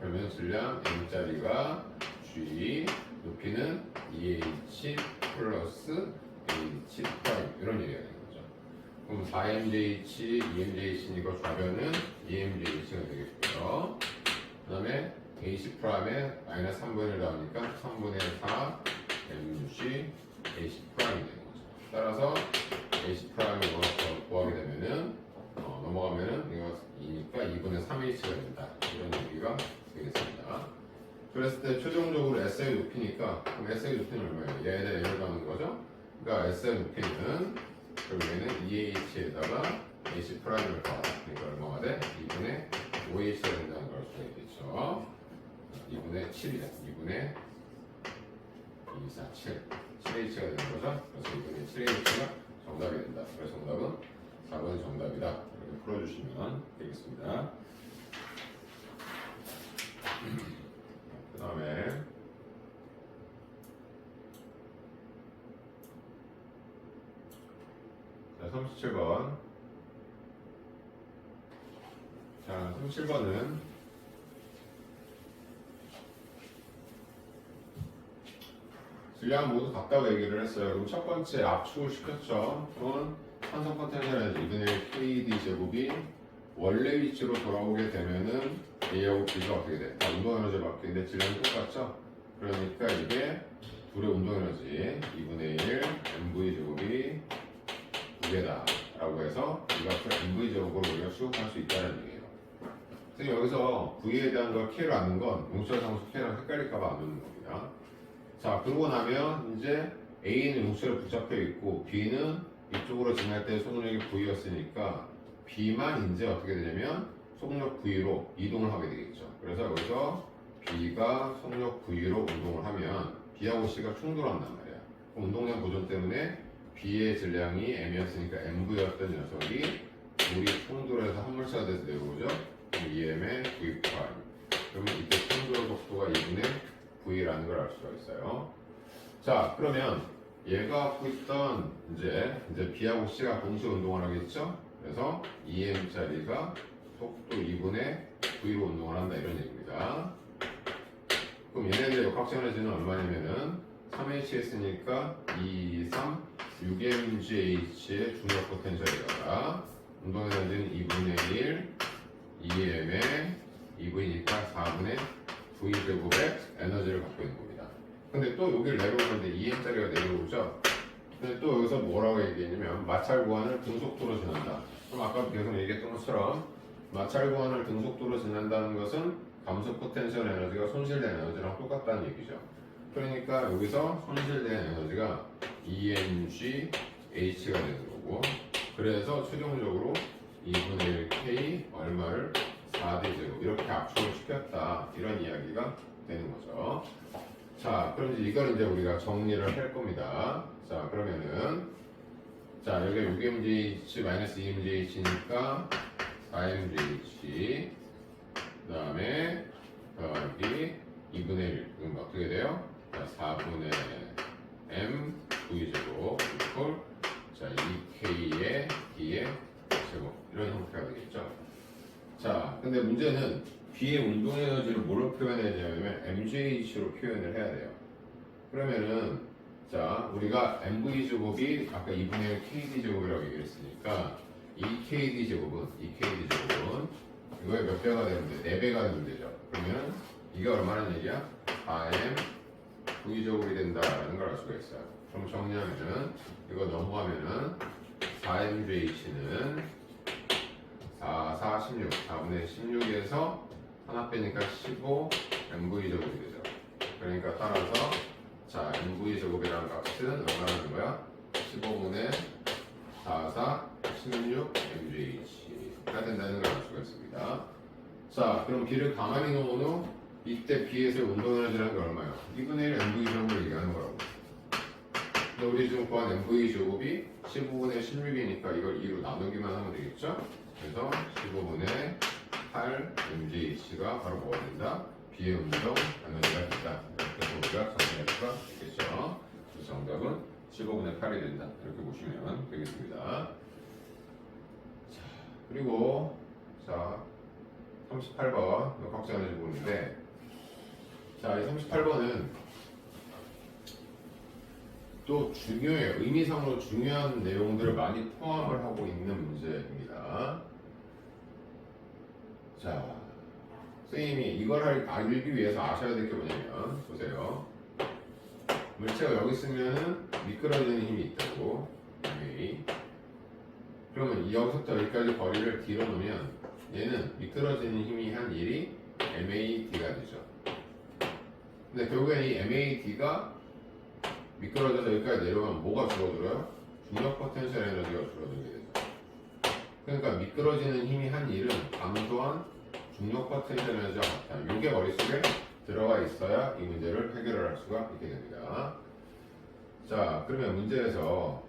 그러면 질량 M자리가 G, 높이는 EH 플러스 H 프라임 이런 얘기가 되는 거죠. 그럼 4MJH, 2MJH니까 좌변은 2MJH가 되겠고요. 그 다음에 H 프라임에 마이너스 3분의 1 나오니까 3분의 4 MG H 프라임이 되는 거죠. 따라서 H 프라임을 구하게 되면은 넘어가면은 이거 2니까 2분의 3H가 된다. 이런 얘기가 되겠습니다. 그랬을 때 최종적으로 SI 높이니까 그럼 SI 높이는 얼마예요? 얘에다 얘를 가는 거죠? 그러니까 SI 높이는 결국에는 EH에다가 H 프라임을 더하다. 그러니까 얼마가 돼? 2분의 5H가 된다는 걸 알 수가 있겠죠. 2분의 7이다. 2분의 2, 4, 7. 7H가 되는 거죠. 그래서 2분의 7H가 정답이 된다. 그래서 정답은 4번이 정답이다. 이렇게 풀어주시면 되겠습니다. 그 다음에 자 37번 자 37번은 질량 모두 같다고 얘기를 했어요. 그럼 첫 번째 압축을 시켰죠. 그건 산성 포텐셜 에너지 2분의 KD 제곱이 원래 위치로 돌아오게 되면은 A하고 B가 어떻게 돼? 다 운동 에너지 바뀌는데 질량이 똑같죠? 그러니까 이게 둘의 운동 에너지 2분의 1 MV 제곱이 2개다 라고 해서 이 값을 MV 제곱으로 우리가 수급할 수 있다는 얘기예요. 지금 여기서 V에 대한 걸 K로 안 넣은 건 용철 상수 K랑 헷갈릴까봐 안 넣는 겁니다. 자, 그러고 나면 이제 A는 용체로 붙잡혀 있고 B는 이쪽으로 지날 때 속력이 V였으니까 B만 이제 어떻게 되냐면 속력 V로 이동을 하게 되겠죠. 그래서 여기서 B가 속력 V로 운동을 하면 B하고 C가 충돌한단 말이야. 그럼 운동량 보존 때문에 B의 질량이 M이었으니까 MV였던 녀석이 물이 충돌해서 한 물체가 돼서 내려오죠. 그럼 EM의 V 프라임. 그러면 이때 충돌 속도가 2분의 V라는 걸 알 수가 있어요. 자, 그러면 얘가 갖고 있던 이제 B하고 C가 동시에 운동을 하겠죠? 그래서 EM짜리가 속도 2분의 V로 운동을 한다 이런 얘기입니다. 그럼 얘네들의 역학적 에너지는 얼마냐면은 3H 했으니까 2, 3, 6mgh의 중력 포텐셜이다. 운동 에너지는 2분의 1, EM의 2V니까 4분의 V제곱의 에너지를 갖고 있는 겁니다. 근데 또 여기를 내려오는데 EM짜리가 내려오죠? 근데 또 여기서 뭐라고 얘기했냐면 마찰 구간을 등속도로 지난다. 그럼 아까 계속 얘기했던 것처럼 마찰 구간을 등속도로 지난다는 것은 감소 포텐셜 에너지가 손실된 에너지랑 똑같다는 얘기죠. 그러니까 여기서 손실된 에너지가 EMGH가 되는 거고, 그래서 최종적으로 2분의 1 K 얼마를 4D 제곱 이렇게 압축을 시켰다 이런 이야기가 되는 거죠. 자, 그럼 이제 우리가 정리를 할 겁니다. 자, 그러면은 자, 여기가 6mgh 마이너스 2mgh니까 4mgh 그 다음에 여기 2분의 1 그럼 어떻게 돼요? 자, 4분의 m v제곱 이퀄 자 2k의 d의 제곱 이런 형태가 되겠죠. 자, 근데 문제는 B의 운동 에너지를 뭘로 표현해야 되냐면 mgh로 표현을 해야 돼요. 그러면은 자, 우리가 mv 제곱이 아까 2분의 1 kd 제곱이라고 얘기했으니까 2kd 제곱은 이거의 몇 배가 되는데 4배가 되면 되죠. 그러면 이게 얼마나 얘기야? 4m v 제곱이 된다라는 걸 알 수가 있어요. 그럼 정리하면은 이거 넘어가면은 4mgh는 4, 4, 16, 4분의 16에서 하나 빼니까 15 mv 제곱이 되죠. 그러니까 따라서 자, mv 제곱이라는 값은 얼마라는 거야? 15분의 4, 4, 16 mgh가 된다는 걸 알 수가 있습니다. 자, 그럼 B를 가만히 놓은 후 이때 B에서의 운동 에너지라는 게 얼마예요? 2분의 1 mv 제곱을 얘기하는 거라고. 근데 우리 지금 구한 mv 제곱이 15분의 16이니까 이걸 2로 나누기만 하면 되겠죠? 그래서 15분의 8 mgh가 바로 뭐가 된다? B의 운동 에너지가 된다. 이렇게 우리가 정리할 수가 있겠죠. 그래서 정답은 15분의 8이 된다. 이렇게 보시면 되겠습니다. 자, 그리고 자 38번 역학적 에너지 보는데 자, 이 38번은 또 중요해요. 의미상으로 중요한 내용들을 많이 포함을 하고 있는 문제입니다. 자, 선생님이 이걸 알기 위해서 아셔야 될 게 뭐냐면 보세요. 물체가 여기 있으면은 미끄러지는 힘이 있다고 MA. 그러면 여기서부터 여기까지 거리를 뒤로 놓으면 얘는 미끄러지는 힘이 한 1이 MAD가 되죠. 근데 결국엔 이 MAD가 미끄러져서 여기까지 내려가면 뭐가 줄어들어요? 중력 포텐셜 에너지가 줄어들게 되죠. 그러니까 미끄러지는 힘이 한 1은 감소한 중력 포텐셜 에너지와 같다. 이게 머릿속에 들어가 있어야 이 문제를 해결을 할 수가 있게 됩니다. 자, 그러면 문제에서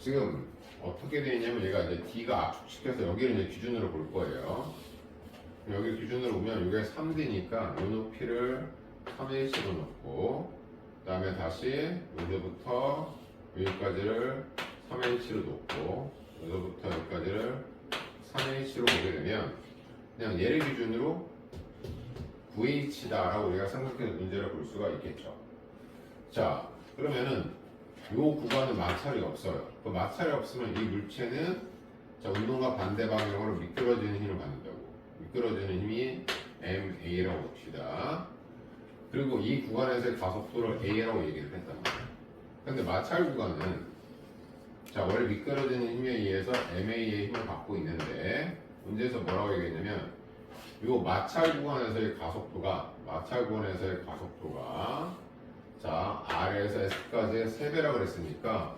지금 어떻게 되어 있냐면 얘가 이제 D가 압축시켜서 여기를 이제 기준으로 볼 거예요. 여기 기준으로 보면 이게 3D니까 이 높이를 3H로 놓고 그 다음에 다시 여기부터 여기까지를 3H로 놓고 여기부터 여기까지를 3H로 보게 되면 그냥 얘를 기준으로 VH다라고 우리가 생각해서 문제를 볼 수가 있겠죠. 자, 그러면은 이 구간은 마찰이 없어요. 그 마찰이 없으면 이 물체는 자, 운동과 반대 방향으로 미끄러지는 힘을 받는다고. 미끄러지는 힘이 MA라고 봅시다. 그리고 이 구간에서의 가속도를 A라고 얘기를 했단 말이에요. 근데 마찰 구간은 자, 원래 미끄러지는 힘에 의해서 MA의 힘을 받고 있는데 문제에서 뭐라고 얘기했냐면 이 마찰 구간에서의 가속도가 마찰구간에서의 가속도가 자 R에서 S까지의 3배라고 그랬으니까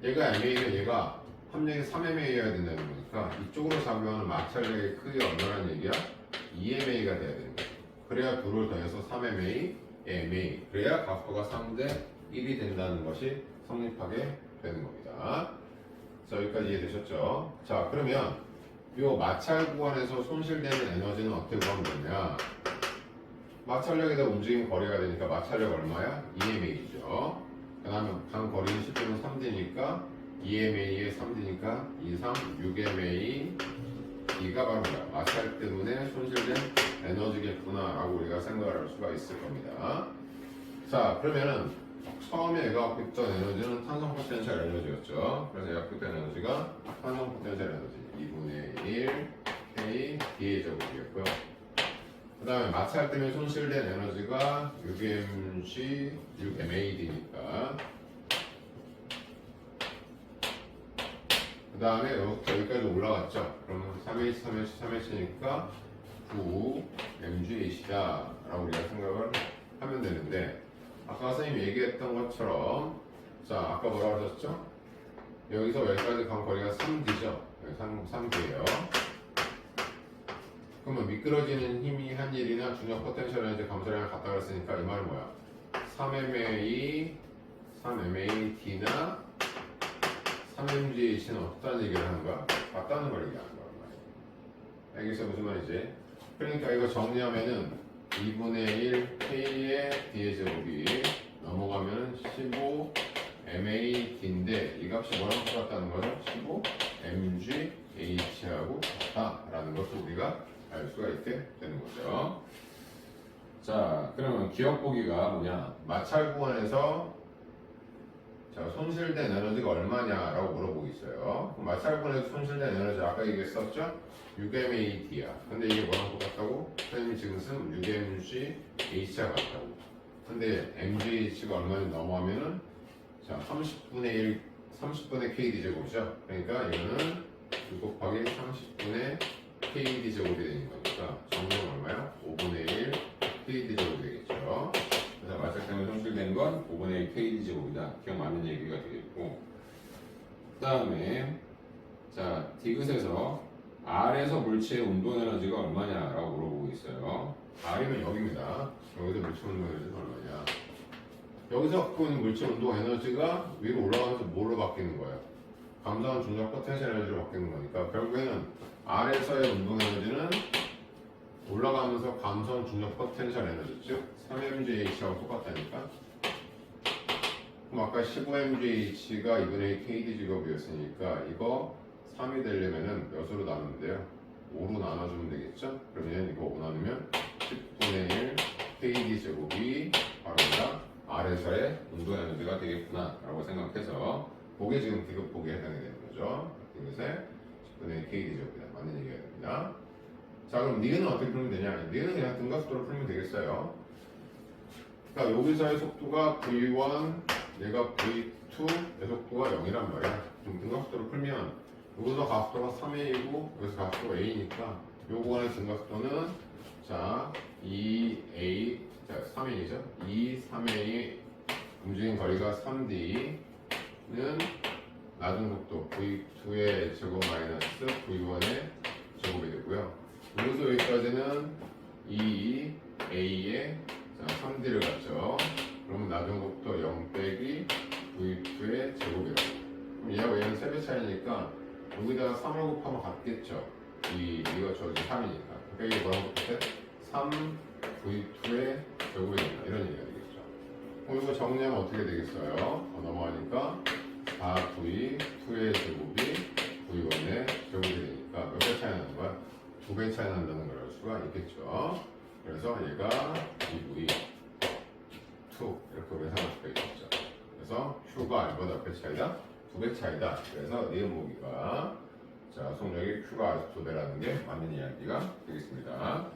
얘가 MA면 얘가 함량이 3MA여야 된다는 거니까 이쪽으로 작용하는 마찰력의 크기가 얼마라는 얘기야? 2MA가 돼야 되는 거야. 그래야 둘을 더해서 3MA, MA 그래야 가속도가 3대 1이 된다는 것이 성립하게 되는 겁니다. 자 여기까지 이해되셨죠? 자 그러면 이 마찰 구간에서 손실되는 에너지는 어떻게 구하면 되냐? 마찰력에 대한 움직임 거리가 되니까 마찰력 얼마야? 2MA죠. 그 다음에 간 거리는 10분은 3D니까 2MA에 3D니까 2, 3, 6MA D가 바로 뭐야? 마찰 때문에 손실된 에너지겠구나 라고 우리가 생각을 할 수가 있을 겁니다. 자 그러면은 처음에 얘가 갖고 있던 에너지는 탄성 포텐셜 에너지였죠. 그래서 얘가 갖고 있던 에너지가 탄성 포텐셜 에너지 2분의 1 K D의 제곱이었고요. 그 다음에 마찰 때문에 손실된 에너지가 6mg 6mad니까 그 다음에 여기부터 여기까지 올라갔죠. 그러면 3h 3h 3h니까 9mgh다 라고 우리가 생각을 하면 되는데 아까 선생님이 얘기했던 것처럼 자 아까 뭐라고 하셨죠? 여기서 여기까지 간 거리가 3D죠. 3D예요. 그러면 미끄러지는 힘이 한 일이나 중력 포텐셜 에너지 감소량을 같다고 했으니까 이 말은 뭐야? 3MA, 3MAT나 3MGH는 어떤 얘기를 하는 거야? 같다는 걸 얘기하는 거란 말이야. 알겠어? 무슨 말이지? 그러니까 이거 정리하면은 2분의 1 K의 D의 제곱이 넘어가면 15 MAD인데 이 값이 뭐랑 똑같다는 거죠? 15 MGH하고 같다라는 것을 우리가 알 수가 있게 되는 거죠. 자, 그러면 기억 보기가 뭐냐? 마찰 구간에서 자, 손실된 에너지가 얼마냐라고 물어보고 있어요. 마찰 구간에서 손실된 에너지 아까 얘기했었죠? 6MAD야. 근데 이게 뭐랑 똑같다고? 선생님이 지금 쓴 6mgH가 같다고. 근데 mgH가 얼마나 넘어가면은 자, 30분의 1, 30분의 KD 제곱이죠. 그러니까 이거는 6 곱하기 30분의 KD 제곱이 되는 거니까 정리는 얼마야? 5분의 1 KD 제곱이 되겠죠. 그래서 마찰 때문에 손실된 건 5분의 1 KD 제곱이다. 기억 맞는 얘기가 되겠고 그 다음에 자 디귿에서 R에서 물체의 운동 에너지가 얼마냐라고 물어보고 있어요. R이면 여기입니다. 여기서 물체 운동 에너지는 얼마냐? 여기서 갖고 있는 물체 운동 에너지가 위로 올라가면서 뭘로 바뀌는 거예요? 감소한 중력 포텐셜 에너지로 바뀌는 거니까 결국에는 R에서의 운동 에너지는 올라가면서 감소한 중력 포텐셜 에너지 즉 3mgH하고 똑같다니까. 그럼 아까 15mgH가 2분의 1 KD 제곱이었으니까 이거 3이 되려면은 몇으로 나누면 돼요? 5로 나눠주면 되겠죠? 그러면 이거 5 나누면 10분의 1 KD 제곱이 바로 R에서의 운동 에너지가 되겠구나 라고 생각해서 그게 지금 디귿 보기에 해당이 되는 거죠. 디귿에 10분의 1 KD 제곱이다. 맞는 얘기가 됩니다. 자 그럼 니은은 어떻게 풀면 되냐? 니은은 그냥 등가속도로 풀면 되겠어요. 그러니까 여기서의 속도가 V1, 얘가 V2, 내 속도가 0이란 말이야. 좀 등가속도로 풀면 여기서 가속도가 3A이고 여기서 가속도가 A니까 요 구간의 등가속도는 자 2A, 자 3A죠. 2, 3A 움직인 거리가 3D는 낮은 속도 V2의 제곱 마이너스 V1의 제곱이 되고요. 여기서 여기까지는 2A의 3D를 갖죠. 그러면 낮은 속도 0 빼기 V2의 제곱이라고. 그럼 얘하고 얘는 3배 차이니까 여기다가 3을 곱하면 같겠죠. 이거 저기 3이니까. 그러니까 이게 뭐랑 똑같아? 3 V2의 제곱이 된다. 이런 얘기가 되겠죠. 그럼 이거 정리하면 어떻게 되겠어요? 넘어가니까 4V 2의 제곱이 V1의 제곱이 되니까 몇 배 차이 나는 거야? 2배 차이 난다는 걸 알 수가 있겠죠. 그래서 얘가 2V 2 이렇게 우리가 생각할 수가 있겠죠. 그래서 Q가 R보다 몇 배 차이다? 2배 차이다. 그래서 니은 보기가 자 속력이 Q가 R 2배라는 게 맞는 이야기가 되겠습니다.